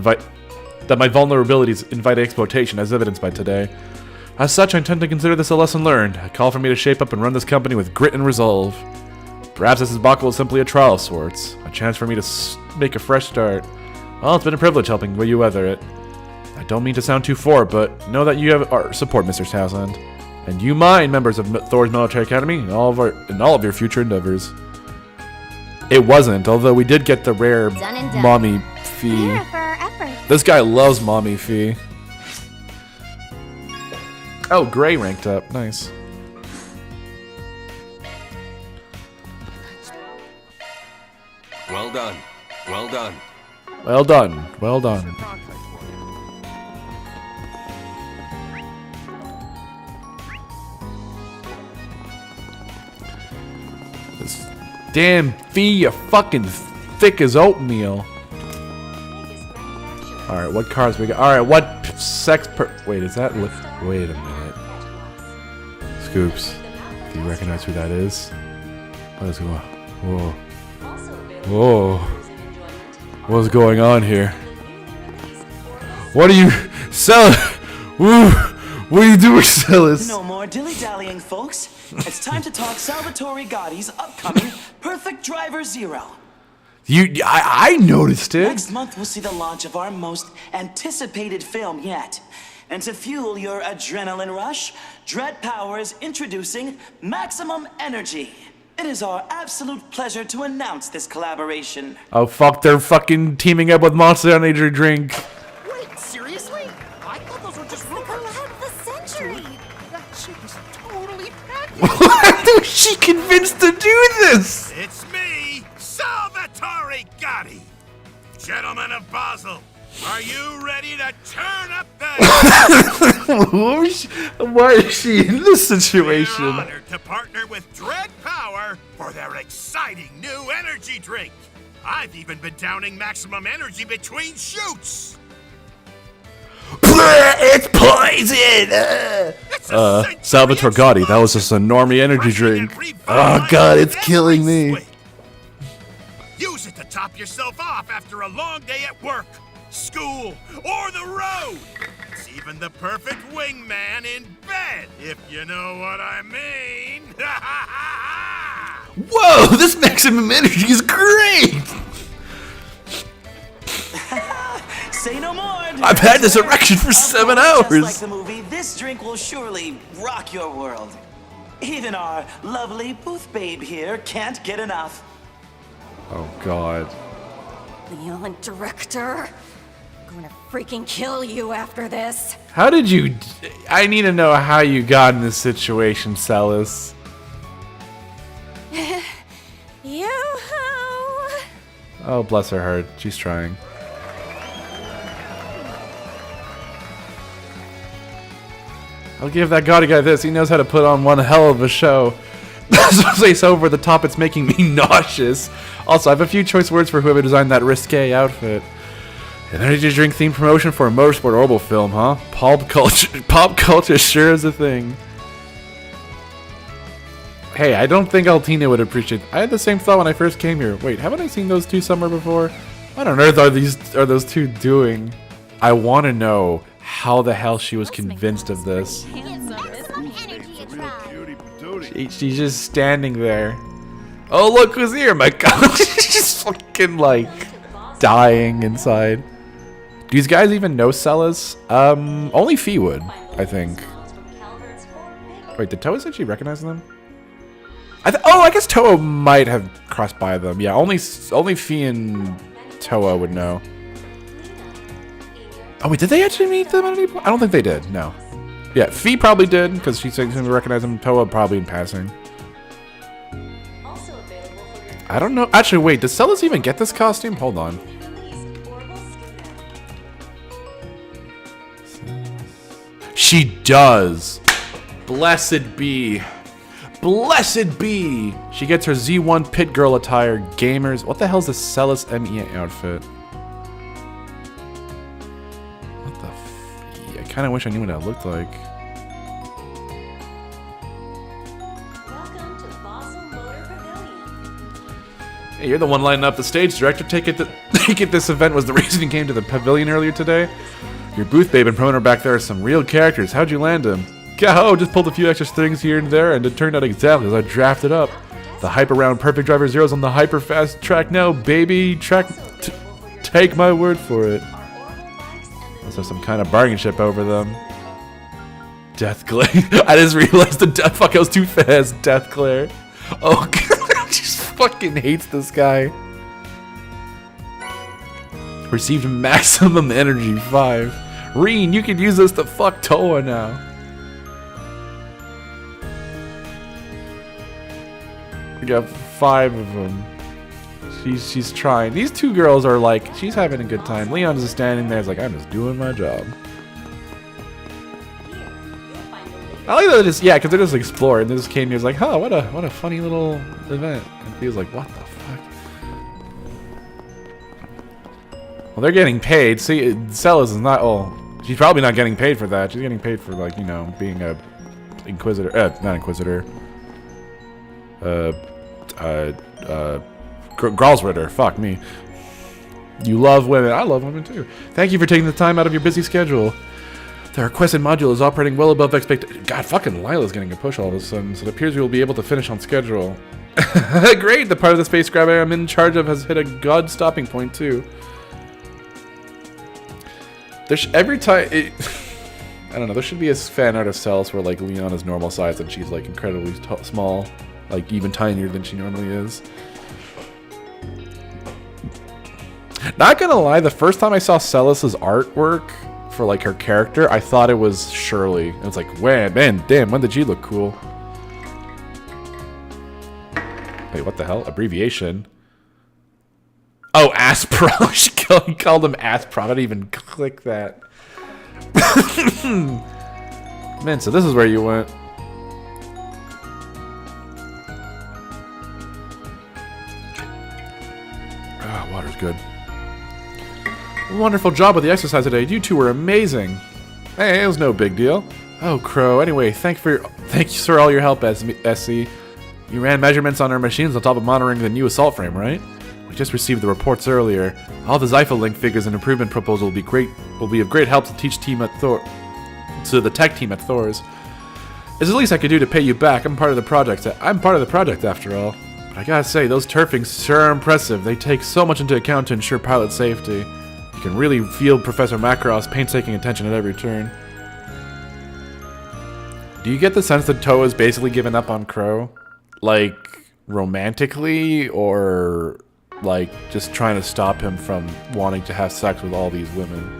[SPEAKER 1] invite exploitation, as evidenced by today. As such, I intend to consider this a lesson learned, a call for me to shape up and run this company with grit and resolve. Perhaps this debacle is simply a trial of sorts, a chance for me to make a fresh start. Well, it's been a privilege helping you weather it. I don't mean to sound too forward, but know that you have our support, Mr. Townsend. And you mine, members of Thor's Military Academy, in all of your future endeavors. It wasn't, although we did get the rare mommy fee. This guy loves mommy fee. Oh, Gray ranked up. Nice.
[SPEAKER 5] Well done. Well done.
[SPEAKER 1] Well done. Well done. This damn fee, you fucking thick as oatmeal. Alright, what cars we got? Alright, what sex wait, is that wait a minute. Scoops, do you recognize who that is? What is going on? Whoa. Whoa. What's going on here? What are you, Celis? What are you doing, Celis?
[SPEAKER 10] No more dilly-dallying, folks. It's time to talk Salvatore Gotti's upcoming Perfect Driver Zero.
[SPEAKER 1] I noticed it.
[SPEAKER 10] Next month we'll see the launch of our most anticipated film yet. And to fuel your adrenaline rush, Dread Power is introducing Maximum Energy. It is our absolute pleasure to announce this collaboration.
[SPEAKER 1] Oh fuck, they're fucking teaming up with Monster Energy Drink.
[SPEAKER 3] Wait, seriously? I thought those were just rumors.
[SPEAKER 9] Collab of the century.
[SPEAKER 3] That shit is totally packed.
[SPEAKER 1] How was she convinced to do this?
[SPEAKER 8] It's me, Salvatore Gotti. Gentlemen of Basel, are you ready to turn up the...
[SPEAKER 1] Why is she in this
[SPEAKER 8] We're
[SPEAKER 1] situation?
[SPEAKER 8] honored to partner with Dread Power for their exciting new energy drink. I've even been downing maximum energy between shoots.
[SPEAKER 1] It's poison! Salvatore Gotti, that was just a normie energy drink. Oh god, it's killing me.
[SPEAKER 8] Use it to top yourself off after a long day at work, school, or the road. It's even the perfect wingman in bed, if you know what I mean.
[SPEAKER 1] Whoa, this maximum energy is great!
[SPEAKER 10] Say no more.
[SPEAKER 1] I've had this erection for 7 hours.
[SPEAKER 10] Just like the movie, this drink will surely rock your world. Even our lovely booth babe here can't get enough.
[SPEAKER 1] Oh god.
[SPEAKER 11] Leon, director, I'm gonna freaking kill you after this.
[SPEAKER 1] How did you... I need to know how you got in this situation, Celis.
[SPEAKER 11] Yoo-hoo!
[SPEAKER 1] Oh, bless her heart. She's trying. I'll give that Gotti guy this. He knows how to put on one hell of a show. Say so over the top, it's making me nauseous. Also, I have a few choice words for whoever designed that risque outfit. An energy drink themed promotion for a motorsport orbital film, huh? Pop culture sure is a thing. Hey, I don't think Altina would appreciate. I had the same thought when I first came here. Wait, haven't I seen those two somewhere before? What on earth are those two doing? I want to know how the hell she was convinced of this. She's just standing there. Oh, look who's here, my god. She's fucking like dying inside. Do these guys even know Celis? Only Fee would, I think. Wait, did Toa say she recognized them? I guess Toa might have crossed by them. Yeah, only Fee and Toa would know. Oh wait, did they actually meet them at any point? I don't think they did. No. Yeah, Fee probably did because she said she recognized them. Toa probably in passing. I don't know. Actually, wait. Does Celis even get this costume? Hold on. She does. Blessed be. Blessed be. She gets her Z1 Pit Girl attire. Gamers. What the hell's the Celis ME outfit? What the f... I kind of wish I knew what that looked like. Hey, you're the one lining up the stage, director. Take it this event was the reason you came to the pavilion earlier today? Your booth babe and promoter back there are some real characters. How'd you land them? Go, just pulled a few extra strings here and there, and it turned out exactly as I drafted up. The hyper round Perfect Driver Zero's on the hyper fast track now, baby. Take my word for it. Must have some kind of bargain ship over them. Death Glare. I just realized fuck, I was too fast. Death Glare. Oh god, she just fucking hates this guy. Received maximum energy 5. Reen, you can use this to fuck Toa now. We got 5 of them. She's trying. These two girls are like, she's having a good time. Leon's just standing there, it's like, I'm just doing my job. I like that they just, yeah, because they're just exploring. They just came here, it's like, huh, what a funny little event. And he was like, what the fuck? Well, they're getting paid. See, Celis is not, oh, she's probably not getting paid for that. She's getting paid for, like, you know, being a inquisitor, not inquisitor. Gralsritter, fuck me. You love women. I love women too. Thank you for taking the time out of your busy schedule. The requested module is operating well above expectations. God, fucking Lila's getting a push all of a sudden, so it appears we will be able to finish on schedule. Great! The part of the spacecraft I'm in charge of has hit a god stopping point too. There's every time I don't know. There should be a fan art of Celis where like Leon is normal size and she's like incredibly small, like even tinier than she normally is. Not gonna lie, the first time I saw Celis's artwork for like her character, I thought it was Shirley. It was like, man, damn, when did she look cool? Wait, what the hell? Abbreviation? Oh, Aspro. She called him Aspro. I didn't even click that. Man, so this is where you went. Ah, water's good. Wonderful job with the exercise today. You two were amazing. Hey, it was no big deal. Oh, Crow. Anyway, thank you for all your help, SC. You ran measurements on our machines on top of monitoring the new assault frame, right? We just received the reports earlier. All the Zypho-Link figures and improvement proposal will be of great help to the tech team at Thor's. It's the least I could do to pay you back. I'm part of the project after all. But I gotta say, those turfings sure are impressive. They take so much into account to ensure pilot safety. You can really feel Professor Makarov's painstaking attention at every turn. Do you get the sense that Toa's basically given up on Crow? Like, romantically, or like just trying to stop him from wanting to have sex with all these women?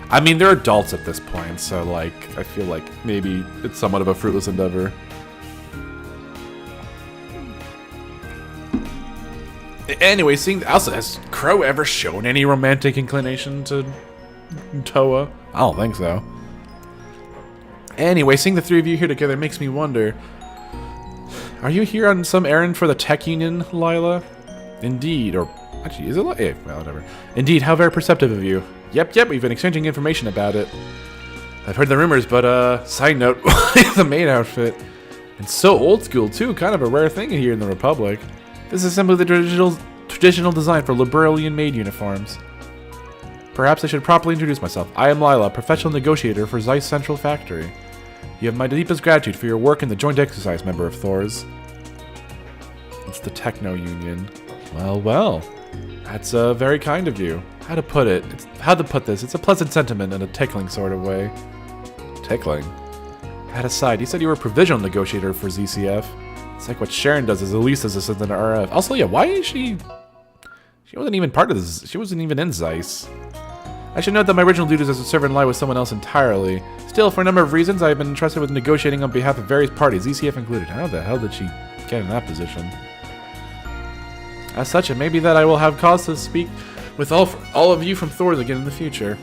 [SPEAKER 1] I mean, they're adults at this point, so like, I feel like maybe it's somewhat of a fruitless endeavor. Anyway, has Crow ever shown any romantic inclination to Toa? I don't think so. Anyway, seeing the three of you here together makes me wonder. Are you here on some errand for the Tech Union, Lila? Indeed, or actually, is it? Well, whatever. Indeed, how very perceptive of you. Yep, we've been exchanging information about it. I've heard the rumors, but side note, the maid outfit. It's so old school too, kind of a rare thing here in the Republic. This is simply the traditional design for Liberalian maid uniforms. Perhaps I should properly introduce myself. I am Lila, professional negotiator for Zeiss Central Factory. You have my deepest gratitude for your work in the joint exercise, member of Thor's. It's the Techno Union. Well. That's very kind of you. How to put this? It's a pleasant sentiment in a tickling sort of way. Tickling? That aside, you said you were a provisional negotiator for ZCF. It's like what Sharon does as Elisa's assistant at RF. Also, yeah, why is she... She wasn't even part of this. She wasn't even in Zeiss. I should note that my original duties as a servant lie with someone else entirely. Still, for a number of reasons, I have been entrusted with negotiating on behalf of various parties, ZCF included. How the hell did she get in that position? As such, it may be that I will have cause to speak with all of you from Thor's again in the future.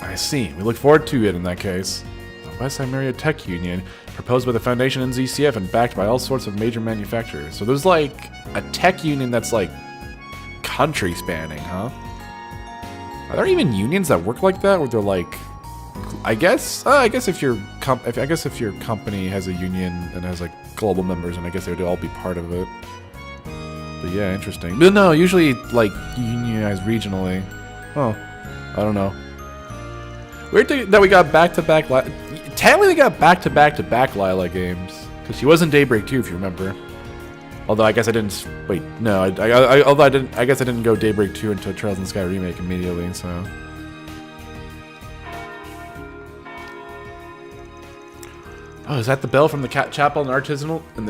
[SPEAKER 1] I see. We look forward to it in that case. The West Cymeria Tech Union, proposed by the Foundation and ZCF and backed by all sorts of major manufacturers. So there's like a tech union that's like country spanning, huh? Are there even unions that work like that, where they're like, I guess if your company has a union and has like global members, and I guess they would all be part of it. But yeah, interesting. But no, usually like unionized regionally. Oh, I don't know. Weird that we got back-to-back. Technically, we got back-to-back Lila games because she was in Daybreak 2, if you remember. Although I guess I didn't. Wait, no. I guess I didn't go Daybreak 2 into Trails in the Sky remake immediately. So. Oh, is that the bell from the chapel in the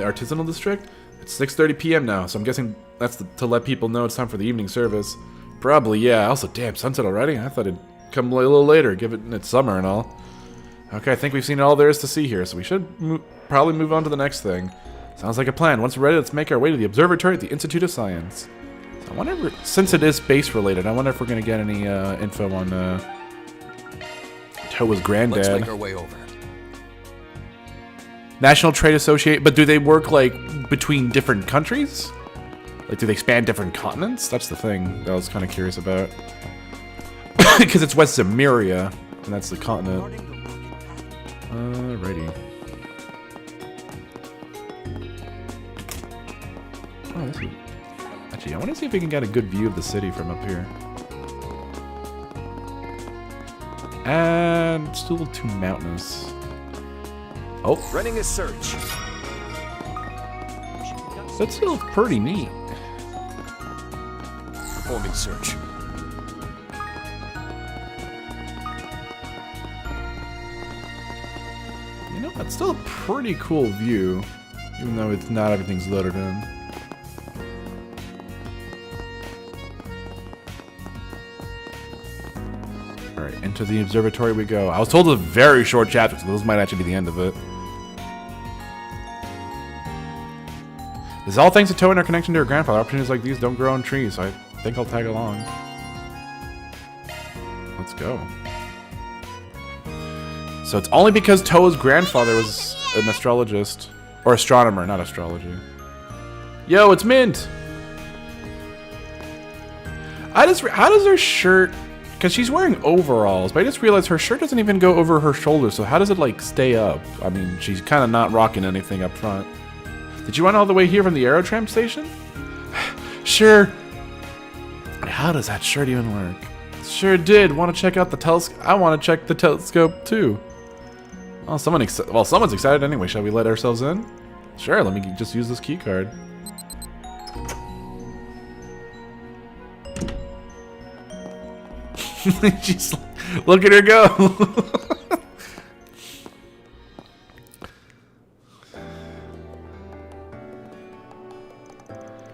[SPEAKER 1] artisanal district? It's 6:30 p.m. now, so I'm guessing that's to let people know it's time for the evening service. Probably, yeah. Also, damn, sunset already? I thought it'd come a little later, given it's summer and all. Okay, I think we've seen all there is to see here, so we should probably move on to the next thing. Sounds like a plan. Once we're ready, let's make our way to the observatory at the Institute of Science. So I wonder if, since it is space-related, I wonder if we're going to get any info on Toa's granddad.
[SPEAKER 5] Let's make our way over.
[SPEAKER 1] National Trade Association, but do they work like between different countries? Like, do they span different continents? That's the thing that I was kind of curious about. Because it's West Zemuria, and that's the continent. Alrighty. Oh, this is... Actually, I want to see if we can get a good view of the city from up here. And it's still a little too mountainous. Oh.
[SPEAKER 3] Running a search.
[SPEAKER 1] That's still pretty neat.
[SPEAKER 3] Performing search.
[SPEAKER 1] You know, that's still a pretty cool view, even though it's not everything's loaded in. Alright, into the observatory we go. I was told a very short chapter, so this might actually be the end of it. This is all thanks to Toa and her connection to her grandfather. Opportunities like these don't grow on trees, so I think I'll tag along. Let's go. So it's only because Toa's grandfather was an astrologist. Or astronomer, not astrology. Yo, it's Mint! How does her shirt... Because she's wearing overalls, but I just realized her shirt doesn't even go over her shoulders, so how does it, like, stay up? I mean, she's kind of not rocking anything up front. Did you run all the way here from the Aerotram station? Sure. How does that shirt even work? Sure did. Want to check out the telescope? I want to check the telescope, too. Well, someone's excited anyway. Shall we let ourselves in? Sure, let me just use this key card. She's look at her go.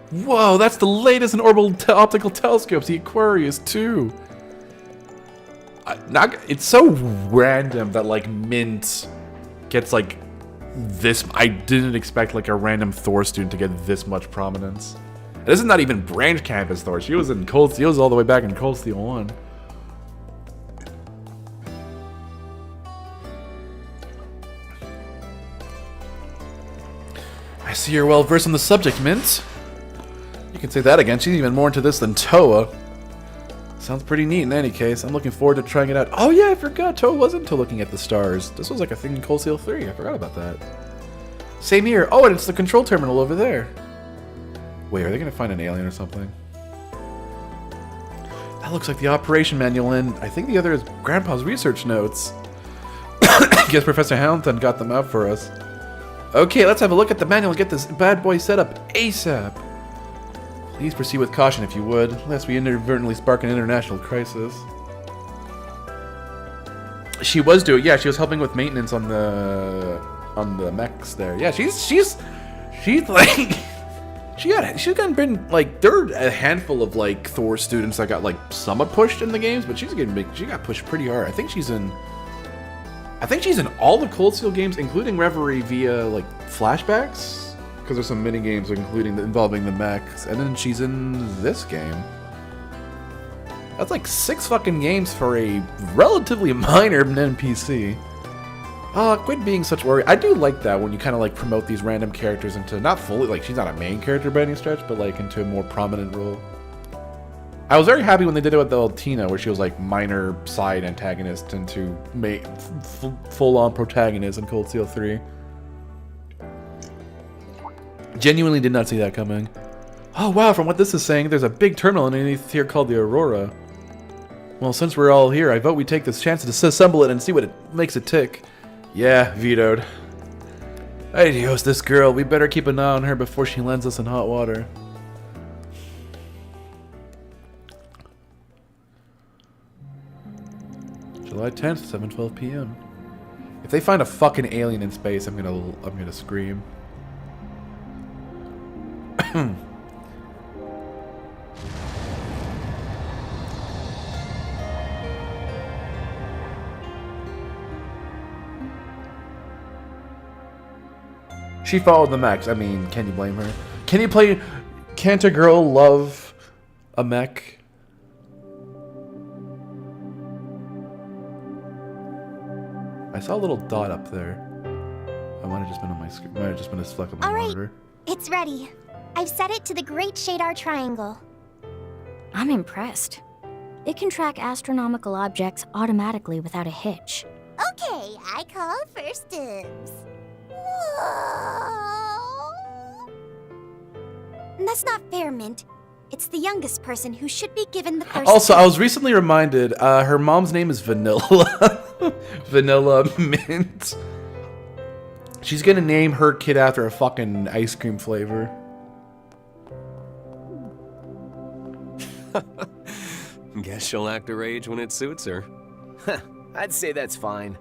[SPEAKER 1] Whoa, that's the latest in orbital optical telescopes, the Aquarius 2. It's so random that like Mint gets like this. I didn't expect like a random Thor student to get this much prominence. This is not even branch campus Thor. She was in Cold Steel. She was all the way back in Cold Steel 1. I see you're well versed on the subject, Mint. You can say that again. She's even more into this than Toa. Sounds pretty neat in any case. I'm looking forward to trying it out. Oh yeah, I forgot. Toa wasn't into looking at the stars. This was like a thing in Cold Steel 3. I forgot about that. Same here. Oh, and it's the control terminal over there. Wait, are they going to find an alien or something? That looks like the operation manual, and I think the other is Grandpa's research notes. Guess Professor Hamilton got them out for us. Okay, let's have a look at the manual and get this bad boy set up ASAP. Please proceed with caution if you would, lest we inadvertently spark an international crisis. She was doing, yeah, she was helping with maintenance on the mechs there. Yeah, she's like she's been like, there are a handful of like Thor students that got like somewhat pushed in the games, but she got pushed pretty hard. I think she's in all the Cold Steel games, including Reverie via like flashbacks. Because there's some mini games involving the mechs, and then she's in this game. That's like 6 fucking games for a relatively minor NPC. Quit being such worry. I do like that when you kind of like promote these random characters into not fully like she's not a main character by any stretch, but like into a more prominent role. I was very happy when they did it with the old Tina, where she was like minor side antagonist into full-on protagonist in Cold Steel 3. Genuinely did not see that coming. Oh wow, from what this is saying, there's a big terminal underneath here called the Aurora. Well, since we're all here, I vote we take this chance to disassemble it and see what it makes it tick. Yeah, vetoed. Adios, this girl. We better keep an eye on her before she lands us in hot water. July 10th, 7:12 p.m. If they find a fucking alien in space, I'm gonna scream. She followed the mechs. I mean, can you blame her? Can't a girl love a mech? I saw a little dot up there. I might have just been on my screen. Might have just been a fleck on my monitor.
[SPEAKER 9] It's ready. I've set it to the Great Shadar Triangle.
[SPEAKER 6] I'm impressed. It can track astronomical objects automatically without a hitch.
[SPEAKER 9] Okay, I call first dibs. Whoa. That's not fair, Mint. It's the youngest person who should be given the first.
[SPEAKER 1] Also, I was recently reminded, her mom's name is Vanilla. Vanilla Mint. She's gonna name her kid after a fucking ice cream flavor.
[SPEAKER 3] Guess she'll act her age when it suits her.
[SPEAKER 12] I'd say that's fine.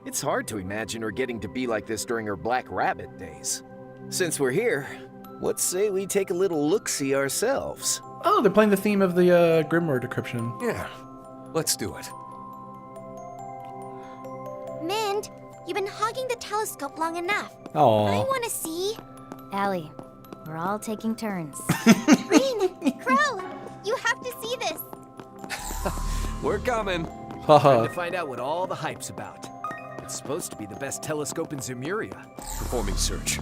[SPEAKER 12] It's hard to imagine her getting to be like this during her Black Rabbit days. Since we're here, let's say we take a little look-see ourselves.
[SPEAKER 1] Oh, they're playing the theme of the Grimoire decryption.
[SPEAKER 3] Yeah, let's do it.
[SPEAKER 9] Mint, you've been hogging the telescope long enough.
[SPEAKER 1] Aww.
[SPEAKER 9] I want to see.
[SPEAKER 6] Allie, we're all taking turns.
[SPEAKER 9] Green, Crow, you have to see this.
[SPEAKER 3] We're coming.
[SPEAKER 12] Time to find out what all the hype's about. It's supposed to be the best telescope in Zemuria.
[SPEAKER 3] Performing search.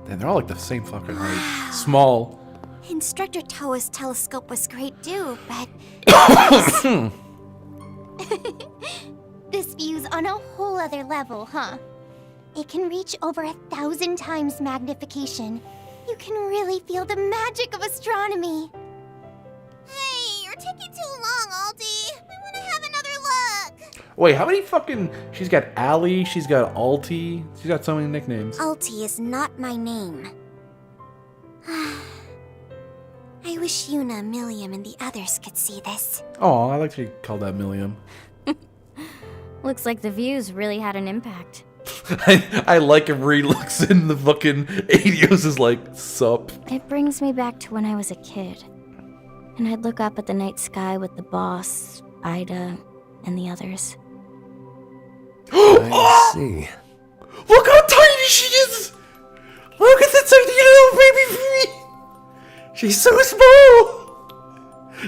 [SPEAKER 1] And they're all like the same fucking height. Small.
[SPEAKER 9] Instructor Toa's telescope was great too, but this view's on a whole other level, huh? It can reach over 1,000 times magnification. You can really feel the magic of astronomy. Hey, you're taking too long, Aldi. I want to have another look.
[SPEAKER 1] Wait, how many fucking... She's got Allie, she's got Alti. She's got so many nicknames.
[SPEAKER 9] Alti is not my name. I wish Yuna, Milliam, and the others could see this.
[SPEAKER 1] Oh, I like to call that Milliam.
[SPEAKER 6] Looks like the views really had an impact.
[SPEAKER 1] I like him where he looks in the fucking Adios is like, sup.
[SPEAKER 6] It brings me back to when I was a kid. And I'd look up at the night sky with the boss, Ida, and the others.
[SPEAKER 3] I see.
[SPEAKER 1] Look how tiny she is! Look at that tiny little baby feet! She's so small!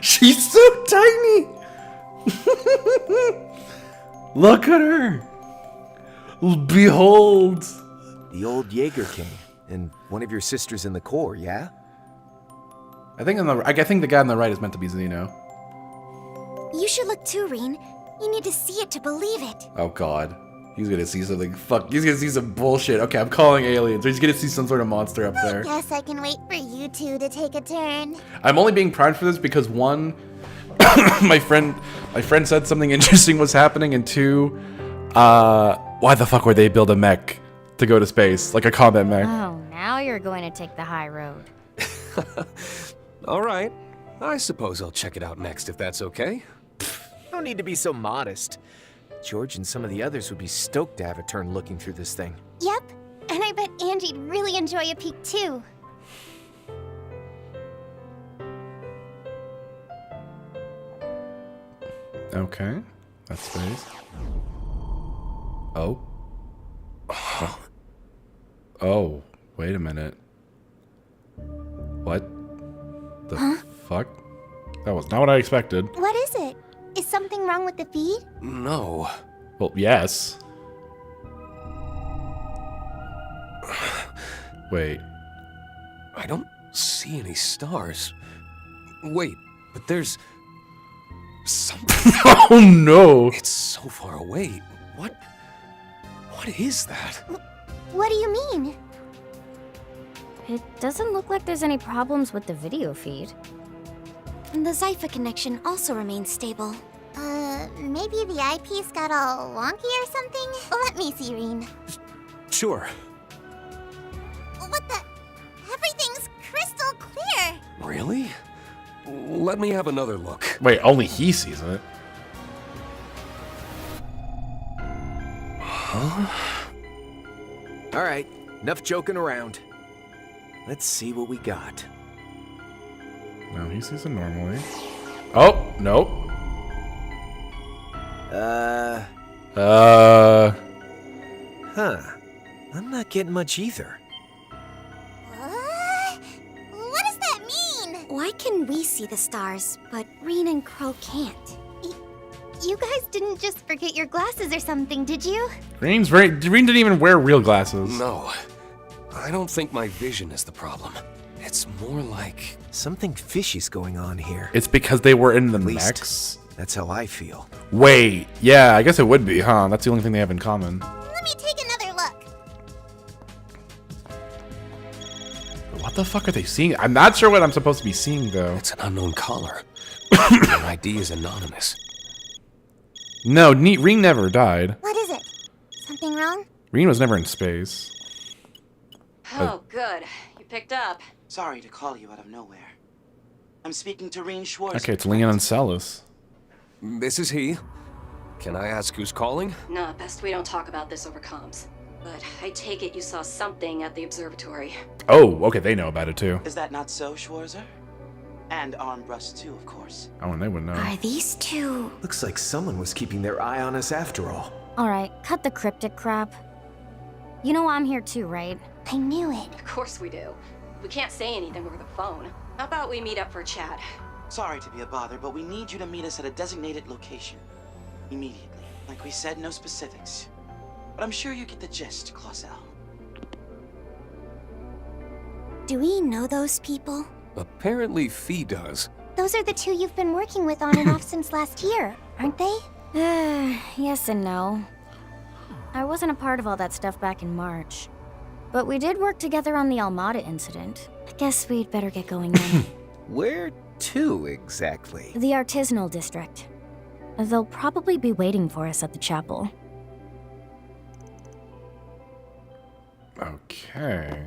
[SPEAKER 1] She's so tiny! Look at her! Behold!
[SPEAKER 12] The old Jaeger King, and one of your sisters in the Corps, yeah?
[SPEAKER 1] I think the guy on the right is meant to be Zeno.
[SPEAKER 9] You should look too, Reen. You need to see it to believe it.
[SPEAKER 1] Oh god. He's gonna see something. Fuck, he's gonna see some bullshit. Okay, I'm calling aliens. Or he's gonna see some sort of monster up there.
[SPEAKER 9] Guess I can wait for you two to take a turn.
[SPEAKER 1] I'm only being primed for this because one, my friend said something interesting was happening, and two, why the fuck would they build a mech to go to space? Like a combat mech.
[SPEAKER 6] Oh, now you're going to take the high road.
[SPEAKER 3] All right. I suppose I'll check it out next if that's okay.
[SPEAKER 12] No need to be so modest. George and some of the others would be stoked to have a turn looking through this thing.
[SPEAKER 9] Yep, and I bet Angie'd really enjoy a peek too.
[SPEAKER 1] Okay. That's space. Oh. Oh, wait a minute. What the fuck? That was not what I expected.
[SPEAKER 9] What is it? Is something wrong with the feed?
[SPEAKER 3] No.
[SPEAKER 1] Well, yes. Wait.
[SPEAKER 3] I don't see any stars. Wait, but there's something.
[SPEAKER 1] Oh no!
[SPEAKER 3] It's so far away. What is that?
[SPEAKER 9] What do you mean?
[SPEAKER 6] It doesn't look like there's any problems with the video feed.
[SPEAKER 9] The Zypha connection also remains stable. Maybe the IP's got all wonky or something? Let me see, Reen.
[SPEAKER 3] Sure.
[SPEAKER 9] What the? Everything's crystal clear!
[SPEAKER 3] Really? Let me have another look.
[SPEAKER 1] Wait, only he sees it.
[SPEAKER 12] All right, enough joking around. Let's see what we got.
[SPEAKER 1] No, he sees it normally. Oh, nope.
[SPEAKER 12] Huh. I'm not getting much either.
[SPEAKER 9] What does that mean? Why can we see the stars, but Reen and Crow can't? You guys didn't just forget your glasses or something, did you?
[SPEAKER 1] Reen didn't even wear real glasses.
[SPEAKER 3] No. I don't think my vision is the problem. It's more like
[SPEAKER 12] something fishy's going on here.
[SPEAKER 1] It's because they were in the
[SPEAKER 12] At least,
[SPEAKER 1] mechs?
[SPEAKER 12] That's how I feel.
[SPEAKER 1] Wait, yeah, I guess it would be, huh? That's the only thing they have in common.
[SPEAKER 9] Let me take another look.
[SPEAKER 1] What the fuck are they seeing? I'm not sure what I'm supposed to be seeing, though.
[SPEAKER 3] It's an unknown caller. An ID is anonymous.
[SPEAKER 1] No, Reen never died.
[SPEAKER 9] What is it? Something wrong?
[SPEAKER 1] Reen was never in space.
[SPEAKER 11] Oh, good. You picked up.
[SPEAKER 10] Sorry to call you out of nowhere. I'm speaking to Reen Schwartz.
[SPEAKER 1] Okay, it's Leon and Celis.
[SPEAKER 3] This is he. Can I ask who's calling?
[SPEAKER 11] Nah, best we don't talk about this over comms. But I take it you saw something at the observatory.
[SPEAKER 1] Oh, okay, they know about it too.
[SPEAKER 10] Is that not so, Schwarzer? And Armbrust too, of course.
[SPEAKER 1] Oh, and they would know.
[SPEAKER 9] Are these two?
[SPEAKER 13] Looks like someone was keeping their eye on us after all.
[SPEAKER 6] Alright, cut the cryptic crap. You know I'm here too, right?
[SPEAKER 9] I knew it.
[SPEAKER 11] Of course we do. We can't say anything over the phone. How about we meet up for a chat?
[SPEAKER 10] Sorry to be a bother, but we need you to meet us at a designated location. Immediately. Like we said, no specifics. But I'm sure you get the gist, Clausel.
[SPEAKER 9] Do we know those people?
[SPEAKER 3] Apparently Fee does.
[SPEAKER 9] Those are the two you've been working with on and off since last year, aren't they?
[SPEAKER 6] Yes and no. I wasn't a part of all that stuff back in March. But we did work together on the Almada incident. I guess we'd better get going then.
[SPEAKER 12] Where to, exactly?
[SPEAKER 6] The artisanal district. They'll probably be waiting for us at the chapel.
[SPEAKER 1] Okay.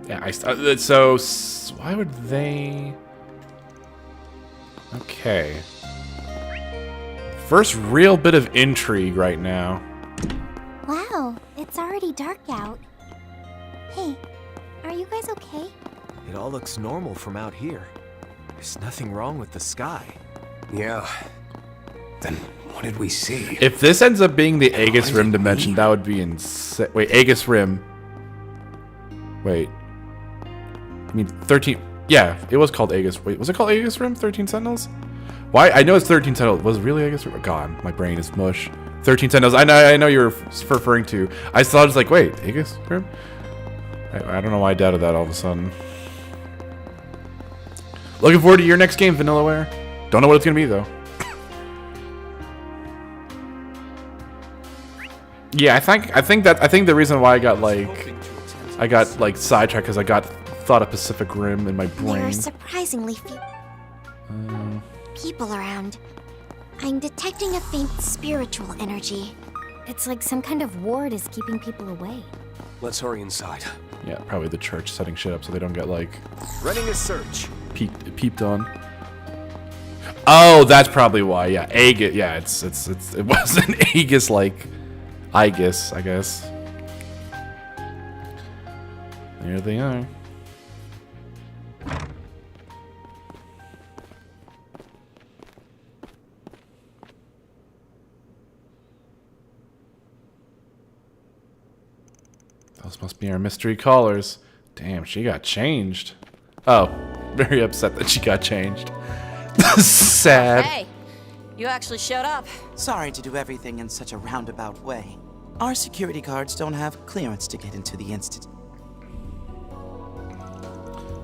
[SPEAKER 1] Yeah, so why would they? Okay. First real bit of intrigue right now.
[SPEAKER 9] Wow, it's already dark out. Hey, are you guys okay?
[SPEAKER 13] It all looks normal from out here. There's nothing wrong with the sky.
[SPEAKER 3] Yeah. Then what did we see?
[SPEAKER 1] If this ends up being the Aegis Rim dimension, that would be insane. Wait, Aegis Rim. Wait. I mean, 13. Yeah, it was called Aegis. Wait, was it called Aegis Rim? 13 Sentinels? Why? I know it's 13 Sentinels. Was it really Aegis Rim? Oh, God, my brain is mush. 13 Sentinels. I know you're referring to. I thought it was like, wait, Aegis Rim? I don't know why I doubted that all of a sudden. Looking forward to your next game, Vanillaware. Don't know what it's gonna be though. Yeah, I think the reason why I got sidetracked because I thought of Pacific Rim in my brain.
[SPEAKER 9] There are surprisingly few people around. I'm detecting a faint spiritual energy.
[SPEAKER 6] It's like some kind of ward is keeping people away.
[SPEAKER 3] Let's hurry inside.
[SPEAKER 1] Yeah, probably the church setting shit up so they don't get like
[SPEAKER 13] Running a search.
[SPEAKER 1] peeped on. Oh, that's probably why. Yeah, Aegis. Yeah, it wasn't Aegis like Aegis, I guess. There they are. Those must be our mystery callers. Damn, she got changed. Oh, very upset that she got changed. Sad.
[SPEAKER 11] Hey, you actually showed up.
[SPEAKER 10] Sorry to do everything in such a roundabout way. Our security guards don't have clearance to get into the institute.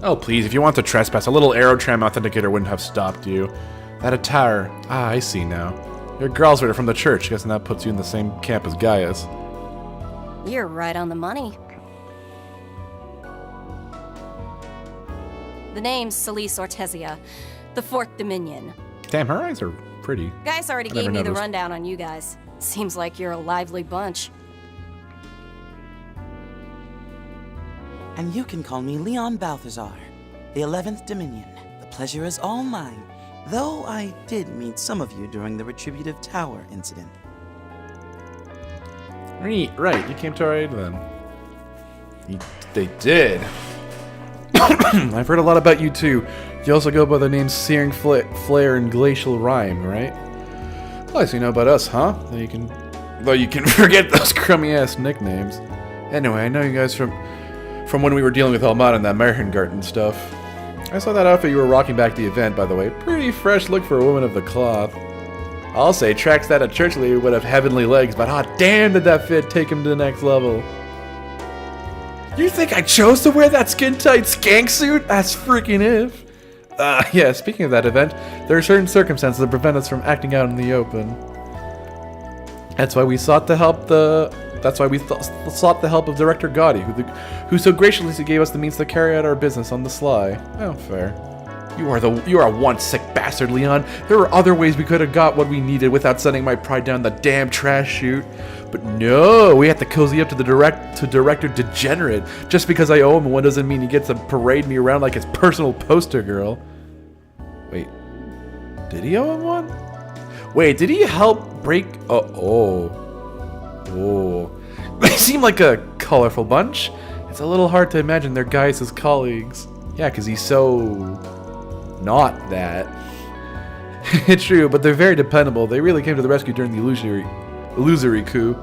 [SPEAKER 1] Oh, please, if you want to trespass, a little Aerotram authenticator wouldn't have stopped you. That attire. Ah, I see now. You're girls are from the church. Guessing that puts you in the same camp as Gaia's.
[SPEAKER 11] You're right on the money. The name's Celise Ortesia, the Fourth Dominion.
[SPEAKER 1] Damn, her eyes are pretty.
[SPEAKER 11] Guys already
[SPEAKER 1] I never
[SPEAKER 11] gave me the
[SPEAKER 1] noticed.
[SPEAKER 11] rundown on you guys. Seems like you're a lively bunch.
[SPEAKER 10] And you can call me Leon Balthazar, the 11th Dominion. The pleasure is all mine, though I did meet some of you during the Retributive Tower incident.
[SPEAKER 1] Right, you came to our aid then. They did. I've heard a lot about you too. You also go by the names Searing Flare and Glacial Rime, right? Well, so you know about us, huh? Though you can forget those crummy-ass nicknames. Anyway, I know you guys from when we were dealing with Almada and that American Garden stuff. I saw that outfit you were rocking back the event, by the way. Pretty fresh look for a woman of the cloth. I'll say, tracks that a church leader would have heavenly legs, but hot damn did that fit take him to the next level. You think I chose to wear that skin-tight skank suit? That's freaking if. Yeah, speaking of that event, there are certain circumstances that prevent us from acting out in the open. That's why we sought the help sought the help of Director Gotti, who so graciously gave us the means to carry out our business on the sly. Oh, fair. You are one sick bastard, Leon. There were other ways we could have got what we needed without sending my pride down the damn trash chute. But no, we had to cozy up to Director Degenerate. Just because I owe him one doesn't mean he gets to parade me around like his personal poster girl. Wait, did he owe him one? Wait, did he help break? Oh. They seem like a colorful bunch. It's a little hard to imagine their guys as colleagues. Yeah, because he's so not that. It's true, but they're very dependable. They really came to the rescue during the illusory coup.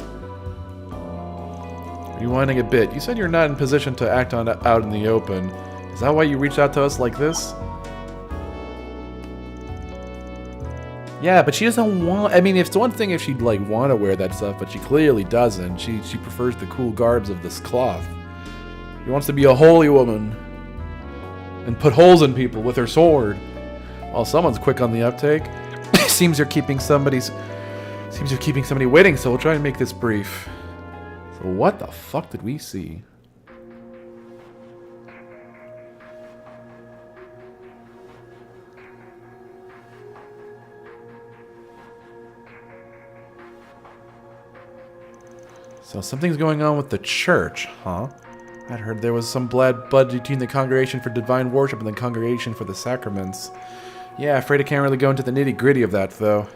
[SPEAKER 1] Rewinding a bit, you said you're not in position to act out in the open. Is that why you reached out to us like this? Yeah, but she doesn't want... I mean, it's one thing if she'd, like, want to wear that stuff, but she clearly doesn't. She prefers the cool garbs of this cloth. She wants to be a holy woman. And put holes in people with her sword. Well, someone's quick on the uptake. Seems you're keeping somebody waiting, so we'll try and make this brief. So what the fuck did we see? So something's going on with the church, huh? I'd heard there was some bad blood between the Congregation for Divine Worship and the Congregation for the Sacraments. Yeah, afraid I can't really go into the nitty-gritty of that, though.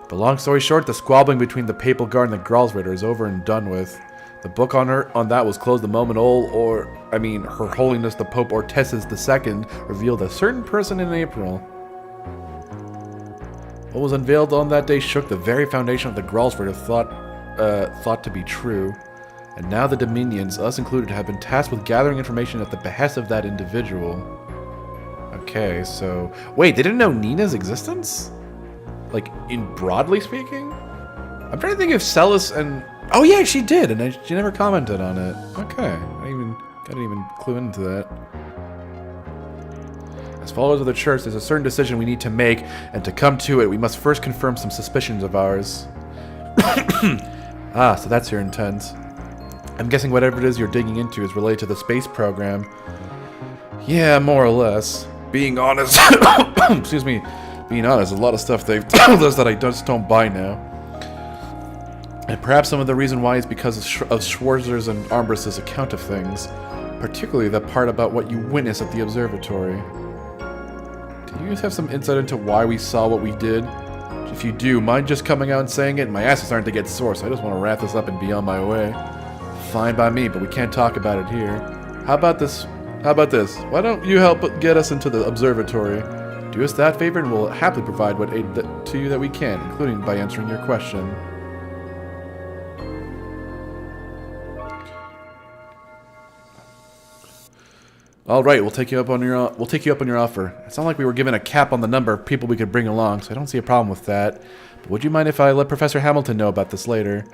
[SPEAKER 1] But long story short, the squabbling between the Papal Guard and the Gralsritter is over and done with. The book on that was closed the moment Her Holiness the Pope Ortesis II revealed a certain person in April. What was unveiled on that day shook the very foundation of the Gralsritter thought to be true. And now the Dominions, us included, have been tasked with gathering information at the behest of that individual. Okay, so... Wait, they didn't know Nina's existence? Like, in broadly speaking? I'm trying to think if Celis and... Oh yeah, she did, and she never commented on it. Okay, I didn't even clue into that. As followers of the church, there's a certain decision we need to make, and to come to it, we must first confirm some suspicions of ours. Ah, so that's your intent. I'm guessing whatever it is you're digging into is related to the space program. Yeah, more or less. Being honest, excuse me, being honest, a lot of stuff they've told us that I just don't buy now. And perhaps some of the reason why is because of Schwarzer's and Armbrust's account of things, particularly the part about what you witnessed at the observatory. Do you have some insight into why we saw what we did? If you do, mind just coming out and saying it? My ass is starting to get sore, so I just want to wrap this up and be on my way. Fine by me, but we can't talk about it here. How about this? Why don't you help get us into the observatory? Do us that favor and we'll happily provide what aid to you that we can, including by answering your question. All right, we'll take you up on your offer. It's not like we were given a cap on the number of people we could bring along, so I don't see a problem with that. But would you mind if I let Professor Hamilton know about this later?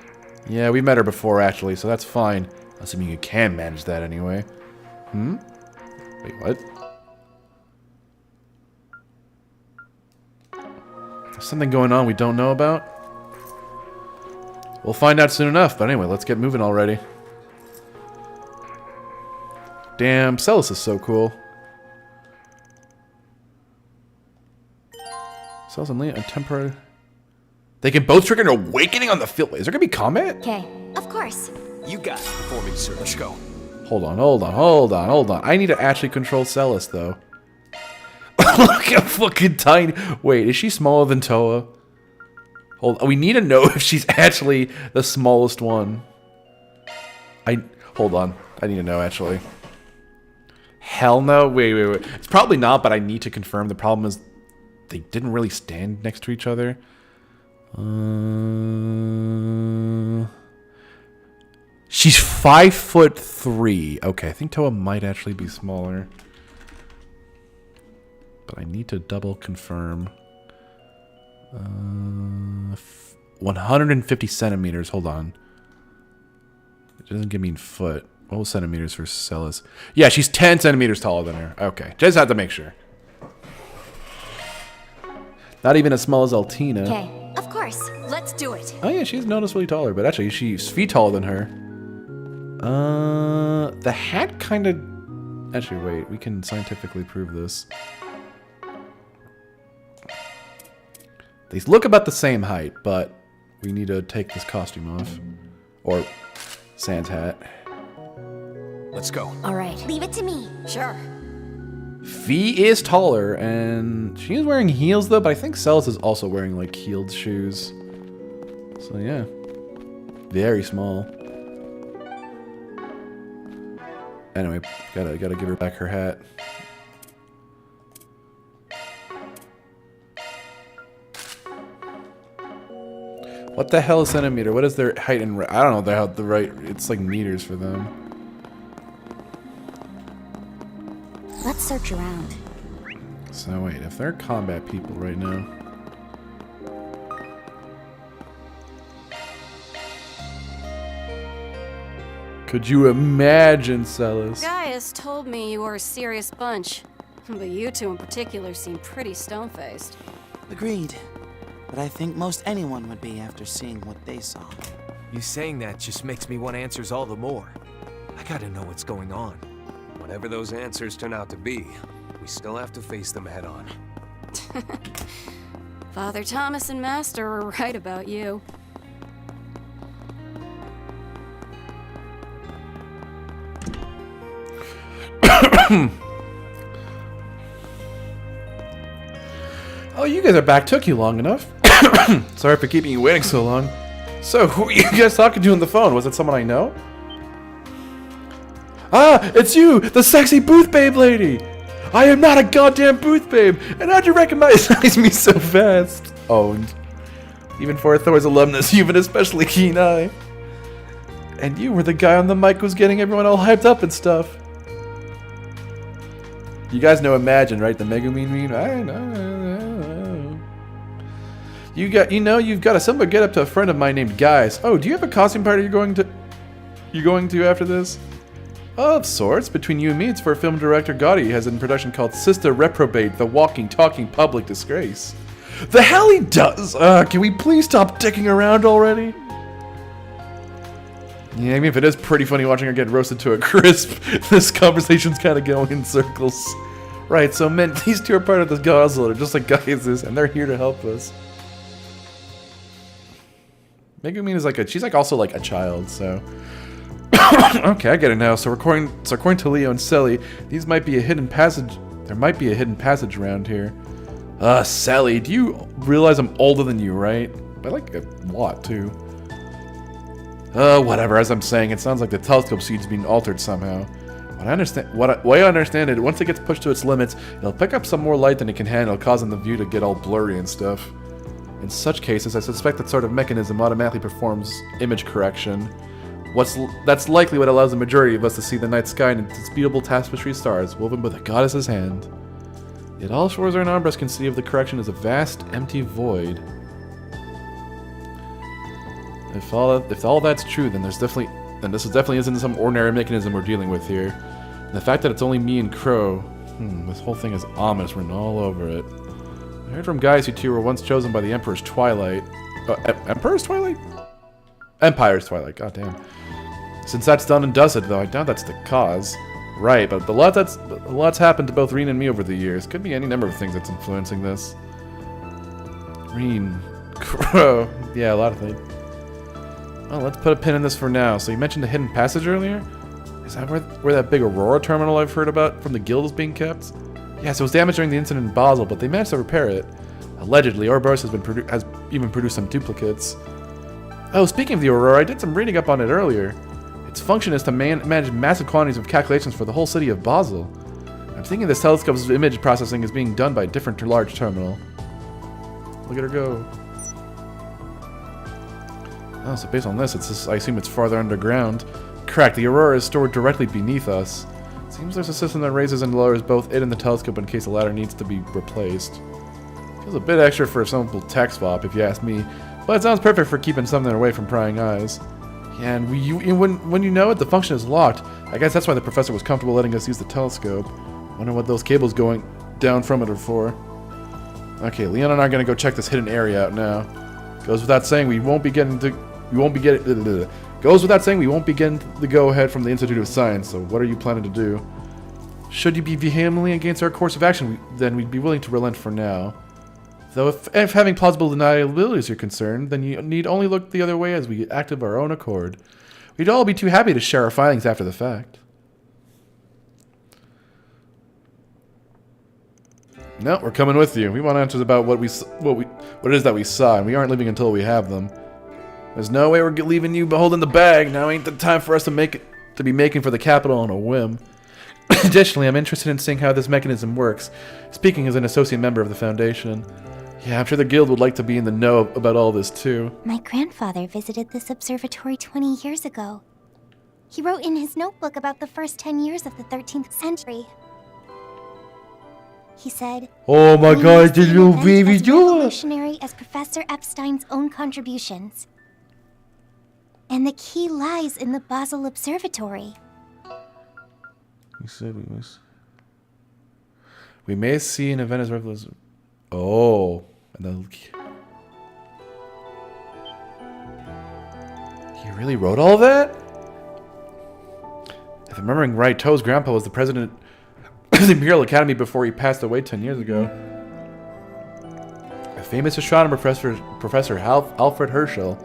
[SPEAKER 1] Yeah, we met her before, actually, so that's fine. Assuming you can manage that anyway. Wait, what? There's something going on we don't know about? We'll find out soon enough, but anyway, let's get moving already. Damn, Celis is so cool. Celis and Leah are temporary... They can both trigger an awakening on the field. Is there gonna be combat?
[SPEAKER 6] Okay, of course.
[SPEAKER 3] You got it. Performing search. Go.
[SPEAKER 1] Hold on. I need to actually control Celis, though. Look how fucking tiny. Wait, is she smaller than Toa? We need to know if she's actually the smallest one. Hold on. I need to know, actually. Hell no. Wait. It's probably not, but I need to confirm. The problem is they didn't really stand next to each other. She's 5'3". Okay, I think Toa might actually be smaller. But I need to double confirm. 150 centimeters. Hold on. It doesn't give me in foot. What was centimeters for Celis? Yeah, she's 10 centimeters taller than her. Okay, just had to make sure. Not even as small as Altina.
[SPEAKER 6] Okay, of course.
[SPEAKER 11] Let's do it.
[SPEAKER 1] Oh yeah, she's noticeably taller, but actually she's feet taller than her. The hat kind of... Actually, wait, we can scientifically prove this. These look about the same height, but we need to take this costume off. Or Sans hat.
[SPEAKER 13] Let's go.
[SPEAKER 6] All right.
[SPEAKER 9] Leave it to me.
[SPEAKER 11] Sure.
[SPEAKER 1] Fee is taller, and she is wearing heels though, but I think Celis is also wearing like heeled shoes. So yeah. Very small. Anyway, gotta give her back her hat. What the hell is centimeter? What is their height and... I don't know the right... It's like meters for them.
[SPEAKER 6] Let's search around.
[SPEAKER 1] So wait, if they're combat people right now... Could you imagine, Celis?
[SPEAKER 11] Gaius told me you were a serious bunch. But you two in particular seem pretty stone-faced.
[SPEAKER 14] Agreed. But I think most anyone would be after seeing what they saw.
[SPEAKER 13] You saying that just makes me want answers all the more. I gotta know what's going on.
[SPEAKER 3] Whatever those answers turn out to be, we still have to face them head on.
[SPEAKER 11] Father Thomas and Master were right about you.
[SPEAKER 1] Oh, you guys are back. Took you long enough. Sorry for keeping you waiting so long. So, who are you guys talking to on the phone? Was it someone I know? Ah, it's you, the sexy booth babe lady. I am not a goddamn booth babe, and how'd you recognize me so fast? Owned. Even for Thor's alumnus, you've an especially keen eye. And you were the guy on the mic who's getting everyone all hyped up and stuff. You guys know Imagine, right? The Megumine meme? I know. You've got a similar get up to a friend of mine named Guys. Oh, do you have a costume party you're going to after this? Oh, of sorts. Between you and me, it's for film director Gotti has in production called Sister Reprobate, the Walking, Talking Public Disgrace. The hell he does! Can we please stop dicking around already? Yeah, I mean, if it is pretty funny watching her get roasted to a crisp, this conversation's kind of going in circles. Right, so men, these two are part of this Gosler, just like Guys is, and they're here to help us. Megumine is she's also like a child, so... Okay, I get it now. So according to Leo and Sally, these might be a hidden passage. There might be a hidden passage around here. Sally, do you realize I'm older than you, right? By like a lot, too. Whatever. As I'm saying, it sounds like the telescope seed's being altered somehow. Way I understand it, once it gets pushed to its limits, it'll pick up some more light than it can handle, causing the view to get all blurry and stuff. In such cases, I suspect that sort of mechanism automatically performs image correction. That's likely what allows the majority of us to see the night sky in its unspeakable tapestry stars, woven by the goddess's hand. Yet all Schwarzer and Ambros can see of the correction is a vast, empty void. If all that's true, then this definitely isn't some ordinary mechanism we're dealing with here. And the fact that it's only me and Crow, this whole thing is ominous written all over it. I heard from Guys you two were once chosen by the Emperor's Twilight. Emperor's Twilight? Empire's Twilight, goddamn. Since that's done and does it, though, I doubt that's the cause. Right, but a lot's happened to both Reen and me over the years. Could be any number of things that's influencing this. Reen. Crow. Yeah, a lot of things. Well, let's put a pin in this for now. So you mentioned the hidden passage earlier? Is that where that big Aurora terminal I've heard about from the guild is being kept? Yes, it was damaged during the incident in Basel, but they managed to repair it. Allegedly, Ouroboros has even produced some duplicates. Oh, speaking of the Aurora, I did some reading up on it earlier. Its function is to manage massive quantities of calculations for the whole city of Basel. I'm thinking this telescope's image processing is being done by a different large terminal. Look at her go. Oh, so based on this, I assume it's farther underground. Correct, the Aurora is stored directly beneath us. Seems there's a system that raises and lowers both it and the telescope in case the latter needs to be replaced. Feels a bit extra for a simple tech swap, if you ask me, but it sounds perfect for keeping something away from prying eyes. Yeah, and when you know it, the function is locked. I guess that's why the professor was comfortable letting us use the telescope. Wonder what those cables going down from it are for. Okay, Leon and I are gonna go check this hidden area out now. Goes without saying we won't be getting the go-ahead from the Institute of Science, so what are you planning to do? Should you be vehemently against our course of action, then we'd be willing to relent for now. Though if having plausible deniabilities are concerned, then you need only look the other way as we act of our own accord. We'd all be too happy to share our findings after the fact. No, we're coming with you. We want answers about what it is that we saw, and we aren't leaving until we have them. There's no way we're leaving you holding the bag. Now ain't the time for us to be making for the capital on a whim. Additionally, I'm interested in seeing how this mechanism works, speaking as an associate member of the Foundation. Yeah, I'm sure the Guild would like to be in the know about all this too.
[SPEAKER 9] My grandfather visited this observatory 20 years ago. He wrote in his notebook about the first 10 years of the 13th century. He said,
[SPEAKER 15] "Oh my God, the little baby
[SPEAKER 9] as
[SPEAKER 15] Doyes!"
[SPEAKER 9] revolutionary as Professor Epstein's own contributions. And the key lies in the Basel Observatory.
[SPEAKER 1] He said we may see an event as revolutionary. Oh, and he really wrote all that? If I'm remembering right, Toe's grandpa was the president of the Imperial Academy before he passed away 10 years ago. A famous astronomer, Professor Alfred Herschel.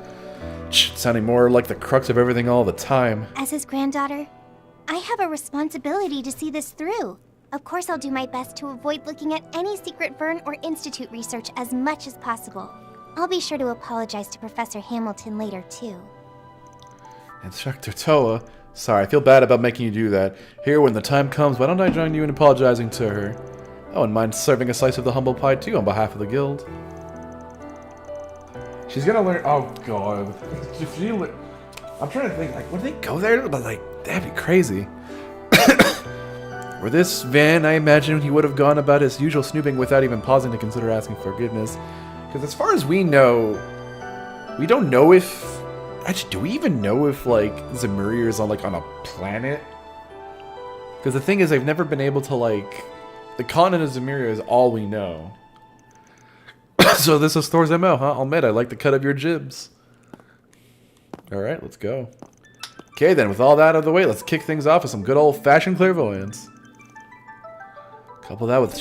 [SPEAKER 1] Sounding more like the crux of everything all the time.
[SPEAKER 9] As his granddaughter, I have a responsibility to see this through. Of course I'll do my best to avoid looking at any secret Vern or Institute research as much as possible. I'll be sure to apologize to Professor Hamilton later, too.
[SPEAKER 1] Instructor Toa, sorry, I feel bad about making you do that. Here, when the time comes, why don't I join you in apologizing to her? I wouldn't mind serving a slice of the humble pie, too, on behalf of the Guild. She's gonna learn. Oh God! If she, I'm trying to think. Like, would they go there? But like, that'd be crazy. Or this van, I imagine he would have gone about his usual snooping without even pausing to consider asking forgiveness. Because as far as we know, we don't know if. Actually, do we even know if like Zemuria is on a planet? Because the thing is, they've never been able to like. The continent of Zemuria is all we know. So this is Thor's MO, huh? I'll admit, I like the cut of your jibs. Alright, let's go. Okay then, with all that out of the way, let's kick things off with some good old-fashioned clairvoyance. Couple that with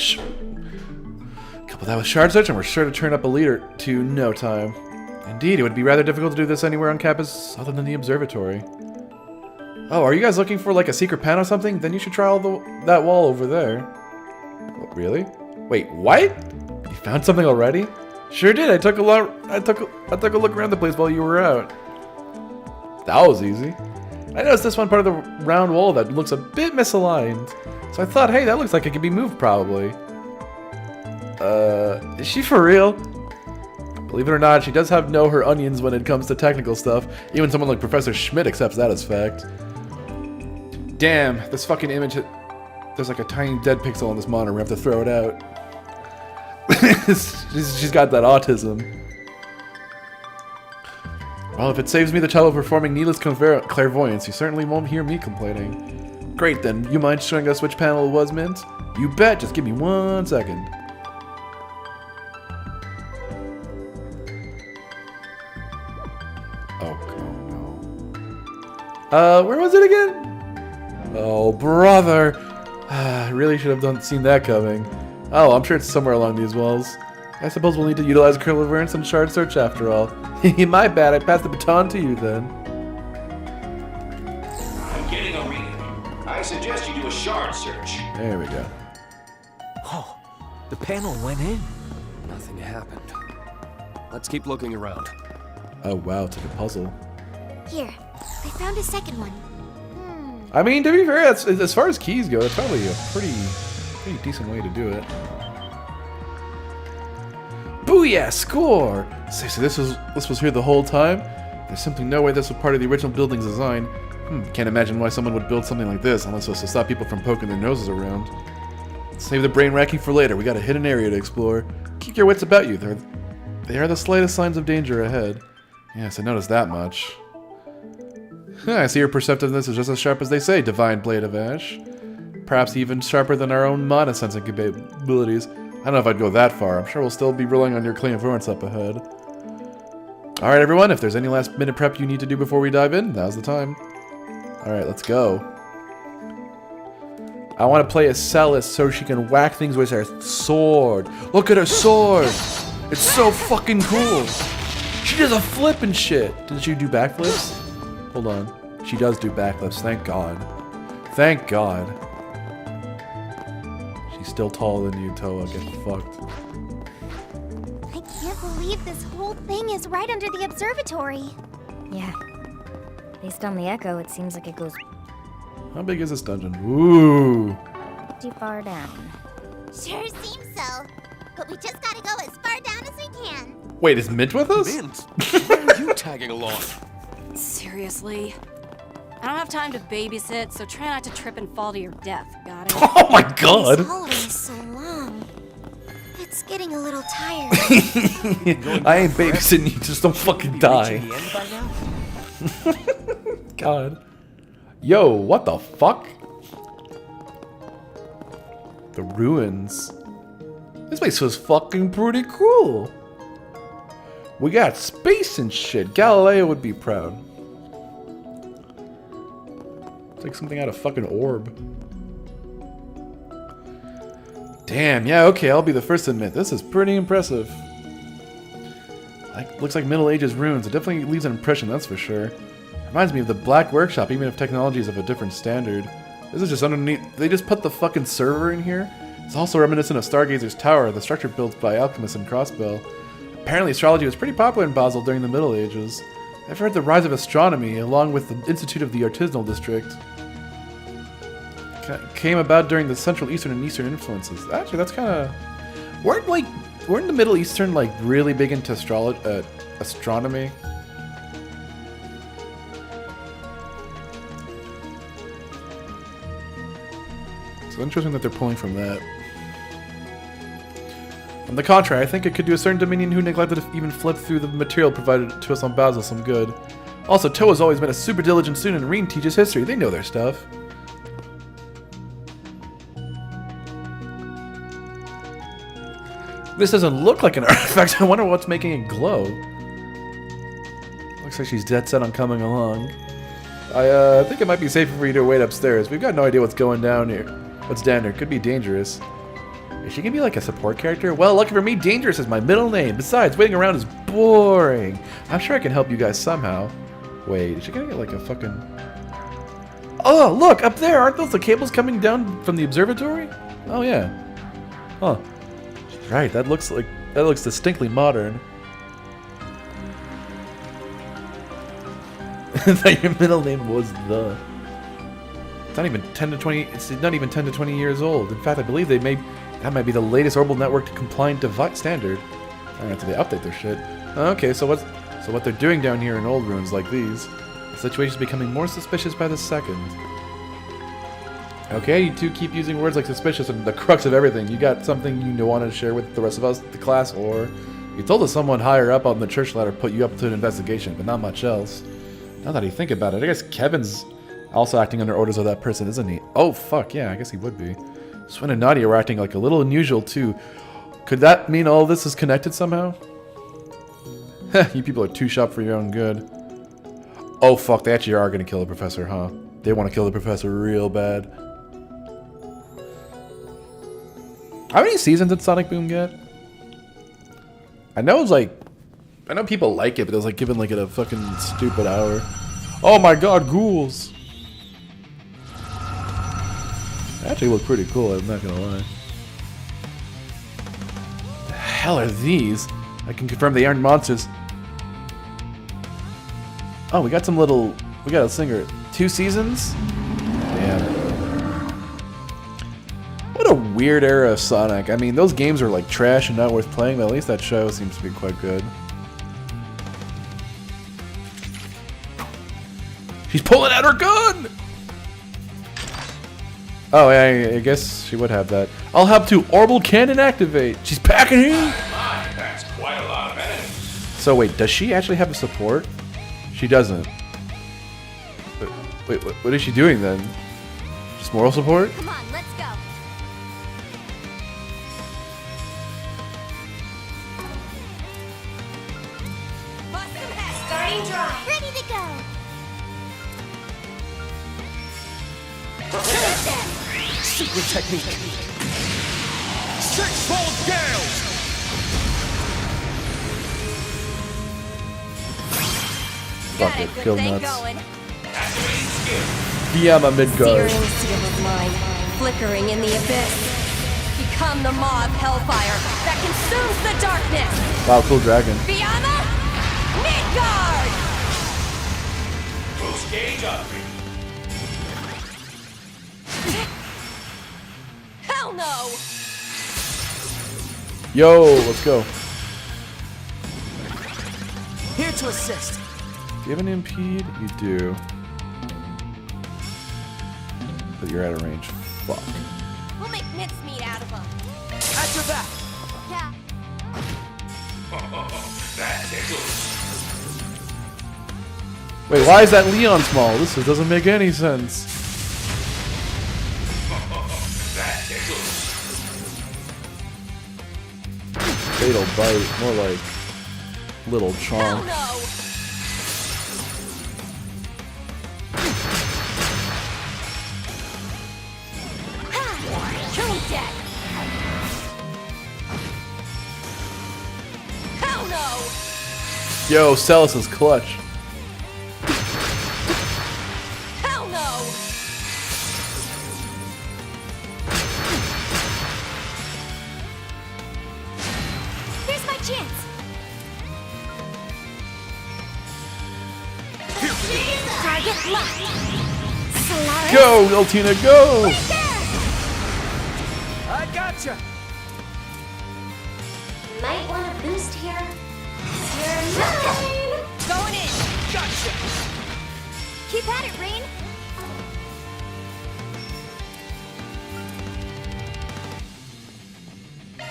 [SPEAKER 1] shard search, and we're sure to turn up a lead or two in no time. Indeed, it would be rather difficult to do this anywhere on campus other than the observatory. Oh, are you guys looking for like a secret panel or something? Then you should try that wall over there. Oh, really? Wait, what? You found something already? Sure did. I took a look around the place while you were out. That was easy. I noticed this one part of the round wall that looks a bit misaligned. So I thought, hey, that looks like it could be moved probably. Is she for real? Believe it or not, she does know her onions when it comes to technical stuff. Even someone like Professor Schmidt accepts that as fact. Damn, this fucking image, there's like a tiny dead pixel on this monitor. We have to throw it out. She's got that autism. Well, if it saves me the trouble of performing needless clairvoyance, you certainly won't hear me complaining. Great then, you mind showing us which panel it was, Mint? You bet, just give me 1 second. Oh no. Where was it again? Oh, brother. I really should have seen that coming. Oh, I'm sure it's somewhere along these walls. I suppose we'll need to utilize clairvoyance and shard search after all. My bad, I passed the baton to you then.
[SPEAKER 3] I'm getting a reading. I suggest you do a shard search.
[SPEAKER 1] There we go.
[SPEAKER 13] Oh, the panel went in.
[SPEAKER 16] Nothing happened. Let's keep looking around.
[SPEAKER 1] Oh wow, it's like a puzzle.
[SPEAKER 9] Here, I found a second one.
[SPEAKER 1] I mean, to be fair, as far as keys go, it's probably a pretty decent way to do it. Booyah! Score! So this was here the whole time? There's simply no way this was part of the original building's design. Can't imagine why someone would build something like this unless it was to stop people from poking their noses around. Save the brain racking for later. We got a hidden area to explore. Keep your wits about you. There are the slightest signs of danger ahead. Yes, I noticed that much. I see your perceptiveness is just as sharp as they say, Divine Blade of Ash. Perhaps even sharper than our own mana sensing capabilities. I don't know if I'd go that far. I'm sure we'll still be relying on your clairvoyance up ahead. Alright, everyone, if there's any last minute prep you need to do before we dive in, now's the time. Alright, let's go. I want to play as Celis so she can whack things with her sword. Look at her sword! It's so fucking cool! She does a flip and shit! Did she do backflips? Hold on. She does do backflips, thank God. Thank God. She's still taller than you, Toa. Get fucked.
[SPEAKER 9] I can't believe this whole thing is right under the observatory.
[SPEAKER 6] Yeah. Based on the echo, it seems like it goes
[SPEAKER 1] How big is this dungeon? Ooh.
[SPEAKER 6] too far down.
[SPEAKER 9] Sure seems so. But we just gotta go as far down as we can.
[SPEAKER 1] Wait, is Mint with us?
[SPEAKER 16] Mint? Why are you tagging along?
[SPEAKER 11] Seriously? I don't have time to babysit, so try not to trip and fall to your death, got it?
[SPEAKER 1] Oh my God!
[SPEAKER 9] This holiday is so long. It's getting a little tired.
[SPEAKER 1] I ain't babysitting you, just don't fucking die. God. Yo, what the fuck? The ruins. This place was fucking pretty cool. We got space and shit. Galileo would be proud. It's like something out of fucking Orb. Damn, yeah, okay, I'll be the first to admit, this is pretty impressive. Like, looks like Middle Ages ruins. It definitely leaves an impression, that's for sure. Reminds me of the Black Workshop, even if technology is of a different standard. This is just underneath. They just put the fucking server in here. It's also reminiscent of Stargazer's Tower, the structure built by alchemists in Crossbell. Apparently, astrology was pretty popular in Basel during the Middle Ages. I've heard the rise of astronomy, along with the Institute of the Artisanal District, came about during the Central Eastern and Eastern influences. Actually, that's kind of... Weren't the Middle Eastern, like, really big into astronomy? It's interesting that they're pulling from that. On the contrary, I think it could do a certain Dominion who neglected to even flip through the material provided to us on Basel some good. Also, Toa's always been a super diligent student and Reen teaches history. They know their stuff. This doesn't look like an artifact. I wonder what's making it glow. Looks like she's dead set on coming along. I think it might be safer for you to wait upstairs. We've got no idea what's going down here. What's down here? Could be dangerous. Is she gonna be like a support character? Well, lucky for me, dangerous is my middle name. Besides, waiting around is boring. I'm sure I can help you guys somehow. Wait, is she gonna get like a fucking... Oh, look, up there! Aren't those the cables coming down from the observatory? Oh, yeah. Huh. Right, that looks distinctly modern. That your middle name was the... It's not even 10 to 20. It's not even 10 to 20 years old. In fact, I believe that might be the latest orbital network compliant device standard. I don't know until they update their shit. Okay, so what they're doing down here in old ruins like these? The situation's becoming more suspicious by the second. Okay, you two keep using words like suspicious and the crux of everything. You got something you want to share with the rest of us, the class, or you told us someone higher up on the church ladder put you up to an investigation, but not much else. Now that I think about it, I guess Kevin's also acting under orders of that person, isn't he? Oh, fuck, yeah, I guess he would be. Swin and Nadia were acting like a little unusual, too. Could that mean all this is connected somehow? Heh, you people are too sharp for your own good. Oh, fuck, they actually are gonna kill the professor, huh? They want to kill the professor real bad. How many seasons did Sonic Boom get? I know people like it, but it was like given like at a fucking stupid hour. Oh my god, ghouls! They actually look pretty cool, I'm not gonna lie. The hell are these? I can confirm they aren't monsters. Oh, we got a singer. 2 seasons? Damn. What a weird era of Sonic. I mean, those games are like trash and not worth playing, but at least that show seems to be quite good. She's pulling out her gun! Oh, yeah, I guess she would have that. I'll have to orbital cannon activate. She's packing in.
[SPEAKER 3] My, that's quite a lot of energy.
[SPEAKER 1] So wait, does she actually have a support? She doesn't. Wait, what is she doing then? Just moral support?
[SPEAKER 9] Come on, let's go.
[SPEAKER 11] Bust some
[SPEAKER 3] secret technique. Sixfold gales!
[SPEAKER 1] Fuck it, kill nuts.
[SPEAKER 11] Searing
[SPEAKER 1] Fiamma Midgard.
[SPEAKER 11] steel of mine, flickering in the abyss. Become the maw of hellfire that consumes the darkness.
[SPEAKER 1] Wow, cool dragon.
[SPEAKER 11] Fiamma Midgard!
[SPEAKER 3] Boost gauge up.
[SPEAKER 11] Hell no!
[SPEAKER 1] Yo, let's go.
[SPEAKER 14] Here to assist.
[SPEAKER 1] Do you have an impede? You do. But you're out of range. Fuck.
[SPEAKER 11] We'll make mincemeat out of them.
[SPEAKER 14] At your back.
[SPEAKER 11] Yeah.
[SPEAKER 3] That tickles.
[SPEAKER 1] Wait, why is that Leon small? This doesn't make any sense.
[SPEAKER 3] That tickles.
[SPEAKER 1] Fatal bite, more like little charm.
[SPEAKER 11] No! Kill dead! Hell no!
[SPEAKER 1] Yo, Celis is clutch.
[SPEAKER 11] Hell no!
[SPEAKER 9] Here's my chance. Target locked. Solaris.
[SPEAKER 1] Go, Altina, go!
[SPEAKER 14] I gotcha.
[SPEAKER 9] Might want to boost here. You're mine.
[SPEAKER 11] Going in!
[SPEAKER 14] Gotcha.
[SPEAKER 9] Keep at it, Rain.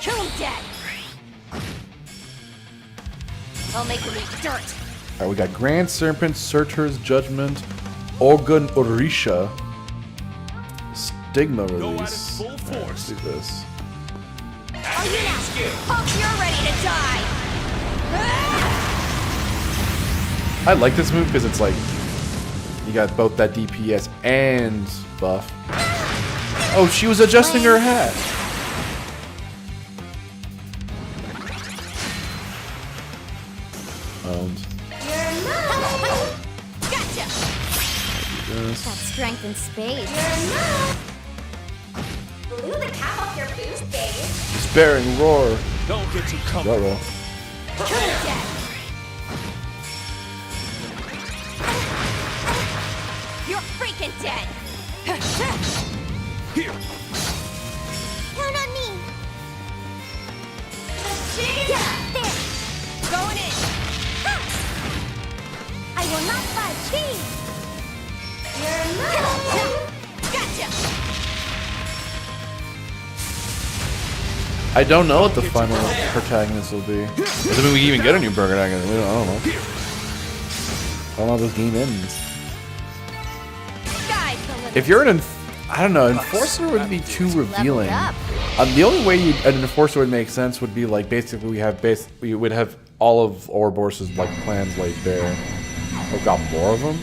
[SPEAKER 11] Kill him dead! I'll make him eat dirt!
[SPEAKER 1] Alright, we got Grand Serpent, Surtur's Judgment, Organ Orisha, Stigma release. Alright, let's do this.
[SPEAKER 11] Oh, you now! Hope you're ready to die!
[SPEAKER 1] I like this move because it's like, you got both that DPS and buff. Oh, she was adjusting her hat.
[SPEAKER 9] You're mine.
[SPEAKER 11] Gotcha!
[SPEAKER 1] This.
[SPEAKER 9] Got strength in spades. You're mine. Blew the cap off your boost, babe.
[SPEAKER 1] Despairing roar.
[SPEAKER 3] Don't get too comfortable.
[SPEAKER 1] Ruh-roh.
[SPEAKER 11] Kill him dead! You're freaking dead!
[SPEAKER 3] Here.
[SPEAKER 9] Count on me. Yeah, there.
[SPEAKER 11] Going in!
[SPEAKER 9] Ha! I will not budge. Cheese. You're mine.
[SPEAKER 11] Gotcha!
[SPEAKER 1] I don't know what the final protagonist will be. Doesn't mean we even get a new protagonist. I don't know. I don't know how this game ends.
[SPEAKER 11] Guys, the limit.
[SPEAKER 1] If you're I don't know, Enforcer would be too revealing. The only way an Enforcer would make sense would be like basically we would have all of Ouroboros' like plans laid bare. We've got more of them?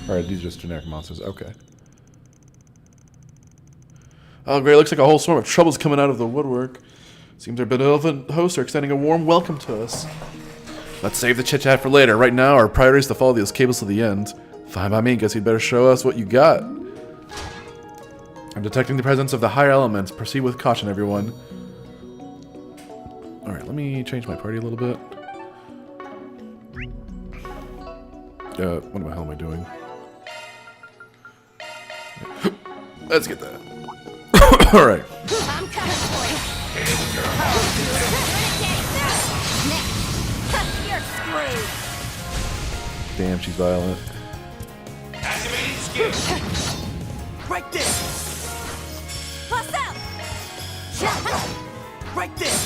[SPEAKER 1] Or are these just generic monsters? Okay. Oh great, looks like a whole swarm of troubles coming out of the woodwork. Seems our benevolent hosts are extending a warm welcome to us. Let's save the chit-chat for later. Right now, our priority is to follow those cables to the end. Fine by me, guess you'd better show us what you got. I'm detecting the presence of the higher elements. Proceed with caution, everyone. Alright, let me change my party a little bit. What the hell am I doing? Let's get that. Alright.
[SPEAKER 11] I'm coming for you! You're screwed!
[SPEAKER 1] Damn, she's violent.
[SPEAKER 3] Activating skill.
[SPEAKER 14] Right there.
[SPEAKER 11] Plus out!
[SPEAKER 14] Right there.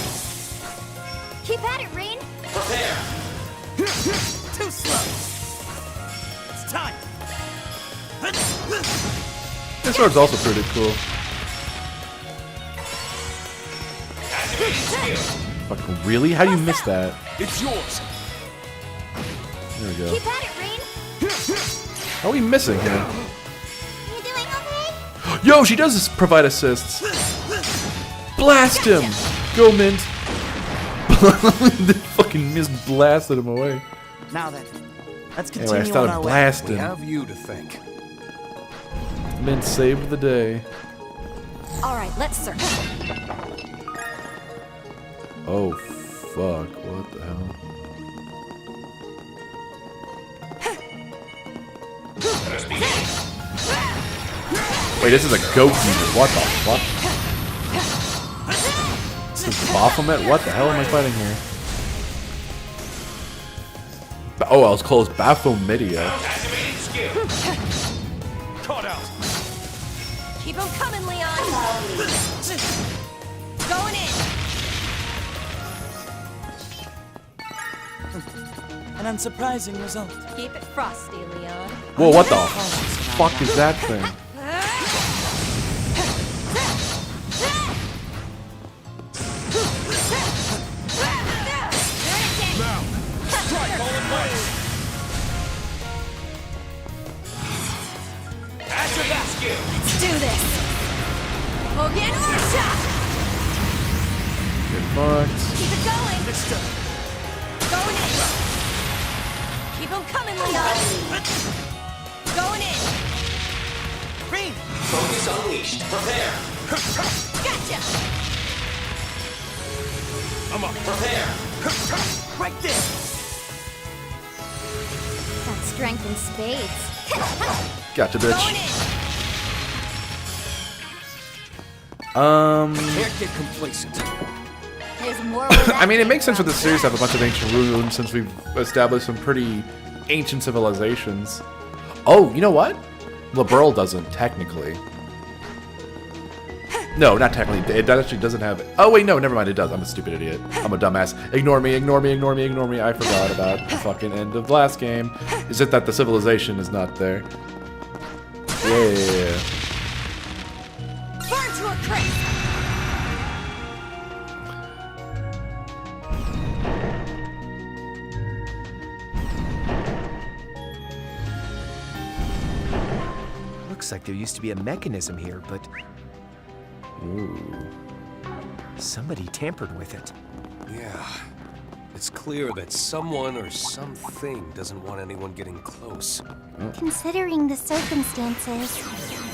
[SPEAKER 9] Keep at it, Rain.
[SPEAKER 3] Prepare.
[SPEAKER 14] Too slow. It's time.
[SPEAKER 1] This sword's also pretty cool.
[SPEAKER 3] Activating skill.
[SPEAKER 1] Fucking really? How do you miss that?
[SPEAKER 3] It's yours.
[SPEAKER 1] There we go.
[SPEAKER 9] Keep at it, Rain.
[SPEAKER 1] How are we missing here?
[SPEAKER 9] You doing okay?
[SPEAKER 1] Yo, she does provide assists. Blast him! Go, Mint. They fucking blasted him away.
[SPEAKER 14] Now then, let's
[SPEAKER 1] Anyway,
[SPEAKER 14] continue
[SPEAKER 1] I started
[SPEAKER 14] on our
[SPEAKER 1] blasting.
[SPEAKER 16] We have you to thank.
[SPEAKER 1] Mint saved the day.
[SPEAKER 11] All right, let's search.
[SPEAKER 1] Oh, fuck. What the hell? Wait, this is a goat user. What the fuck? This is Baphomet? What the hell am I fighting here? Oh, I was close. Baphometia.
[SPEAKER 5] Caught out.
[SPEAKER 11] Keep them coming, Leon. Going in.
[SPEAKER 14] An unsurprising result.
[SPEAKER 11] Keep it frosty, Leon.
[SPEAKER 1] Whoa, what the fuck is that thing?
[SPEAKER 11] Let's do this. Hogan Orsha.
[SPEAKER 1] Get fucked.
[SPEAKER 11] Keep it going. Going in. Keep them coming, Leon. Going in.
[SPEAKER 14] Green.
[SPEAKER 3] Focus unleashed. Prepare.
[SPEAKER 11] Gotcha.
[SPEAKER 5] I'm up.
[SPEAKER 3] Prepare.
[SPEAKER 14] Right there.
[SPEAKER 6] Got strength in spades.
[SPEAKER 1] Gotcha,
[SPEAKER 11] Going
[SPEAKER 1] bitch.
[SPEAKER 11] in.
[SPEAKER 16] Can't get complacent.
[SPEAKER 11] There's more.
[SPEAKER 1] I mean, it makes sense for the series to have a bunch of ancient ruins since we've established some pretty ancient civilizations. Oh, you know what? Liberl doesn't, technically. No, not technically. It actually doesn't have it. Oh, wait, no, never mind. It does. I'm a stupid idiot. I'm a dumbass. Ignore me, ignore me, ignore me, ignore me. I forgot about the fucking end of the last game. Is it that the civilization is not there? Yeah.
[SPEAKER 11] Burn to a crisp.
[SPEAKER 13] Looks like there used to be a mechanism here, but
[SPEAKER 1] Ooh.
[SPEAKER 13] somebody tampered with it.
[SPEAKER 16] Yeah. It's clear that someone or something doesn't want anyone getting close.
[SPEAKER 9] Considering the circumstances.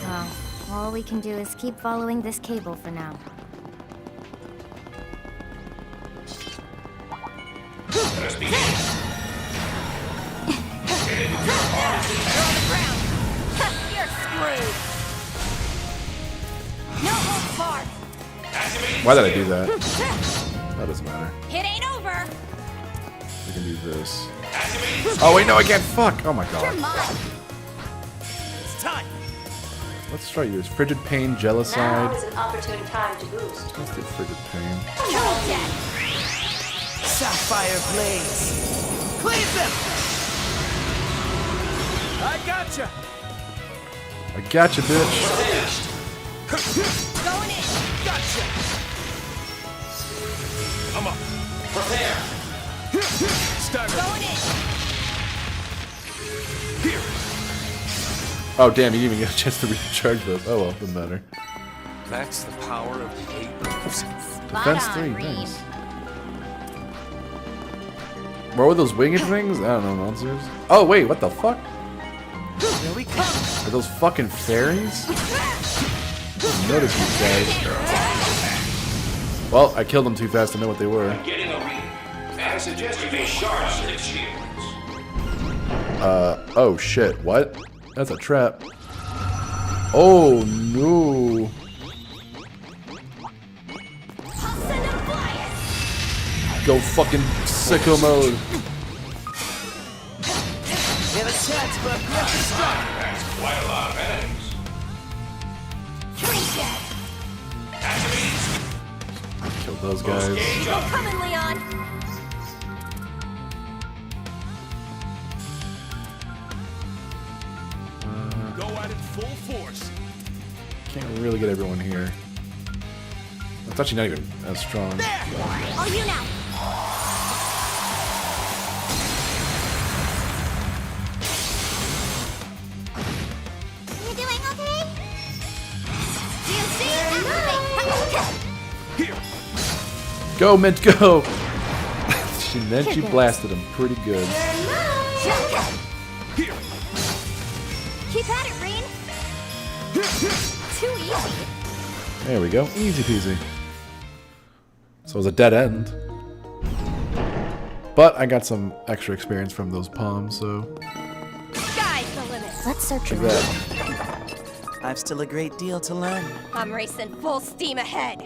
[SPEAKER 6] Well, all we can do is keep following this cable for now.
[SPEAKER 11] You're screwed. No holds barred.
[SPEAKER 1] Why did I do that? That doesn't matter.
[SPEAKER 11] It ain't over.
[SPEAKER 1] We can do this. Oh, wait, no, I can't. Fuck. Oh, my
[SPEAKER 11] You're
[SPEAKER 1] God.
[SPEAKER 11] mine.
[SPEAKER 14] It's time.
[SPEAKER 1] Let's try yours. Frigid Pain, Jealouside.
[SPEAKER 7] Now is an opportune time to boost.
[SPEAKER 1] Let's do Frigid Pain.
[SPEAKER 11] Kill dead.
[SPEAKER 14] Sapphire blades. Cleave them.
[SPEAKER 5] I gotcha.
[SPEAKER 1] I gotcha, bitch.
[SPEAKER 11] Going in.
[SPEAKER 5] Gotcha. I'm up.
[SPEAKER 3] Prepare.
[SPEAKER 5] Stagger.
[SPEAKER 11] Going in.
[SPEAKER 5] Here.
[SPEAKER 1] Oh, damn, you didn't even get a chance to recharge those. Oh, well, doesn't matter.
[SPEAKER 16] That's the power of the 8 moves.
[SPEAKER 1] Defense 3, nice. What were those winged things? I don't know, monsters. Oh, wait, what the fuck?
[SPEAKER 14] Here we come.
[SPEAKER 1] Are those fucking fairies? Didn't notice these guys. Well, I killed them too fast to know what they were.
[SPEAKER 3] Getting a read. I suggest you may charge the shields.
[SPEAKER 1] Oh shit, what? That's a trap. Oh no. Go fucking sicko mode.
[SPEAKER 14] We have a chance for a preemptive strike.
[SPEAKER 3] That's quite a lot of enemies.
[SPEAKER 1] Killed those guys.
[SPEAKER 11] Keep them coming, Leon.
[SPEAKER 5] Go at it full force.
[SPEAKER 1] Can't really get everyone here. It's actually not even as strong.
[SPEAKER 11] All you now.
[SPEAKER 9] You doing okay?
[SPEAKER 1] Go, Mint, go! And then she blasted him pretty good.
[SPEAKER 9] Keep at it, Rain. Too easy.
[SPEAKER 1] There we go. Easy peasy. So it was a dead end. But I got some extra experience from those palms, so...
[SPEAKER 9] Sky's the limit.
[SPEAKER 6] Let's search
[SPEAKER 1] Like
[SPEAKER 6] around.
[SPEAKER 1] that.
[SPEAKER 14] I've still a great deal to learn.
[SPEAKER 9] I'm racing full steam ahead.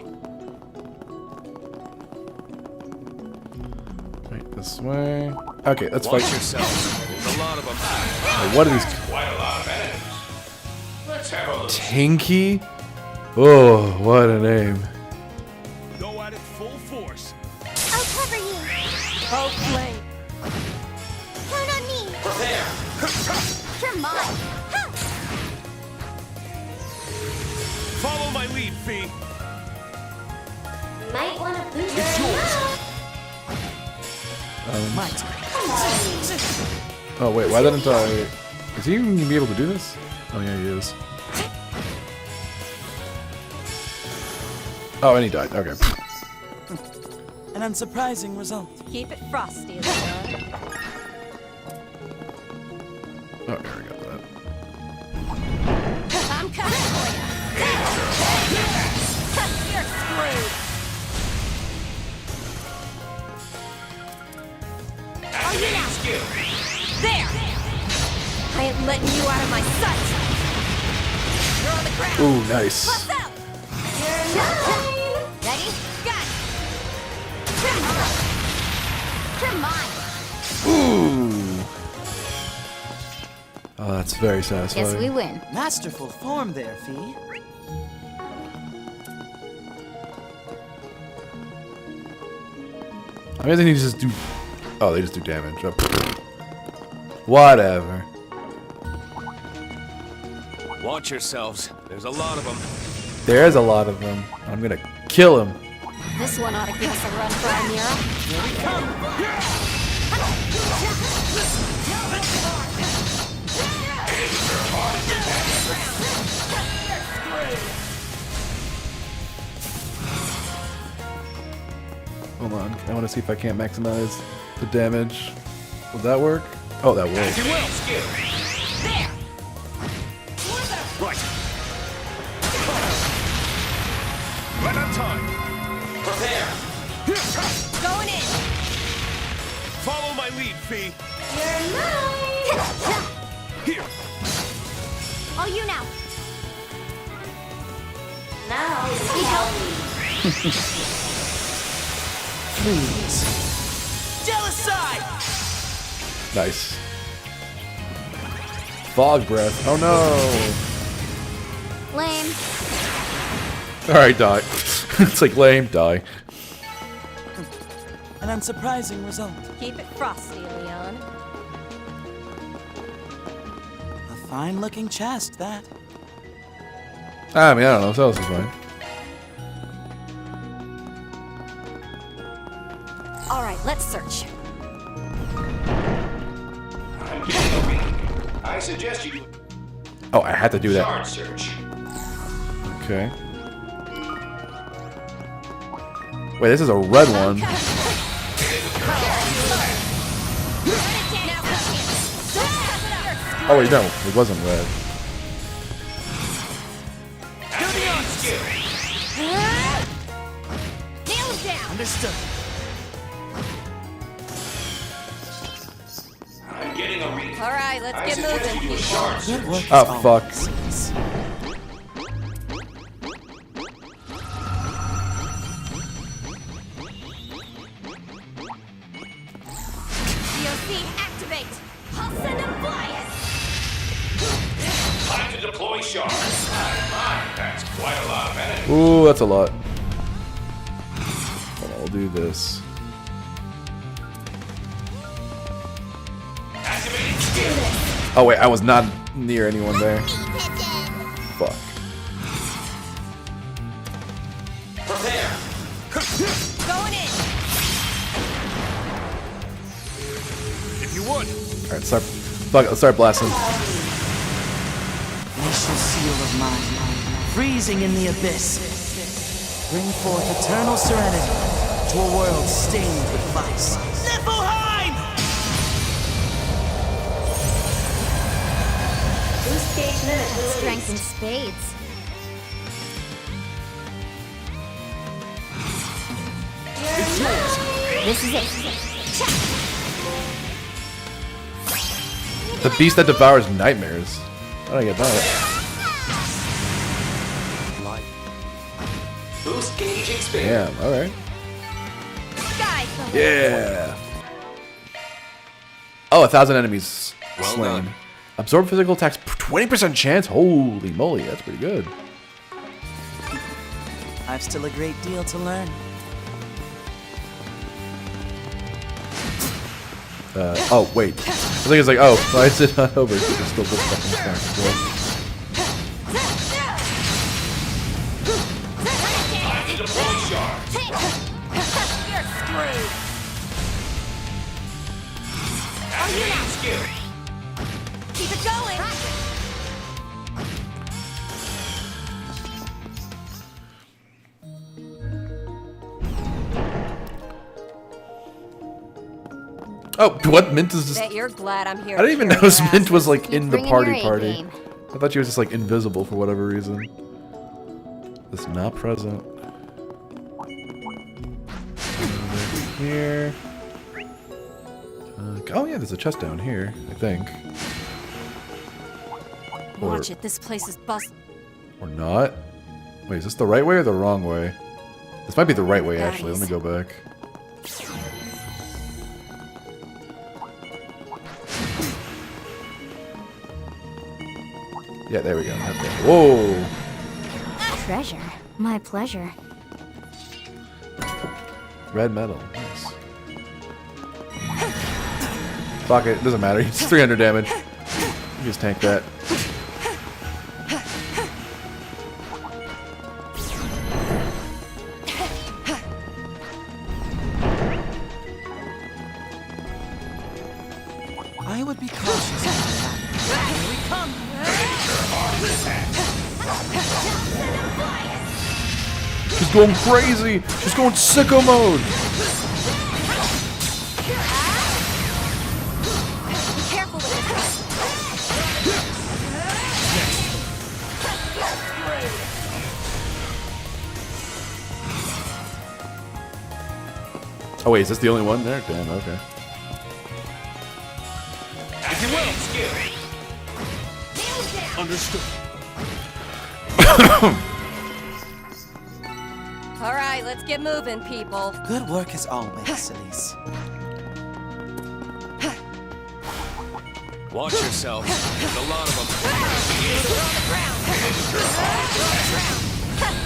[SPEAKER 1] Right, this way. Okay, let's
[SPEAKER 16] Watch
[SPEAKER 1] fight.
[SPEAKER 16] yourself. There's a lot of them.
[SPEAKER 1] Oh, what are these?
[SPEAKER 3] Quite a lot of enemies. Let's have a look.
[SPEAKER 1] Tinky? Oh, what a name.
[SPEAKER 5] Go at it full force.
[SPEAKER 9] I'll cover you.
[SPEAKER 11] Hopefully.
[SPEAKER 9] Count on me.
[SPEAKER 3] Prepare.
[SPEAKER 9] You're mine. Huh.
[SPEAKER 5] Follow my lead, Fee.
[SPEAKER 9] Might want to boost
[SPEAKER 5] It's yours.
[SPEAKER 1] Oh wait, why didn't I? Is he even gonna be able to do this? Oh yeah, he is. Oh, and he died. Okay.
[SPEAKER 14] An unsurprising result.
[SPEAKER 11] Keep it frosty, Leon.
[SPEAKER 1] Oh, there we got that.
[SPEAKER 11] I'm coming for you. You're screwed.
[SPEAKER 3] Activating skill.
[SPEAKER 11] There. I ain't letting you out of my sight. You're on the ground.
[SPEAKER 1] Ooh, nice.
[SPEAKER 11] What's up?
[SPEAKER 9] Ready? Got it. You're mine.
[SPEAKER 1] Ooh. Oh, that's very satisfying.
[SPEAKER 2] Guess we win.
[SPEAKER 14] Masterful form there, Fee.
[SPEAKER 1] I mean, they just do. Oh, they just do damage. Oh, whatever.
[SPEAKER 16] Watch yourselves. There's a lot of them.
[SPEAKER 1] There's a lot of them. I'm gonna kill him.
[SPEAKER 11] This one ought to give us a run for our Mira.
[SPEAKER 1] Hold on. I want to see if I can't maximize the damage. Will that work? Oh, that will.
[SPEAKER 3] Activating skill.
[SPEAKER 11] There.
[SPEAKER 5] Right. Right on time.
[SPEAKER 3] Prepare.
[SPEAKER 11] Going in.
[SPEAKER 5] Follow my lead, Fee. Here.
[SPEAKER 9] All you now.
[SPEAKER 11] Now.
[SPEAKER 14] Please. Jealous side!
[SPEAKER 1] Nice. Fog breath. Oh no.
[SPEAKER 9] Lame.
[SPEAKER 1] Alright, die. It's like lame, die.
[SPEAKER 14] An unsurprising result.
[SPEAKER 11] Keep it frosty, Leon.
[SPEAKER 14] A fine-looking chest, that.
[SPEAKER 1] I mean, I don't know. So else is fine.
[SPEAKER 11] All right, let's search.
[SPEAKER 3] I'm getting a read. I suggest you do
[SPEAKER 1] Oh, I had to do
[SPEAKER 3] a
[SPEAKER 1] that.
[SPEAKER 3] shard search.
[SPEAKER 1] Okay. Wait, this is a red one. Oh wait, no, it wasn't red.
[SPEAKER 3] Activating skill.
[SPEAKER 11] Nail him down.
[SPEAKER 14] Understood.
[SPEAKER 3] I'm getting a read.
[SPEAKER 11] All right, let's
[SPEAKER 3] I
[SPEAKER 11] get
[SPEAKER 3] suggest
[SPEAKER 11] moving,
[SPEAKER 3] you do a
[SPEAKER 11] people.
[SPEAKER 3] shard
[SPEAKER 14] Good
[SPEAKER 3] search.
[SPEAKER 14] work.
[SPEAKER 1] Oh,
[SPEAKER 14] as
[SPEAKER 1] fuck.
[SPEAKER 14] always.
[SPEAKER 11] DOC, activate. I'll send him flying.
[SPEAKER 3] Time to deploy shards. My, that's quite a lot of enemies.
[SPEAKER 1] Ooh, that's a lot. Hold on, we'll do this.
[SPEAKER 3] Activating skill.
[SPEAKER 1] Oh wait, I was not near anyone there. Fuck.
[SPEAKER 3] Prepare.
[SPEAKER 11] Going in.
[SPEAKER 5] If you would.
[SPEAKER 1] Alright, start. Fuck it, let's start blasting.
[SPEAKER 14] Initial seal of mine. Freezing in the abyss. Bring forth eternal serenity to a world stained with vice.
[SPEAKER 10] Niflheim!
[SPEAKER 6] Boost gauge limit. Strength in spades.
[SPEAKER 3] It's yours.
[SPEAKER 6] This is it.
[SPEAKER 1] The beast that devours nightmares. How do I get that?
[SPEAKER 3] Boost gauge expanded.
[SPEAKER 1] Damn, alright. Yeah! Oh, 1,000 enemies
[SPEAKER 16] Well
[SPEAKER 1] slain.
[SPEAKER 16] done.
[SPEAKER 1] Absorb physical attacks, 20% chance? Holy moly, that's pretty good.
[SPEAKER 14] I've still a great deal to learn.
[SPEAKER 1] Oh, wait. I think it's like, oh, why is it not over? It's still this fucking stuff.
[SPEAKER 11] Keep it going!
[SPEAKER 1] Oh, what? Mint is just...
[SPEAKER 11] Bet you're glad I'm here.
[SPEAKER 1] I didn't even
[SPEAKER 11] to carry
[SPEAKER 1] notice
[SPEAKER 11] your
[SPEAKER 1] Mint
[SPEAKER 11] ass.
[SPEAKER 1] was like
[SPEAKER 6] Keep
[SPEAKER 1] in the
[SPEAKER 6] bringing
[SPEAKER 1] party
[SPEAKER 6] your A
[SPEAKER 1] party.
[SPEAKER 6] game.
[SPEAKER 1] I thought she was just like invisible for whatever reason. This not present. Here. Oh yeah, there's a chest down here, I think.
[SPEAKER 11] Watch it, this place is bust.
[SPEAKER 1] Or not. Wait, is this the right way or the wrong way? This might be the right way, actually. Let me go back. Yeah, there we go. Okay. Whoa!
[SPEAKER 6] Treasure. My pleasure.
[SPEAKER 1] Red metal. Nice. Fuck it. Doesn't matter. It's 300 damage. You just tank that.
[SPEAKER 14] I would be cautious about that. Here we come!
[SPEAKER 1] She's going crazy! She's going sicko mode!
[SPEAKER 11] Be careful with
[SPEAKER 1] Oh wait, is this the only one there? Damn, okay.
[SPEAKER 3] If you will. Understood.
[SPEAKER 11] All right, let's get moving, people.
[SPEAKER 14] Good work as always, Elise.
[SPEAKER 16] Watch yourself. There's a lot of them.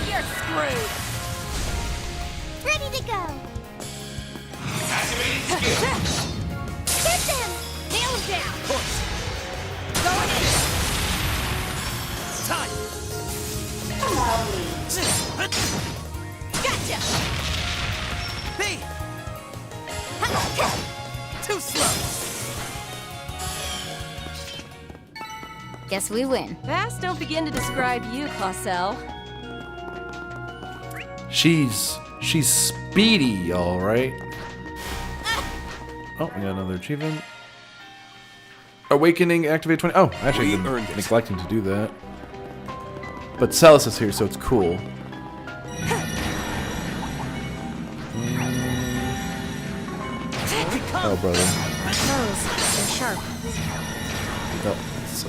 [SPEAKER 11] You're screwed.
[SPEAKER 9] Ready to go.
[SPEAKER 3] Activating skill.
[SPEAKER 9] Hit them.
[SPEAKER 11] Nail him down. Going in.
[SPEAKER 3] Time.
[SPEAKER 11] Gotcha.
[SPEAKER 14] Hey! Too slow.
[SPEAKER 6] Guess we win.
[SPEAKER 11] Fast don't begin to describe you, Clausel.
[SPEAKER 1] She's speedy, all right. Oh, we got another achievement. Awakening, activate 20. Oh, actually, I've been neglecting to do that. But Celis is here, so it's cool. Oh, brother.
[SPEAKER 6] Those, they're sharp.
[SPEAKER 1] No, it's,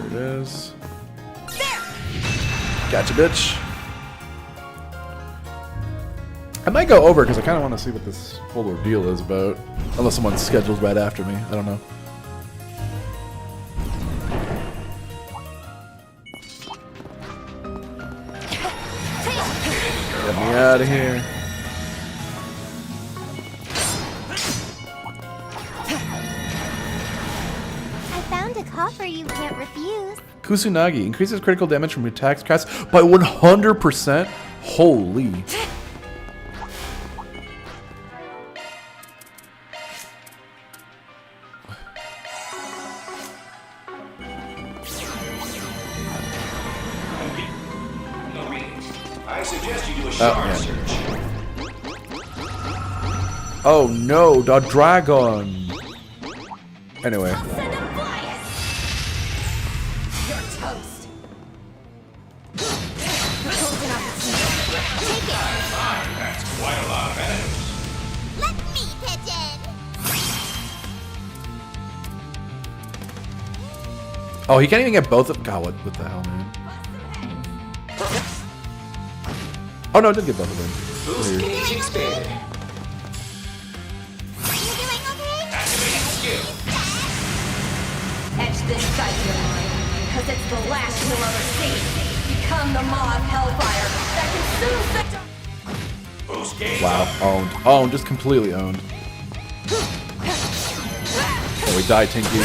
[SPEAKER 1] there it is. Gotcha, bitch. I might go over because I kind of want to see what this whole ordeal is about. Unless someone's scheduled right after me. I don't know. Get me out of here.
[SPEAKER 9] I found a coffer you can't refuse.
[SPEAKER 1] Kusunagi increases critical damage from attacks cast by 100%. Holy.
[SPEAKER 3] I suggest you do a sharp search.
[SPEAKER 1] Oh no, the dragon. Anyway.
[SPEAKER 11] You're toast.
[SPEAKER 3] That's quite a lot of enemies.
[SPEAKER 9] Let me pitch in.
[SPEAKER 1] Oh, he can't even get both of. God, what the hell, man? Oh no, I did get both of them.
[SPEAKER 3] Boost gauge expanded. Activating skill.
[SPEAKER 11] Etch this sight in your mind, because it's the last you'll ever see. Become the maw of hellfire that consumes the...
[SPEAKER 3] Boost gauge.
[SPEAKER 1] Wow, owned. Owned, just completely owned. Oh, we died, Tinky.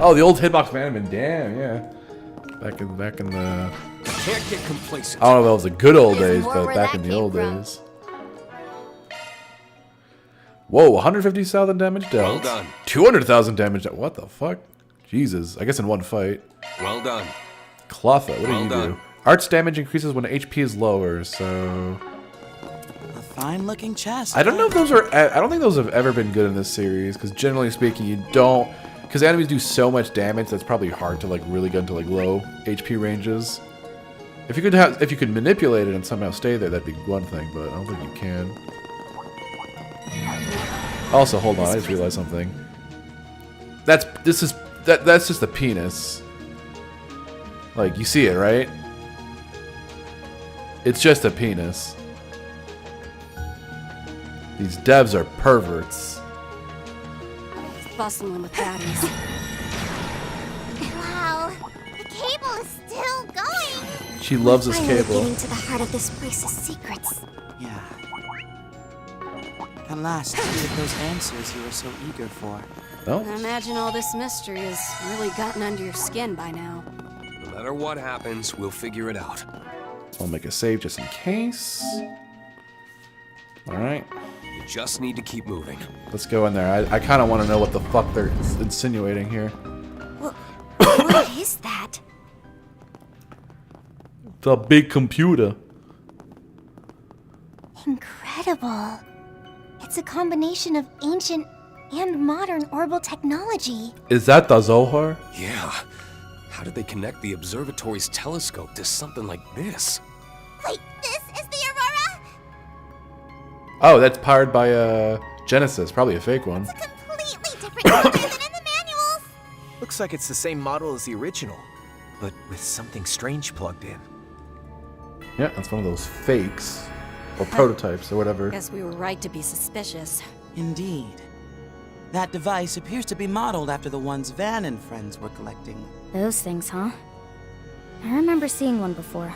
[SPEAKER 1] Oh, the old hitbox management. Damn, yeah. Back in the.
[SPEAKER 16] Can't get complacent.
[SPEAKER 1] I don't know if that was the good old days,
[SPEAKER 6] more
[SPEAKER 1] but
[SPEAKER 6] where
[SPEAKER 1] back
[SPEAKER 6] that
[SPEAKER 1] in the
[SPEAKER 6] came
[SPEAKER 1] old
[SPEAKER 6] from.
[SPEAKER 1] days. Whoa, 150,000 damage dealt.
[SPEAKER 16] Well done.
[SPEAKER 1] 200,000 damage dealt. What the fuck? Jesus. I guess in one fight.
[SPEAKER 16] Well done.
[SPEAKER 1] Clotha, what do
[SPEAKER 16] Well
[SPEAKER 1] you
[SPEAKER 16] done.
[SPEAKER 1] do? Arts damage increases when HP is lower, so.
[SPEAKER 14] A fine-looking chest.
[SPEAKER 1] I don't know if those are. I don't think those have ever been good in this series, because generally speaking, you don't. Because enemies do so much damage, that's probably hard to like really get into like low HP ranges. If you could manipulate it and somehow stay there, that'd be one thing, but I don't think you can. Also, hold on, I just realized something. That's just the penis. Like, you see it, right? It's just a penis. These devs are perverts.
[SPEAKER 11] Bustling with baddies.
[SPEAKER 9] Wow, the cable is still going.
[SPEAKER 1] She loves this
[SPEAKER 9] Finally
[SPEAKER 1] cable.
[SPEAKER 9] getting to the heart of this place's secrets.
[SPEAKER 14] Yeah. At last, you get those answers you were so eager for.
[SPEAKER 1] Oh.
[SPEAKER 11] I imagine all this mystery has really gotten under your skin by now.
[SPEAKER 16] No matter what happens, we'll figure it out.
[SPEAKER 1] I'll make a save just in case. Alright.
[SPEAKER 16] We just need to keep moving.
[SPEAKER 1] Let's go in there. I kind of want to know what the fuck they're insinuating here.
[SPEAKER 9] What is that?
[SPEAKER 1] It's a big computer.
[SPEAKER 9] Incredible. It's a combination of ancient and modern orbital technology.
[SPEAKER 1] Is that the Zohar?
[SPEAKER 16] Yeah. How did they connect the observatory's telescope to something like this?
[SPEAKER 9] Wait, this is the Aurora?
[SPEAKER 1] Oh, that's powered by Genesis. Probably a fake one.
[SPEAKER 9] Completely different color than in the manuals.
[SPEAKER 13] Looks like it's the same model as the original, but with something strange plugged in.
[SPEAKER 1] Yeah, that's one of those fakes. Or prototypes, or whatever.
[SPEAKER 11] Guess we were right to be suspicious.
[SPEAKER 14] Indeed. That device appears to be modeled after the ones Van and friends were collecting.
[SPEAKER 6] Those things, huh? I remember seeing one before.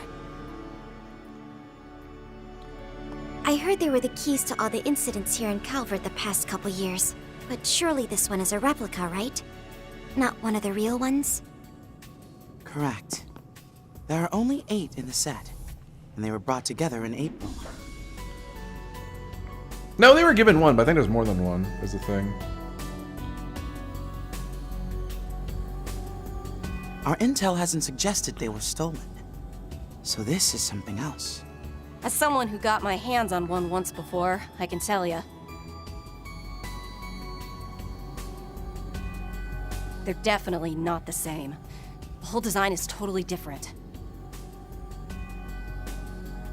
[SPEAKER 9] I heard they were the keys to all the incidents here in Calvert the past couple years. But surely this one is a replica, right? Not one of the real ones?
[SPEAKER 14] Correct. There are only 8 in the set, and they were brought together in April.
[SPEAKER 1] No, they were given one, but I think there's more than one, is the thing.
[SPEAKER 14] Our intel hasn't suggested they were stolen. So this is something else.
[SPEAKER 11] As someone who got my hands on one once before, I can tell ya. They're definitely not the same. The whole design is totally different.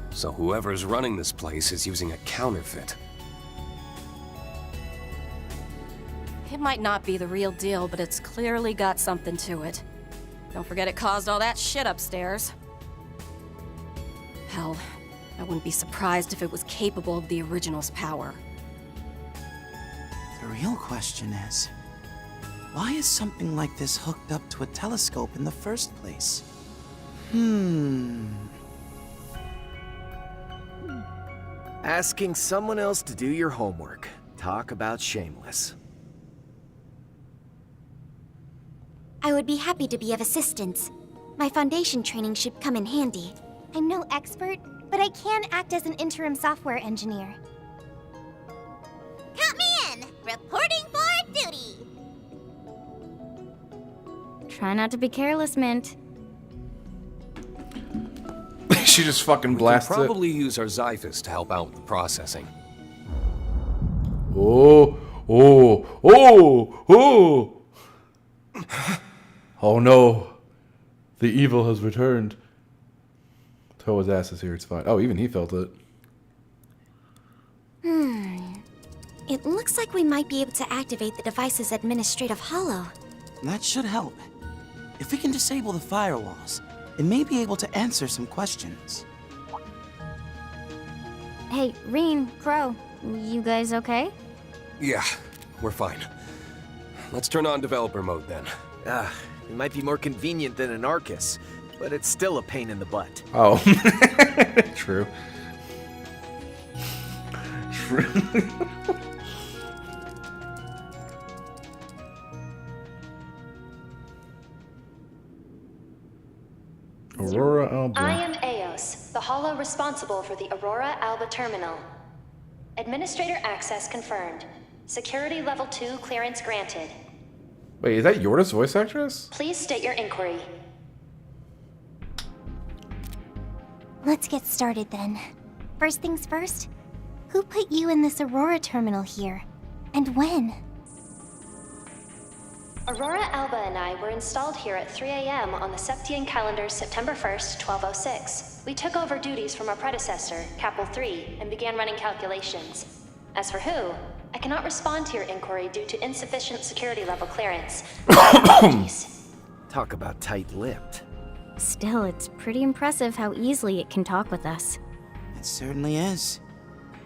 [SPEAKER 16] So whoever's running this place is using a counterfeit.
[SPEAKER 11] It might not be the real deal, but it's clearly got something to it. Don't forget it caused all that shit upstairs. Hell, I wouldn't be surprised if it was capable of the original's power.
[SPEAKER 14] The real question is, why is something like this hooked up to a telescope in the first place?
[SPEAKER 12] Asking someone else to do your homework. Talk about shameless.
[SPEAKER 9] I would be happy to be of assistance. My foundation training should come in handy. I'm no expert, but I can act as an interim software engineer. Count me in! Reporting for duty!
[SPEAKER 6] Try not to be careless, Mint.
[SPEAKER 1] She just fucking blasts
[SPEAKER 16] We can probably use our Xiphus to help out with the processing.
[SPEAKER 1] Oh, oh, oh, oh! Oh no, the evil has returned. Toa's ass is here. It's fine. Oh, even he felt it.
[SPEAKER 9] It looks like we might be able to activate the device's administrative holo.
[SPEAKER 14] That should help. If we can disable the firewalls, it may be able to answer some questions.
[SPEAKER 6] Hey, Reen, Crow, you guys okay?
[SPEAKER 16] Yeah, we're fine. Let's turn on developer mode then.
[SPEAKER 12] It might be more convenient than an Arcus, but it's still a pain in the butt.
[SPEAKER 1] Oh, true. True. Aurora Alba.
[SPEAKER 17] I am Eos, the holo responsible for the Aurora Alba terminal. Administrator access confirmed. Security level 2 clearance granted.
[SPEAKER 1] Wait, is that Yorda's voice actress?
[SPEAKER 17] Please state your inquiry.
[SPEAKER 9] Let's get started then. First things first, who put you in this Aurora terminal here? And when?
[SPEAKER 17] Aurora Alba and I were installed here at 3 a.m. on the Septian calendar's September 1st, 1206. We took over duties from our predecessor, Capel 3, and began running calculations. As for who, I cannot respond to your inquiry due to insufficient security level clearance.
[SPEAKER 12] Talk about tight-lipped.
[SPEAKER 6] Still, it's pretty impressive how easily it can talk with us.
[SPEAKER 14] It certainly is.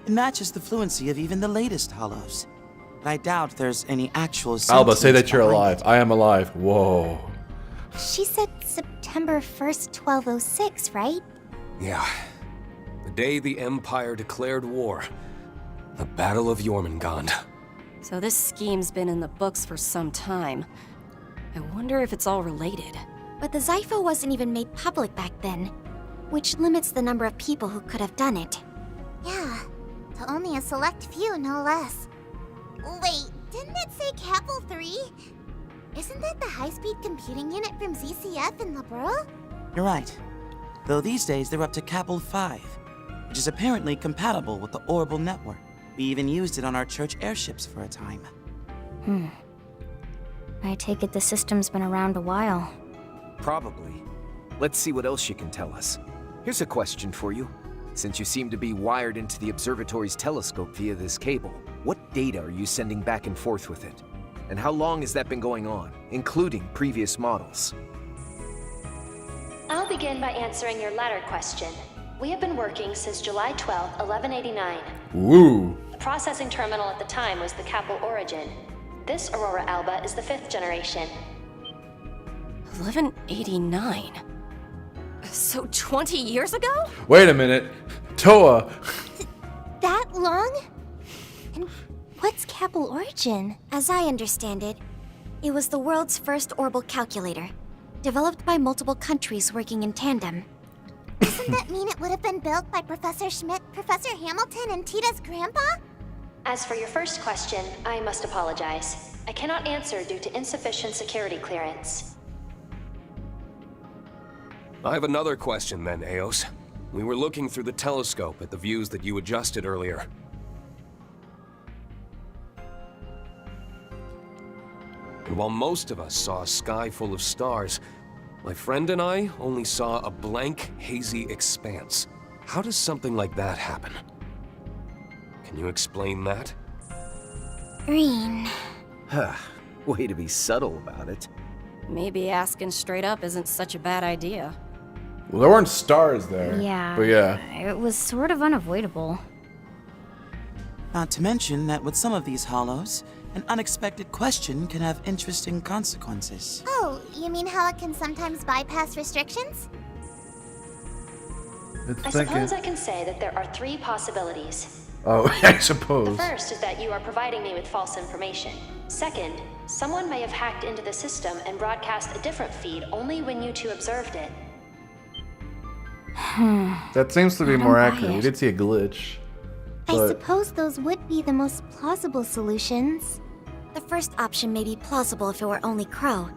[SPEAKER 14] It matches the fluency of even the latest holos. But I doubt there's any actual
[SPEAKER 1] Alba, say
[SPEAKER 14] sentience
[SPEAKER 1] that you're
[SPEAKER 14] behind
[SPEAKER 1] alive.
[SPEAKER 14] it.
[SPEAKER 1] I am alive. Whoa.
[SPEAKER 9] She said September 1st, 1206, right?
[SPEAKER 16] Yeah. The day the Empire declared war. The Battle of Jormungand.
[SPEAKER 11] So this scheme's been in the books for some time. I wonder if it's all related.
[SPEAKER 9] But the Xiphos wasn't even made public back then, which limits the number of people who could have done it.
[SPEAKER 18] Yeah, to only a select few, no less. Wait, didn't it say Capel 3? Isn't that the high-speed computing unit from ZCF in Liberal?
[SPEAKER 14] You're right. Though these days they're up to Capel 5, which is apparently compatible with the Orbital network. We even used it on our church airships for a time.
[SPEAKER 6] I take it the system's been around a while.
[SPEAKER 12] Probably. Let's see what else you can tell us. Here's a question for you. Since you seem to be wired into the observatory's telescope via this cable, what data are you sending back and forth with it? And how long has that been going on, including previous models?
[SPEAKER 17] I'll begin by answering your latter question. We have been working since July 12, 1189.
[SPEAKER 1] Woo.
[SPEAKER 17] The processing terminal at the time was the Capel Origin. This Aurora Alba is the 5th generation.
[SPEAKER 11] 1189? So 20 years ago?
[SPEAKER 1] Wait a minute. Toa.
[SPEAKER 9] That long? And what's Capel Origin?
[SPEAKER 6] As I understand it, it was the world's first orbital calculator, developed by multiple countries working in tandem.
[SPEAKER 18] Doesn't that mean it would have been built by Professor Schmidt, Professor Hamilton, and Tita's grandpa?
[SPEAKER 17] As for your first question, I must apologize. I cannot answer due to insufficient security clearance.
[SPEAKER 16] I have another question then, Eos. We were looking through the telescope at the views that you adjusted earlier. And while most of us saw a sky full of stars, my friend and I only saw a blank, hazy expanse. How does something like that happen? Can you explain that?
[SPEAKER 6] Reen.
[SPEAKER 12] Way to be subtle about it.
[SPEAKER 11] Maybe asking straight up isn't such a bad idea.
[SPEAKER 1] Well, there weren't stars there.
[SPEAKER 6] Yeah.
[SPEAKER 1] But yeah.
[SPEAKER 6] It was sort of unavoidable.
[SPEAKER 14] Not to mention that with some of these holos, an unexpected question can have interesting consequences.
[SPEAKER 18] Oh, you mean how it can sometimes bypass restrictions?
[SPEAKER 1] It's
[SPEAKER 17] I suppose I can say that there are 3 possibilities.
[SPEAKER 1] Oh, I suppose.
[SPEAKER 17] The first is that you are providing me with false information. Second, someone may have hacked into the system and broadcast a different feed only when you two observed it.
[SPEAKER 1] That seems to be more accurate. We did see a glitch.
[SPEAKER 9] I suppose those would be the most plausible solutions.
[SPEAKER 6] The first option may be plausible if it were only Crow,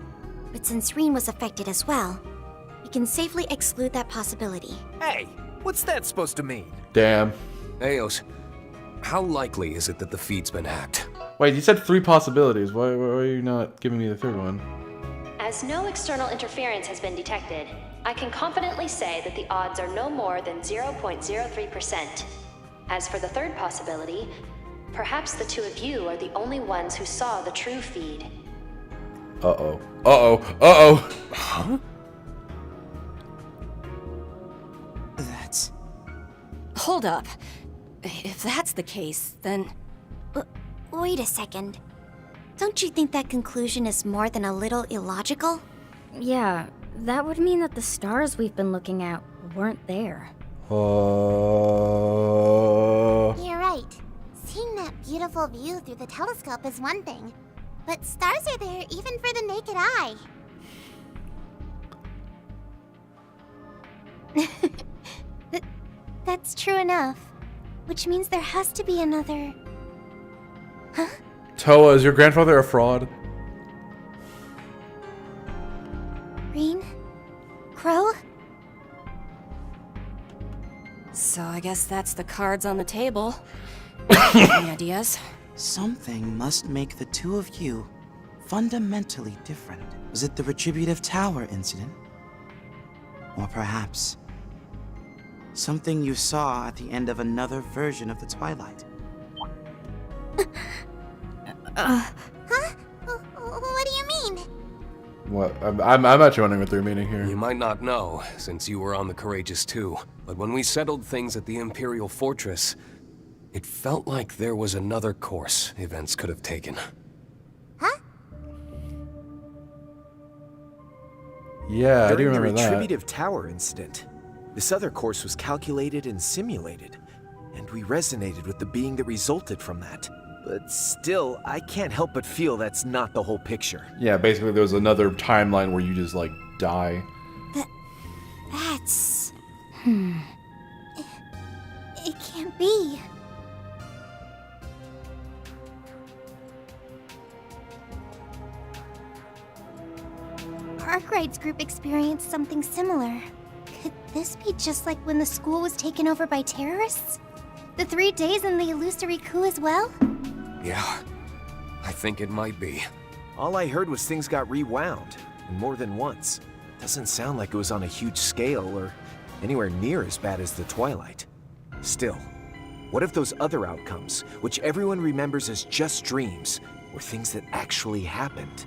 [SPEAKER 9] But since Reen was affected as well, we can safely exclude that possibility.
[SPEAKER 12] Hey, what's that supposed to mean?
[SPEAKER 1] Damn.
[SPEAKER 16] Eos, how likely is it that the feed's been hacked?
[SPEAKER 1] Wait, you said 3 possibilities. Why are you not giving me the third one?
[SPEAKER 17] As no external interference has been detected, I can confidently say that the odds are no more than 0.03%. As for the third possibility, perhaps the two of you are the only ones who saw the true feed.
[SPEAKER 1] Uh-oh. Uh-oh. Uh-oh.
[SPEAKER 16] Huh?
[SPEAKER 14] That's...
[SPEAKER 11] Hold up. If that's the case, then...
[SPEAKER 9] Wait a second. Don't you think that conclusion is more than a little illogical?
[SPEAKER 6] Yeah, that would mean that the stars we've been looking at weren't there.
[SPEAKER 18] You're right. Seeing that beautiful view through the telescope is one thing, but stars are there even for the naked eye.
[SPEAKER 9] That's true enough. Which means there has to be another... Huh?
[SPEAKER 1] Toa, is your grandfather a fraud?
[SPEAKER 9] Reen? Crow?
[SPEAKER 11] So I guess that's the cards on the table. Any ideas?
[SPEAKER 14] Something must make the two of you fundamentally different. Was it the Retributive Tower incident? Or perhaps something you saw at the end of another version of the Twilight?
[SPEAKER 18] Huh? What do you mean?
[SPEAKER 1] What? I'm actually wondering what they're meaning here.
[SPEAKER 16] You might not know, since you were on the Courageous too, but when we settled things at the Imperial Fortress, it felt like there was another course events could have taken.
[SPEAKER 1] Yeah, I do
[SPEAKER 12] During
[SPEAKER 1] remember
[SPEAKER 12] the
[SPEAKER 1] that.
[SPEAKER 12] Retributive Tower incident, this other course was calculated and simulated, and we resonated with the being that resulted from that. But still, I can't help but feel that's not the whole picture.
[SPEAKER 1] Yeah, basically there was another timeline where you just, like, die.
[SPEAKER 9] That's... It can't be. Arkwright's group experienced something similar. Could this be just like when the school was taken over by terrorists? The 3 days in the illusory coup as well?
[SPEAKER 16] Yeah, I think it might be.
[SPEAKER 12] All I heard was things got rewound, and more than once. Doesn't sound like it was on a huge scale or anywhere near as bad as the Twilight. Still, what if those other outcomes, which everyone remembers as just dreams, were things that actually happened?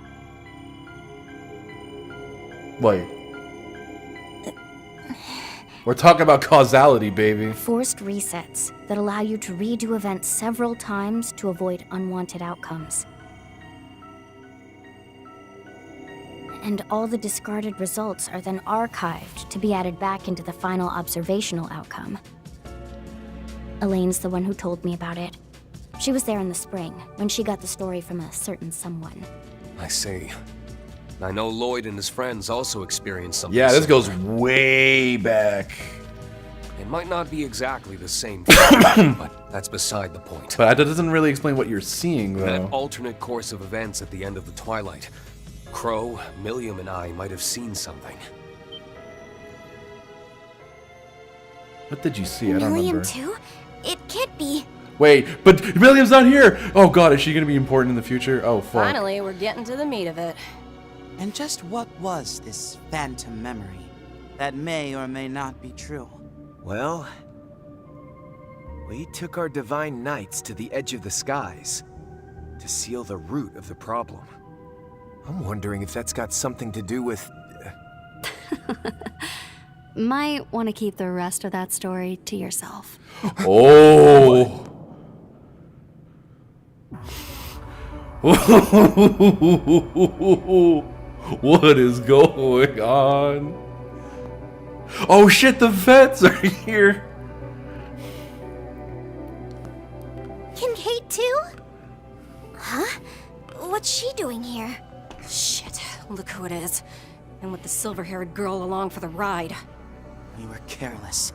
[SPEAKER 1] Wait. We're talking about causality, baby.
[SPEAKER 6] Forced resets that allow you to redo events several times to avoid unwanted outcomes. And all the discarded results are then archived to be added back into the final observational outcome. Elaine's the one who told me about it. She was there in the spring, when she got the story from a certain someone.
[SPEAKER 16] I see. I know Lloyd and his friends also experienced something
[SPEAKER 1] Yeah, this
[SPEAKER 16] similar.
[SPEAKER 1] goes way back.
[SPEAKER 16] It might not be exactly the same thing, but that's beside the point.
[SPEAKER 1] But that doesn't really explain what you're seeing, though.
[SPEAKER 16] That alternate course of events at the end of the Twilight. Crow, Milliam, and I might have seen something.
[SPEAKER 1] What did you see? I don't
[SPEAKER 9] Milliam
[SPEAKER 1] remember.
[SPEAKER 9] too? It can't be.
[SPEAKER 1] Wait, but Milliam's not here! Oh god, is she gonna be important in the future? Oh fuck.
[SPEAKER 11] Finally, we're getting to the meat of it.
[SPEAKER 14] And just what was this phantom memory that may or may not be true?
[SPEAKER 12] Well, we took our divine knights to the edge of the skies to seal the root of the problem. I'm wondering if that's got something to do with...
[SPEAKER 19] Might want to keep the rest of that story to yourself.
[SPEAKER 1] Oh! What is going on? Oh shit, the vets are here!
[SPEAKER 9] Kincaid too? Huh? What's she doing here?
[SPEAKER 11] Shit, look who it is. And with the silver-haired girl along for the ride.
[SPEAKER 14] We were careless.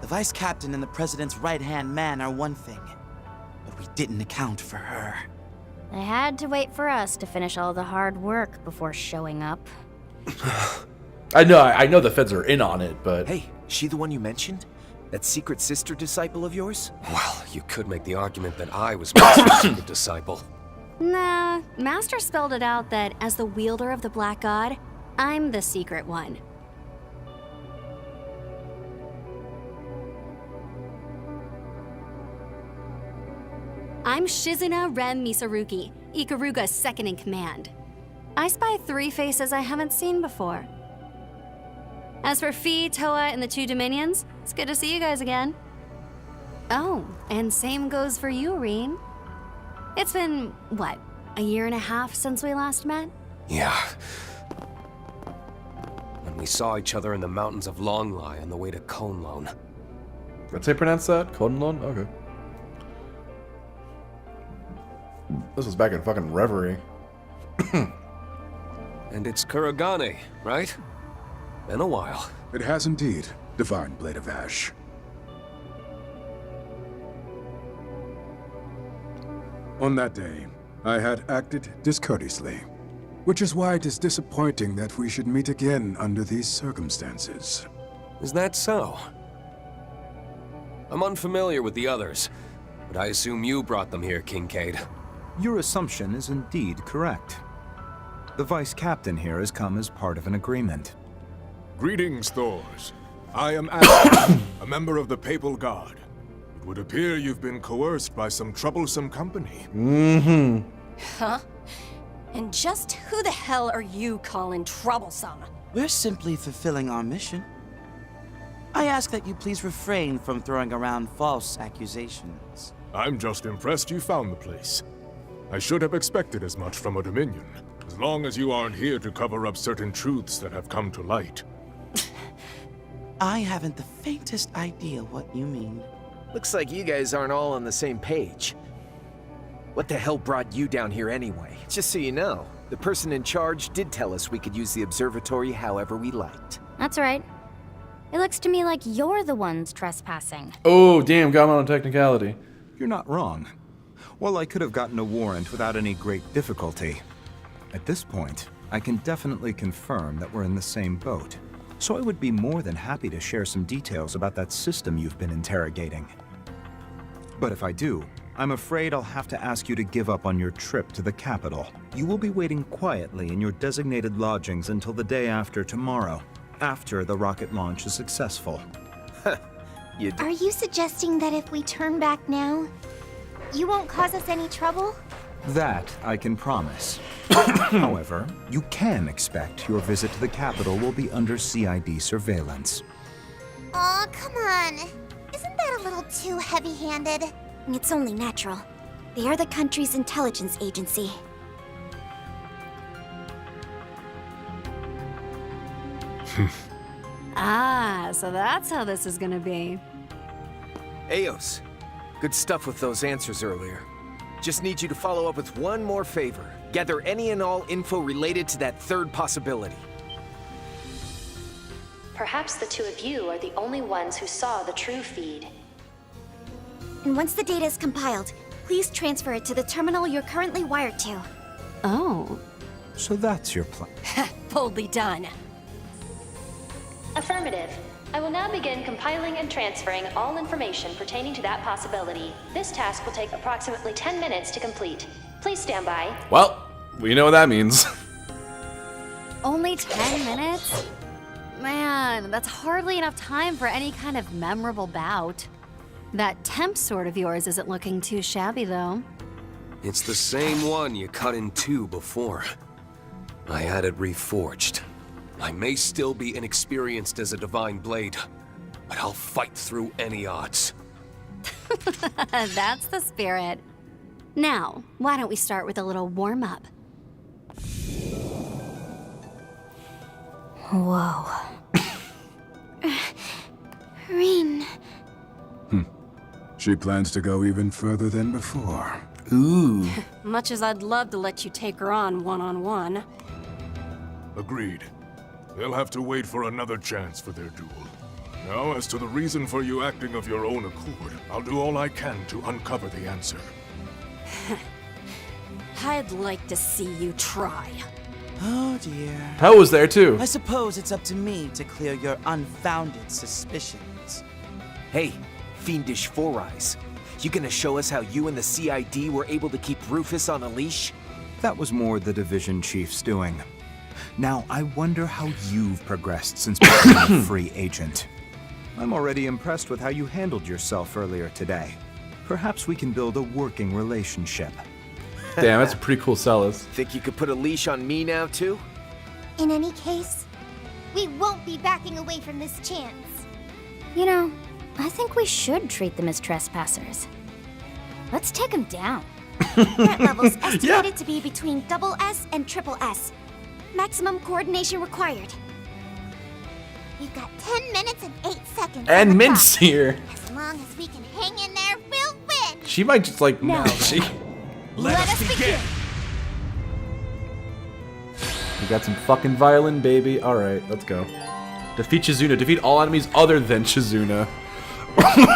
[SPEAKER 14] The vice captain and the president's right-hand man are one thing, but we didn't account for her.
[SPEAKER 6] They had to wait for us to finish all the hard work before showing up.
[SPEAKER 1] I know the feds are in on it, but...
[SPEAKER 12] Hey, she the one you mentioned? That secret sister disciple of yours?
[SPEAKER 16] Well, you could make the argument that I was Master's secret disciple.
[SPEAKER 19] Nah, Master spelled it out that as the wielder of the Black God, I'm the secret one. I'm Shizuna Rem Misaruki, Ikaruga's second in command. I spy 3 faces I haven't seen before. As for Fi, Toa, and the 2 Dominions, it's good to see you guys again. Oh, and same goes for you, Reen. It's been, what, a year and a half since we last met?
[SPEAKER 16] Yeah. When we saw each other in the mountains of Longlai on the way to Konlon.
[SPEAKER 1] That's how you pronounce that? Konlon? Okay. This was back in fucking Reverie.
[SPEAKER 16] And it's Kuragane, right? Been a while.
[SPEAKER 4] It has indeed, Divine Blade of Ash. On that day, I had acted discourteously, which is why it is disappointing that we should meet again under these circumstances.
[SPEAKER 16] Is that so? I'm unfamiliar with the others, but I assume you brought them here, Kincaid.
[SPEAKER 20] Your assumption is indeed correct. The Vice Captain here has come as part of an agreement.
[SPEAKER 4] Greetings, Thors. I am Adam, a member of the Papal Guard. It would appear you've been coerced by some troublesome company.
[SPEAKER 1] Mm-hmm.
[SPEAKER 11] Huh? And just who the hell are you calling troublesome?
[SPEAKER 14] We're simply fulfilling our mission. I ask that you please refrain from throwing around false accusations.
[SPEAKER 4] I'm just impressed you found the place. I should have expected as much from a Dominion, as long as you aren't here to cover up certain truths that have come to light.
[SPEAKER 14] I haven't the faintest idea what you mean.
[SPEAKER 12] Looks like you guys aren't all on the same page. What the hell brought you down here anyway? Just so you know, the person in charge did tell us we could use the observatory however we liked.
[SPEAKER 6] That's right. It looks to me like you're the ones trespassing.
[SPEAKER 1] Oh, damn, got him on a technicality.
[SPEAKER 20] You're not wrong. Well, I could have gotten a warrant without any great difficulty. At this point, I can definitely confirm that we're in the same boat. So I would be more than happy to share some details about that system you've been interrogating. But if I do, I'm afraid I'll have to ask you to give up on your trip to the capital. You will be waiting quietly in your designated lodgings until the day after tomorrow, after the rocket launch is successful.
[SPEAKER 9] Are you suggesting that if we turn back now, you won't cause us any trouble?
[SPEAKER 20] That I can promise. However, you can expect your visit to the capital will be under CID surveillance.
[SPEAKER 18] Aw, come on. Isn't that a little too heavy-handed?
[SPEAKER 9] It's only natural. They are the country's intelligence agency.
[SPEAKER 19] Ah, so that's how this is gonna be.
[SPEAKER 12] Eos, good stuff with those answers earlier. Just need you to follow up with one more favor. Gather any and all info related to that third possibility.
[SPEAKER 17] Perhaps the 2 of you are the only ones who saw the true feed.
[SPEAKER 9] And once the data is compiled, please transfer it to the terminal you're currently wired to.
[SPEAKER 19] Oh.
[SPEAKER 20] So that's your plan.
[SPEAKER 11] Boldly done.
[SPEAKER 17] Affirmative. I will now begin compiling and transferring all information pertaining to that possibility. This task will take approximately 10 minutes to complete. Please stand by.
[SPEAKER 1] Well, we know what that means.
[SPEAKER 19] Only 10 minutes? Man, that's hardly enough time for any kind of memorable bout. That temp sword of yours isn't looking too shabby, though.
[SPEAKER 16] It's the same one you cut in 2 before. I had it reforged. I may still be inexperienced as a divine blade, but I'll fight through any odds.
[SPEAKER 19] That's the spirit. Now, why don't we start with a little warm-up?
[SPEAKER 6] Whoa.
[SPEAKER 9] Reen.
[SPEAKER 4] She plans to go even further than before.
[SPEAKER 1] Ooh.
[SPEAKER 11] Much as I'd love to let you take her on one-on-one.
[SPEAKER 4] Agreed. They'll have to wait for another chance for their duel. Now, as to the reason for you acting of your own accord, I'll do all I can to uncover the answer.
[SPEAKER 11] I'd like to see you try.
[SPEAKER 14] Oh dear.
[SPEAKER 1] Hell was there too.
[SPEAKER 14] I suppose it's up to me to clear your unfounded suspicions.
[SPEAKER 12] Hey, fiendish Four Eyes. You gonna show us how you and the CID were able to keep Rufus on a leash?
[SPEAKER 20] That was more the division chief's doing. Now, I wonder how you've progressed since becoming a free agent. I'm already impressed with how you handled yourself earlier today. Perhaps we can build a working relationship.
[SPEAKER 1] Damn, that's a pretty cool Celis.
[SPEAKER 12] Think you could put a leash on me now, too?
[SPEAKER 9] In any case, we won't be backing away from this chance.
[SPEAKER 6] You know, I think we should treat them as trespassers. Let's take them down.
[SPEAKER 9] Threat levels estimated to be between SS and SS. Maximum coordination required. We've got 10 minutes and 8 seconds.
[SPEAKER 1] And Mint's here.
[SPEAKER 9] As long as we can hang in there, we'll win.
[SPEAKER 1] She might just like
[SPEAKER 9] No.
[SPEAKER 1] Let
[SPEAKER 9] us begin.
[SPEAKER 1] We got some fucking violin, baby. All right, let's go. Defeat Shizuna. Defeat all enemies other than Shizuna.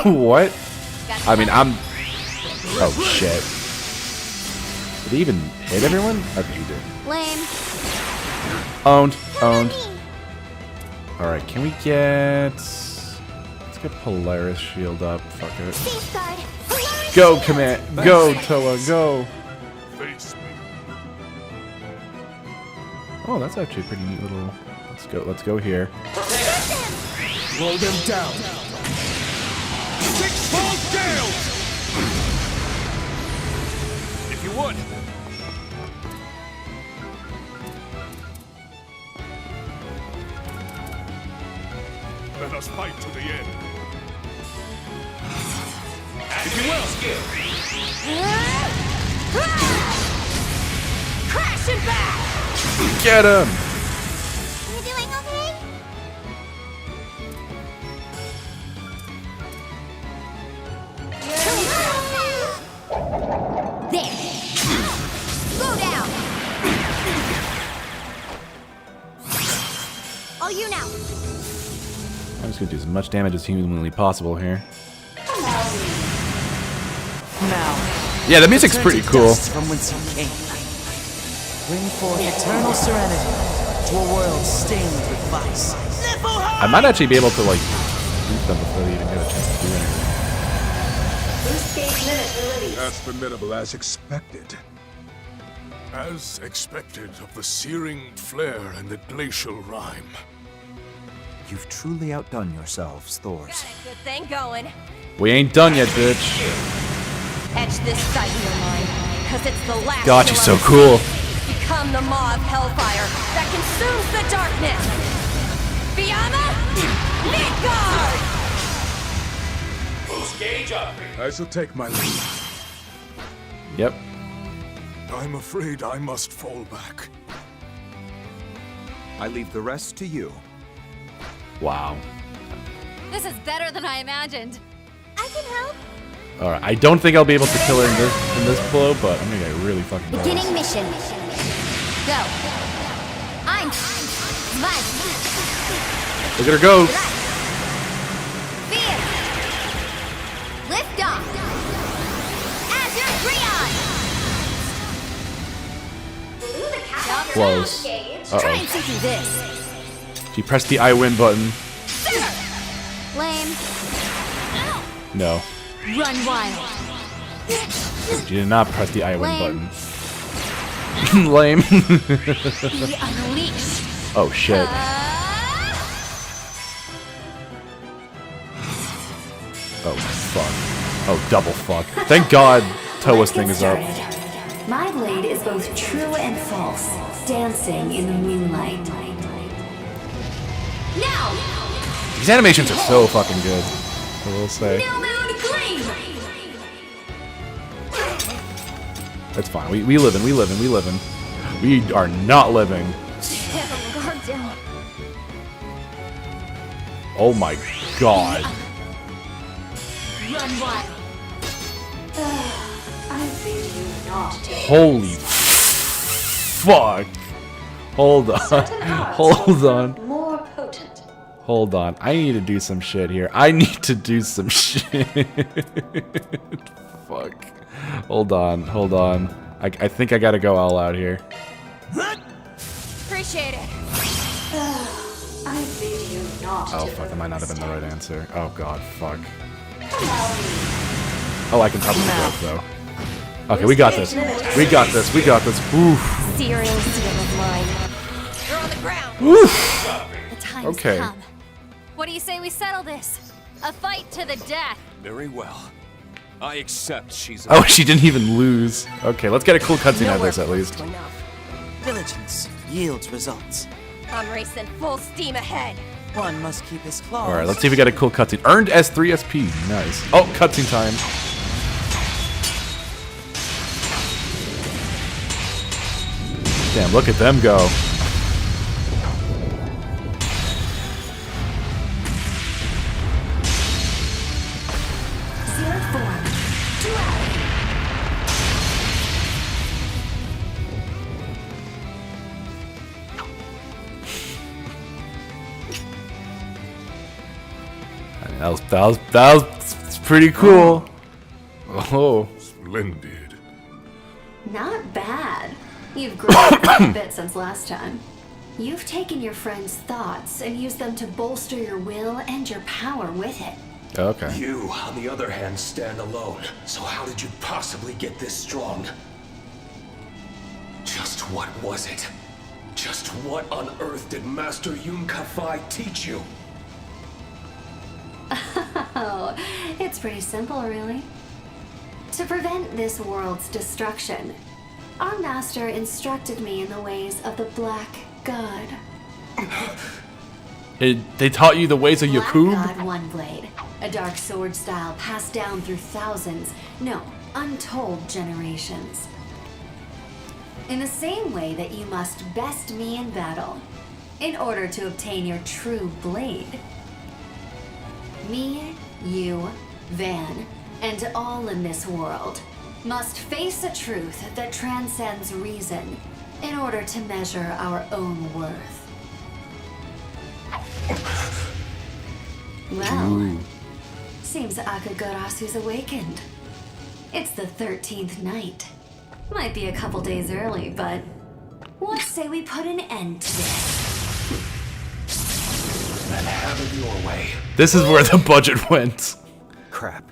[SPEAKER 1] What? I mean, I'm. Oh shit. Did he even hit everyone? Okay, he did.
[SPEAKER 6] Lame.
[SPEAKER 1] Owned. Owned. All right, can we get? Let's get Polaris Shield up. Fuck it.
[SPEAKER 9] Safeguard. Polaris
[SPEAKER 1] Go,
[SPEAKER 9] shield.
[SPEAKER 1] command. Go, Toa. Go.
[SPEAKER 8] Face me.
[SPEAKER 1] Oh, that's actually a pretty neat little. Let's go. Let's go here.
[SPEAKER 3] Roll them down.
[SPEAKER 5] Six-fold gale! If you would.
[SPEAKER 8] Let us fight to the end.
[SPEAKER 5] If you will.
[SPEAKER 9] Crashing back.
[SPEAKER 1] Get him.
[SPEAKER 9] You doing okay?
[SPEAKER 6] There. Go down.
[SPEAKER 9] All you now.
[SPEAKER 1] I'm just gonna do as much damage as humanly possible here.
[SPEAKER 14] Now,
[SPEAKER 1] Yeah, the music's pretty
[SPEAKER 14] return to
[SPEAKER 1] cool.
[SPEAKER 14] dust from whence you came. Bring forth eternal serenity to a world stained with vice.
[SPEAKER 1] I might actually be able to like beat them before they even get a chance to do anything.
[SPEAKER 4] That's formidable as expected.
[SPEAKER 8] As expected of the searing flare and the glacial rime.
[SPEAKER 20] You've truly outdone yourselves, Thors.
[SPEAKER 11] Good thing going.
[SPEAKER 1] We ain't done yet, bitch.
[SPEAKER 11] Etch this sight in your mind, because it's the last
[SPEAKER 1] God,
[SPEAKER 11] you'll
[SPEAKER 1] she's so
[SPEAKER 11] ever
[SPEAKER 1] cool.
[SPEAKER 11] see. Become the maw of hellfire that consumes the darkness. Fiamma, Midgard!
[SPEAKER 3] Boost gauge up.
[SPEAKER 4] I shall take my leave.
[SPEAKER 1] Yep.
[SPEAKER 8] I'm afraid I must fall back.
[SPEAKER 20] I leave the rest to you.
[SPEAKER 1] Wow.
[SPEAKER 19] This is better than I imagined.
[SPEAKER 9] I can help.
[SPEAKER 1] All right. I don't think I'll be able to kill her in this blow, but I'm gonna get really fucking close.
[SPEAKER 6] Beginning mission. Go. I'm Zwei.
[SPEAKER 1] Look at her go.
[SPEAKER 6] Fear. Lift off. Azure Freon.
[SPEAKER 1] Close.
[SPEAKER 6] Try and
[SPEAKER 1] Uh
[SPEAKER 6] see through this.
[SPEAKER 1] oh. She pressed the I win button.
[SPEAKER 6] Lame.
[SPEAKER 1] No.
[SPEAKER 6] Run wild.
[SPEAKER 1] She did not press the I win
[SPEAKER 6] Lame.
[SPEAKER 1] button. Lame.
[SPEAKER 6] Be unleashed.
[SPEAKER 1] Oh shit. Oh fuck. Oh double fuck. Thank God Toa's thing is up.
[SPEAKER 21] My blade is both true and false, dancing in the moonlight.
[SPEAKER 6] Now.
[SPEAKER 1] These animations are so fucking good. I will say.
[SPEAKER 6] New moon gleam.
[SPEAKER 1] That's fine. We live in. We are not living.
[SPEAKER 6] Guard down.
[SPEAKER 1] Oh my god.
[SPEAKER 6] Run wild.
[SPEAKER 21] I bid you not take
[SPEAKER 1] Holy fuck. Hold on. Hold on.
[SPEAKER 21] more potent.
[SPEAKER 1] Hold on. I need to do some shit here. I need to do some shit. Fuck. Hold on. Hold on. I think I gotta go all out here.
[SPEAKER 11] Appreciate it.
[SPEAKER 21] I bid you not
[SPEAKER 1] Oh
[SPEAKER 21] to
[SPEAKER 1] fuck, that might not have been the right answer. Oh god, fuck. Oh, I can probably do it though. Okay, we got this. We got this. We got this. Oof.
[SPEAKER 2] Serial seal of mine.
[SPEAKER 11] You're on the ground.
[SPEAKER 1] Oof.
[SPEAKER 2] The time's
[SPEAKER 1] Okay.
[SPEAKER 2] come.
[SPEAKER 19] What do you say we settle this? A fight to the death.
[SPEAKER 16] Very well. I accept she's.
[SPEAKER 1] Oh, she didn't even lose. Okay, let's get a cool cutscene out of this at least.
[SPEAKER 14] Diligence yields results.
[SPEAKER 11] I'm racing full steam ahead.
[SPEAKER 14] One must keep his claws.
[SPEAKER 1] Alright, let's see if we get a cool cutscene. Earned S3 SP. Nice. Oh, cutscene time. Damn, look at them go.
[SPEAKER 21] Zero form. Duality.
[SPEAKER 1] That was pretty cool. Oh.
[SPEAKER 3] Splendid.
[SPEAKER 21] Not bad. You've grown quite a bit since last time. You've taken your friend's thoughts and used them to bolster your will and your power with it.
[SPEAKER 1] Okay.
[SPEAKER 16] You, on the other hand, stand alone. So how did you possibly get this strong? Just what was it? Just what on earth did Master Yun-Ka-Fai teach you?
[SPEAKER 21] Oh, it's pretty simple, really. To prevent this world's destruction, our master instructed me in the ways of the Black God.
[SPEAKER 1] They taught you the ways of
[SPEAKER 21] Black
[SPEAKER 1] Yakub?
[SPEAKER 21] God One Blade, a dark sword style passed down through thousands, no, untold generations. In the same way that you must best me in battle, in order to obtain your true blade. Me, you, Van, and all in this world must face a truth that transcends reason in order to measure our own worth. Well,
[SPEAKER 1] Ooh.
[SPEAKER 21] seems Akagarasu's awakened. It's the 13th night. Might be a couple days early, but what say we put an end to this?
[SPEAKER 16] Then have it your way.
[SPEAKER 1] This is where the budget went.
[SPEAKER 12] Crap.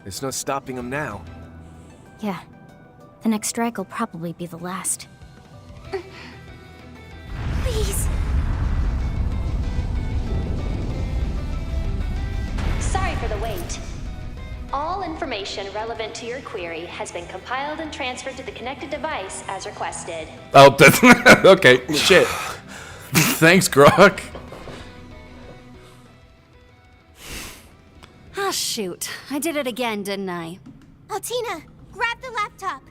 [SPEAKER 12] There's no stopping him now.
[SPEAKER 6] Yeah. The next strike will probably be the last.
[SPEAKER 18] Please.
[SPEAKER 17] Sorry for the wait. All information relevant to your query has been compiled and transferred to the connected device as requested.
[SPEAKER 1] Oh, that's okay. Shit. Thanks, Grok.
[SPEAKER 19] Ah, shoot. I did it again, didn't I?
[SPEAKER 18] Altina, grab the laptop.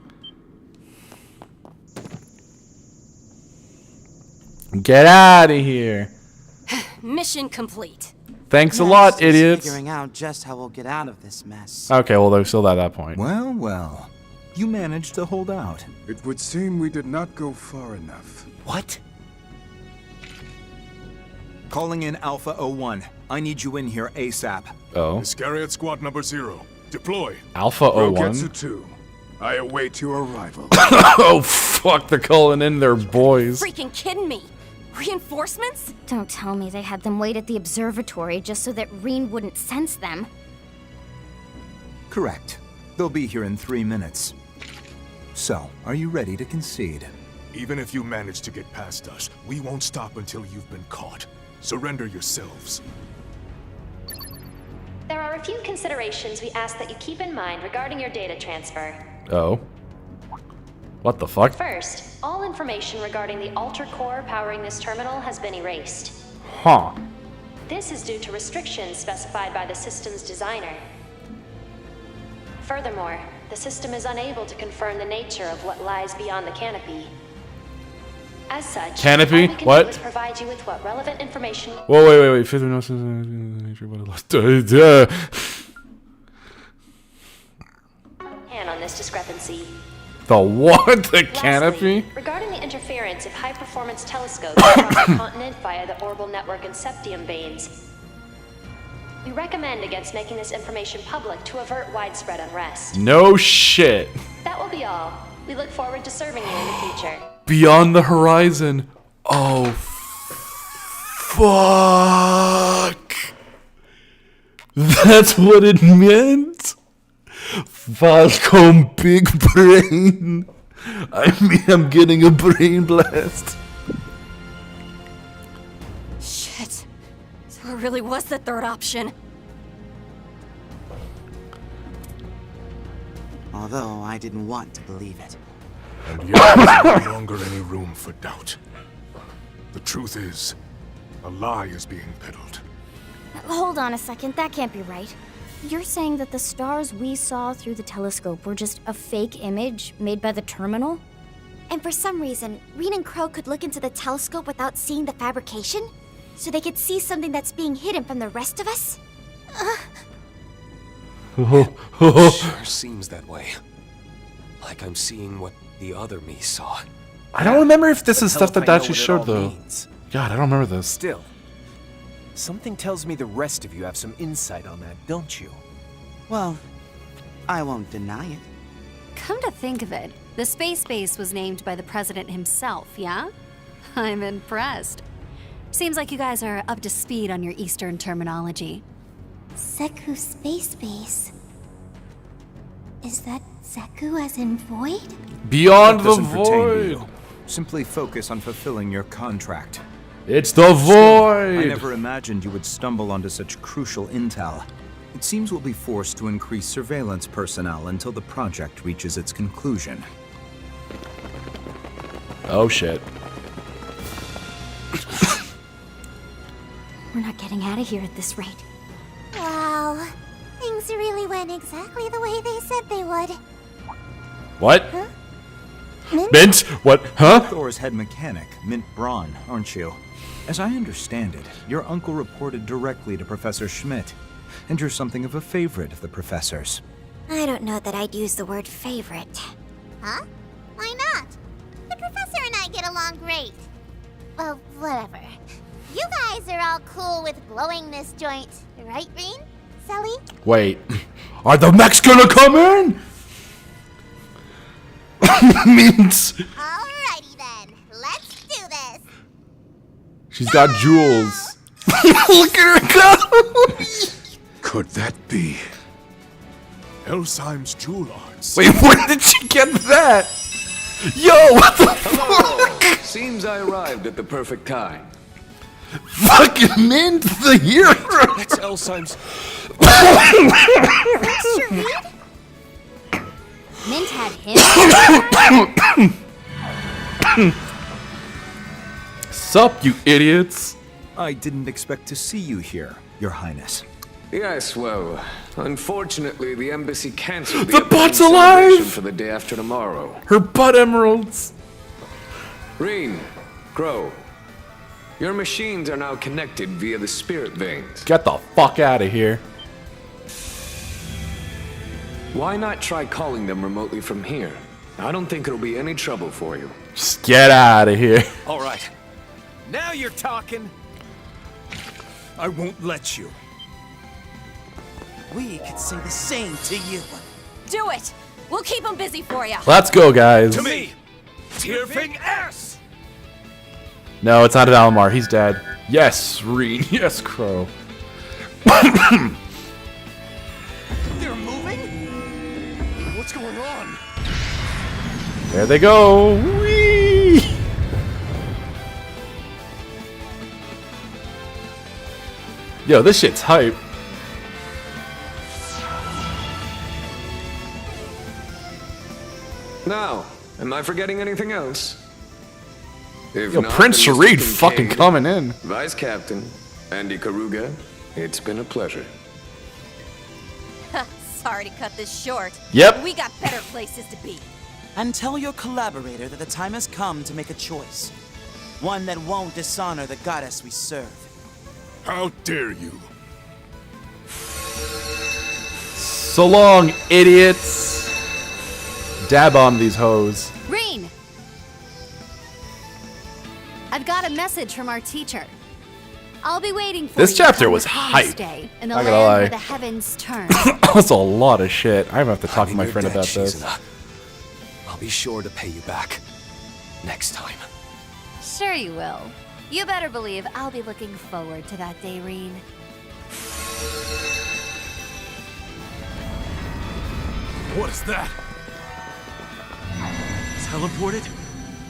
[SPEAKER 1] Get out of here.
[SPEAKER 11] Mission complete.
[SPEAKER 1] Thanks a
[SPEAKER 14] Next
[SPEAKER 1] lot,
[SPEAKER 14] is
[SPEAKER 1] idiots.
[SPEAKER 14] Figuring out just how we'll get out of this mess.
[SPEAKER 1] Okay, well, they're still at that point.
[SPEAKER 20] Well, well. You managed to hold out.
[SPEAKER 4] It would seem we did not go far enough.
[SPEAKER 12] What?
[SPEAKER 20] Calling in Alpha 01. I need you in here ASAP.
[SPEAKER 1] Oh.
[SPEAKER 3] Iscariot Squad number 0. Deploy.
[SPEAKER 1] Alpha 01?
[SPEAKER 4] Rogetsu 2. I await your arrival.
[SPEAKER 1] Oh, fuck, they're calling in their boys.
[SPEAKER 11] Freaking kidding me? Reinforcements?
[SPEAKER 6] Don't tell me they had them wait at the observatory just so that Reen wouldn't sense them.
[SPEAKER 20] Correct. They'll be here in 3 minutes. So, are you ready to concede?
[SPEAKER 3] Even if you manage to get past us, we won't stop until you've been caught. Surrender yourselves.
[SPEAKER 17] There are a few considerations we ask that you keep in mind regarding your data transfer.
[SPEAKER 1] Oh. What the fuck?
[SPEAKER 17] First, all information regarding the alter core powering this terminal has been erased.
[SPEAKER 1] Huh.
[SPEAKER 17] This is due to restrictions specified by the system's designer. Furthermore, the system is unable to confirm the nature of what lies beyond the canopy. As such,
[SPEAKER 1] Canopy?
[SPEAKER 17] all we can
[SPEAKER 1] What?
[SPEAKER 17] do is provide you with what relevant information.
[SPEAKER 1] Whoa, wait. Fifth no sense in the nature of what it lost.
[SPEAKER 17] Hand on this discrepancy.
[SPEAKER 1] The what? The
[SPEAKER 17] Lastly,
[SPEAKER 1] canopy?
[SPEAKER 17] regarding the interference of high-performance telescopes across the continent via the orbital network and septium veins, we recommend against making this information public to avert widespread unrest.
[SPEAKER 1] No shit.
[SPEAKER 17] That will be all. We look forward to serving you in the future.
[SPEAKER 1] Beyond the horizon. Oh, fuck. That's what it meant? Falcon Big Brain. I mean, I'm getting a brain blast.
[SPEAKER 11] Shit. So it really was the third option.
[SPEAKER 14] Although I didn't want to believe it.
[SPEAKER 3] And yet there's no longer any room for doubt. The truth is, a lie is being peddled.
[SPEAKER 6] Hold on a second, that can't be right. You're saying that the stars we saw through the telescope were just a fake image made by the terminal?
[SPEAKER 9] And for some reason, Rean and Crow could look into the telescope without seeing the fabrication? So they could see something that's being hidden from the rest of us?
[SPEAKER 16] Sure seems that way. Like I'm seeing what the other me saw.
[SPEAKER 1] I don't remember if this is stuff that
[SPEAKER 12] I know
[SPEAKER 1] actually
[SPEAKER 12] what it
[SPEAKER 1] showed,
[SPEAKER 12] all
[SPEAKER 1] though.
[SPEAKER 12] means.
[SPEAKER 1] God, I don't remember this.
[SPEAKER 12] Still, something tells me the rest of you have some insight on that, don't you?
[SPEAKER 14] Well, I won't deny it.
[SPEAKER 19] Come to think of it, the space base was named by the president himself, yeah? I'm impressed. Seems like you guys are up to speed on your Eastern terminology.
[SPEAKER 9] Zeku Space Base. Is that Zeku as in void?
[SPEAKER 1] Beyond
[SPEAKER 20] That
[SPEAKER 1] the
[SPEAKER 20] doesn't pertain to
[SPEAKER 1] void.
[SPEAKER 20] you. Simply focus on fulfilling your contract.
[SPEAKER 1] It's the void.
[SPEAKER 20] I never imagined you would stumble onto such crucial intel. It seems we'll be forced to increase surveillance personnel until the project reaches its conclusion.
[SPEAKER 1] Oh shit.
[SPEAKER 6] We're not getting out of here at this rate.
[SPEAKER 18] Wow. Things really went exactly the way they said they would.
[SPEAKER 1] What?
[SPEAKER 18] Huh?
[SPEAKER 1] Mint? What? Huh?
[SPEAKER 20] Thor's head mechanic, Mint Braun, aren't you? As I understand it, your uncle reported directly to Professor Schmidt, and you're something of a favorite of the professor's.
[SPEAKER 18] I don't know that I'd use the word favorite. Huh? Why not? The professor and I get along great. Well, whatever. You guys are all cool with blowing this joint, right, Rean? Sully?
[SPEAKER 1] Wait. Are the mechs gonna come in? Mint.
[SPEAKER 18] Alrighty then, let's do this.
[SPEAKER 1] She's got jewels. Look at her go.
[SPEAKER 3] Could that be Elsheim's jewel arts?
[SPEAKER 1] Wait, where did she get that? Yo, what the fuck?
[SPEAKER 16] Seems I arrived at the perfect time.
[SPEAKER 1] Fucking Mint, the hero.
[SPEAKER 16] That's Elsheim's.
[SPEAKER 6] That's your read? Mint had him.
[SPEAKER 1] Sup, you idiots?
[SPEAKER 20] I didn't expect to see you here, Your Highness.
[SPEAKER 16] Yes, well, unfortunately, the embassy canceled
[SPEAKER 1] The
[SPEAKER 16] upcoming
[SPEAKER 1] butt's
[SPEAKER 16] celebration
[SPEAKER 1] alive!
[SPEAKER 16] for the day after tomorrow.
[SPEAKER 1] Her butt emeralds.
[SPEAKER 16] Rean, Crow, your machines are now connected via the spirit veins.
[SPEAKER 1] Get the fuck out of here.
[SPEAKER 16] Why not try calling them remotely from here? I don't think it'll be any trouble for you.
[SPEAKER 1] Just get out of here.
[SPEAKER 5] All right. Now you're talking. I won't let you.
[SPEAKER 14] We could say the same to you.
[SPEAKER 11] Do it! We'll keep them busy for you.
[SPEAKER 1] Let's go, guys.
[SPEAKER 5] To me, Tearfing ass.
[SPEAKER 1] No, it's not an Almar. He's dead. Yes, Reed. Yes, Crow.
[SPEAKER 5] They're moving? What's going on?
[SPEAKER 1] There they go. Whee! Yo, this shit's hype.
[SPEAKER 16] Now, am I forgetting anything else? If
[SPEAKER 1] Yo,
[SPEAKER 16] not,
[SPEAKER 1] Prince
[SPEAKER 16] then Mr.
[SPEAKER 1] Sharid fucking
[SPEAKER 16] Kincaid,
[SPEAKER 1] coming in.
[SPEAKER 16] Vice Captain, Andy Karuga, it's been a pleasure.
[SPEAKER 11] Sorry to cut this short.
[SPEAKER 1] Yep.
[SPEAKER 11] We got better places to be.
[SPEAKER 14] And tell your collaborator that the time has come to make a choice. One that won't dishonor the goddess we serve.
[SPEAKER 3] How dare you?
[SPEAKER 1] So long, idiots. Dab on these hoes.
[SPEAKER 19] Rean! I've got a message from our teacher. I'll be waiting for
[SPEAKER 1] This
[SPEAKER 19] you
[SPEAKER 1] chapter
[SPEAKER 19] on
[SPEAKER 1] was
[SPEAKER 19] the
[SPEAKER 1] hype.
[SPEAKER 19] promised day in the
[SPEAKER 1] Not
[SPEAKER 19] land
[SPEAKER 1] gonna lie.
[SPEAKER 19] where the heavens turn.
[SPEAKER 1] That's a lot of shit. I'm gonna have to talk to my friend about this.
[SPEAKER 16] I'll be be sure to pay you back. Next time.
[SPEAKER 2] Sure you will. You better believe I'll be looking forward to that day, Reen.
[SPEAKER 5] What is that? Teleported?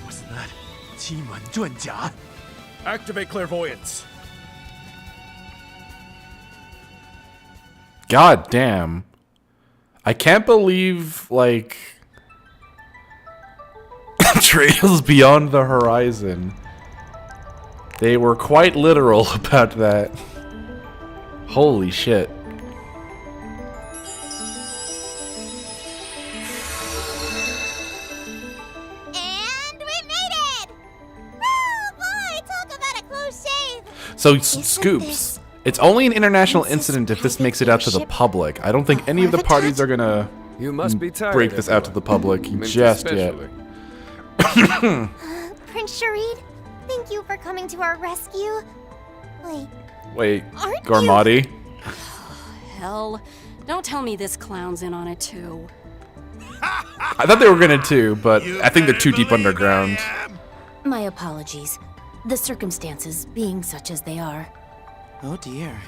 [SPEAKER 5] What's that? 七门遁甲? Activate clairvoyance.
[SPEAKER 1] God damn. I can't believe, like... Trails beyond the horizon. They were quite literal about that. Holy shit. So, Scoops, it's only an international incident if this makes it out to the public. I don't think any of the parties are gonna break this out to the public just yet.
[SPEAKER 9] Prince Sharid, thank you for coming to our rescue.
[SPEAKER 1] Wait,
[SPEAKER 9] aren't
[SPEAKER 1] Garmati?
[SPEAKER 11] Hell, don't tell me this clown's in on it too.
[SPEAKER 1] I thought they were gonna too, but I think they're too deep underground.
[SPEAKER 6] My apologies. The circumstances being such as they are.
[SPEAKER 14] Oh dear.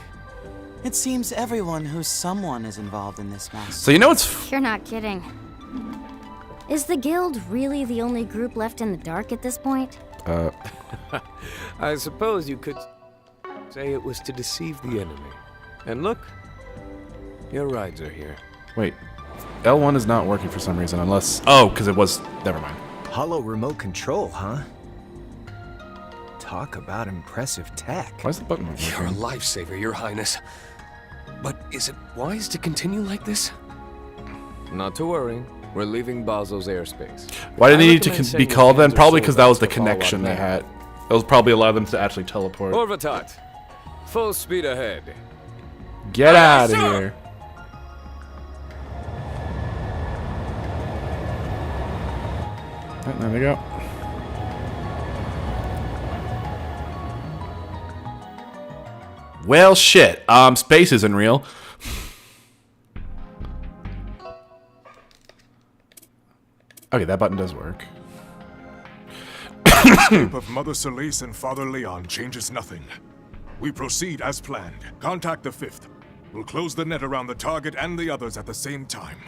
[SPEAKER 14] It seems everyone who's someone is involved in this mess.
[SPEAKER 1] So you know it's...
[SPEAKER 6] You're not kidding. Is the guild really the only group left in the dark at this point?
[SPEAKER 13] I suppose you could say it was to deceive the enemy. And look, your rides are here.
[SPEAKER 1] Wait, L1 is not working for some reason unless... Oh, because it was... Never mind.
[SPEAKER 12] Hollow remote control, huh? Talk about impressive tech.
[SPEAKER 1] Why is the button not
[SPEAKER 16] You're a lifesaver, Your Highness. But is it wise to continue like this?
[SPEAKER 13] Not to worry. We're leaving Basel's airspace.
[SPEAKER 1] Why did they need to be called then? Probably because that was the connection they had. That was probably allowed them to actually teleport.
[SPEAKER 13] Orvatat, full speed ahead.
[SPEAKER 1] Get out of here. Oh, there we go. Well, shit. Space isn't real. Okay, that button does work.
[SPEAKER 3] The escape of Mother Solis and Father Leon changes nothing. We proceed as planned. Contact the 5th. We'll close the net around the target and the others at the same time.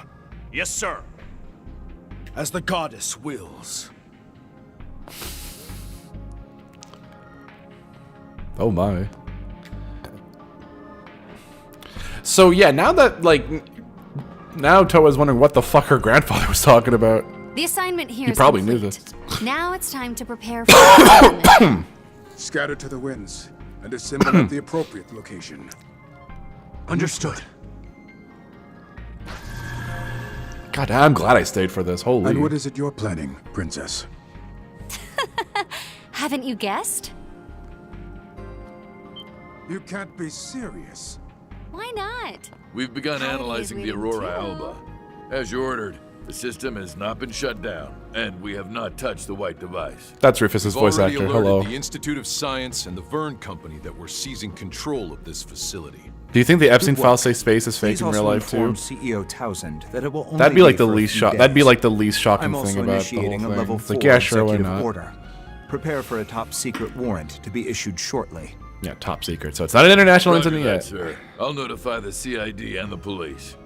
[SPEAKER 8] Yes, sir. As the goddess wills.
[SPEAKER 1] Oh my. So yeah, now that, like, now Toa's wondering what the fuck her grandfather was talking about.
[SPEAKER 19] The assignment here
[SPEAKER 1] He
[SPEAKER 19] is
[SPEAKER 1] probably
[SPEAKER 19] complete.
[SPEAKER 1] knew this.
[SPEAKER 19] Now it's time to prepare for the
[SPEAKER 4] Scatter to the winds and assemble at the appropriate location.
[SPEAKER 3] Understood.
[SPEAKER 1] God, I'm glad I stayed for this. Holy.
[SPEAKER 4] And what is it you're planning, Princess?
[SPEAKER 19] Haven't you guessed?
[SPEAKER 4] You can't be serious.
[SPEAKER 19] Why not?
[SPEAKER 15] We've begun
[SPEAKER 19] How
[SPEAKER 15] analyzing the
[SPEAKER 19] did we
[SPEAKER 15] Aurora
[SPEAKER 19] do?
[SPEAKER 15] Alba. As you ordered, the system has not been shut down, and we have not touched the white device.
[SPEAKER 1] That's Rufus's
[SPEAKER 22] We've
[SPEAKER 1] voice
[SPEAKER 22] already
[SPEAKER 1] actor.
[SPEAKER 22] alerted
[SPEAKER 1] Hello.
[SPEAKER 22] the Institute of Science and the Vern Company that we're seizing control of this facility.
[SPEAKER 1] Do you think the Epstein
[SPEAKER 20] Good
[SPEAKER 1] files
[SPEAKER 20] work.
[SPEAKER 1] say space is fake
[SPEAKER 20] Please
[SPEAKER 1] in real
[SPEAKER 20] also
[SPEAKER 1] life too?
[SPEAKER 20] inform CEO Townsend that it will only
[SPEAKER 1] That'd be like the
[SPEAKER 20] for a
[SPEAKER 1] least
[SPEAKER 20] few
[SPEAKER 1] shock. That'd be
[SPEAKER 20] days.
[SPEAKER 1] like the least shocking
[SPEAKER 20] I'm
[SPEAKER 1] thing
[SPEAKER 20] also
[SPEAKER 1] about the whole
[SPEAKER 20] initiating a
[SPEAKER 1] thing.
[SPEAKER 20] level
[SPEAKER 1] It's
[SPEAKER 20] 4
[SPEAKER 1] like, yeah, sure, why
[SPEAKER 20] executive
[SPEAKER 1] not?
[SPEAKER 20] order. Prepare for a top secret warrant to be issued shortly.
[SPEAKER 1] Yeah, top secret. So it's not an international
[SPEAKER 15] Roger
[SPEAKER 1] incident
[SPEAKER 15] that,
[SPEAKER 1] yet.
[SPEAKER 15] sir. I'll notify the CID and the police.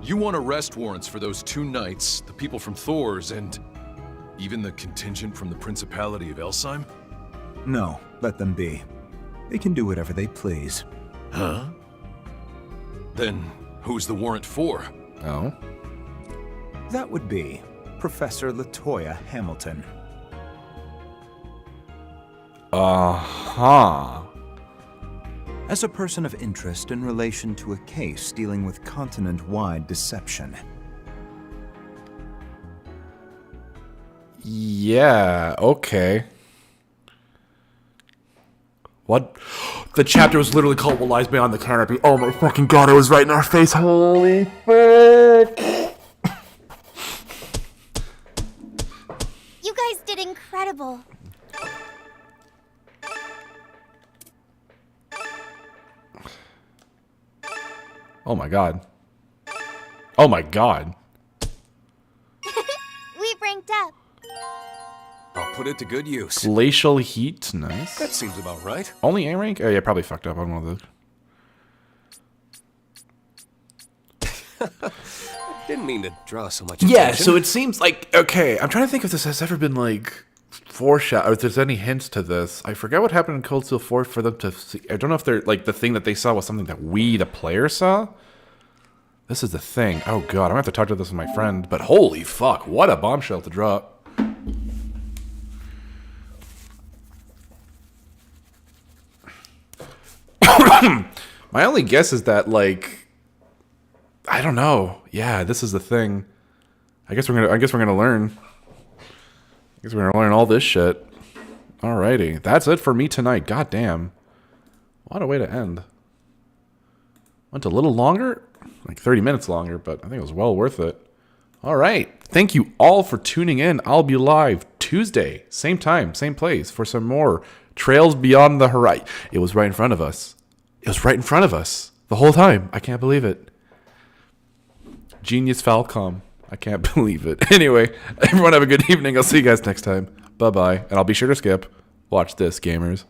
[SPEAKER 22] You want arrest warrants for those 2 knights, the people from Thor's, and even the contingent from the Principality of Elsheim?
[SPEAKER 20] No, let them be. They can do whatever they please.
[SPEAKER 22] Huh? Then who's the warrant for?
[SPEAKER 1] Oh?
[SPEAKER 20] That would be Professor LaToya Hamilton.
[SPEAKER 1] Uh-huh.
[SPEAKER 20] As a person of interest in relation to a case dealing with continent-wide deception.
[SPEAKER 1] Yeah, okay. What? The chapter was literally called What Lies Beyond the Canopy. Oh my fucking god, it was right in our face. Holy fuck.
[SPEAKER 9] You guys did incredible.
[SPEAKER 1] Oh my god. Oh my god.
[SPEAKER 9] We've ranked up.
[SPEAKER 16] put it to good use.
[SPEAKER 1] Glacial heat, nice.
[SPEAKER 16] That seems about right.
[SPEAKER 1] Only A rank? Oh yeah, probably fucked up on one of those.
[SPEAKER 16] Didn't mean to draw so much
[SPEAKER 1] Yeah,
[SPEAKER 16] attention.
[SPEAKER 1] so it seems like, okay, I'm trying to think if this has ever been like foreshadowed, or if there's any hints to this. I forget what happened in Cold Steel 4 for them to see. I don't know if they're like the thing that they saw was something that we, the player, saw. This is the thing. Oh god, I'm gonna have to talk to this with my friend, but holy fuck, what a bombshell to drop. My only guess is that, like, I don't know. Yeah, this is the thing. I guess we're gonna learn. I guess we're gonna learn all this shit. Alrighty, that's it for me tonight. God damn, what a way to end. Went a little longer, like 30 minutes longer, but I think it was well worth it. All right, thank you all for tuning in. I'll be live Tuesday, same time, same place, for some more Trails Beyond the Horizon. It was right in front of us. It was right in front of us the whole time. I can't believe it. Genius Falcom. I can't believe it. Anyway, everyone have a good evening. I'll see you guys next time. Bye-bye. And I'll be sure to skip. Watch this, gamers.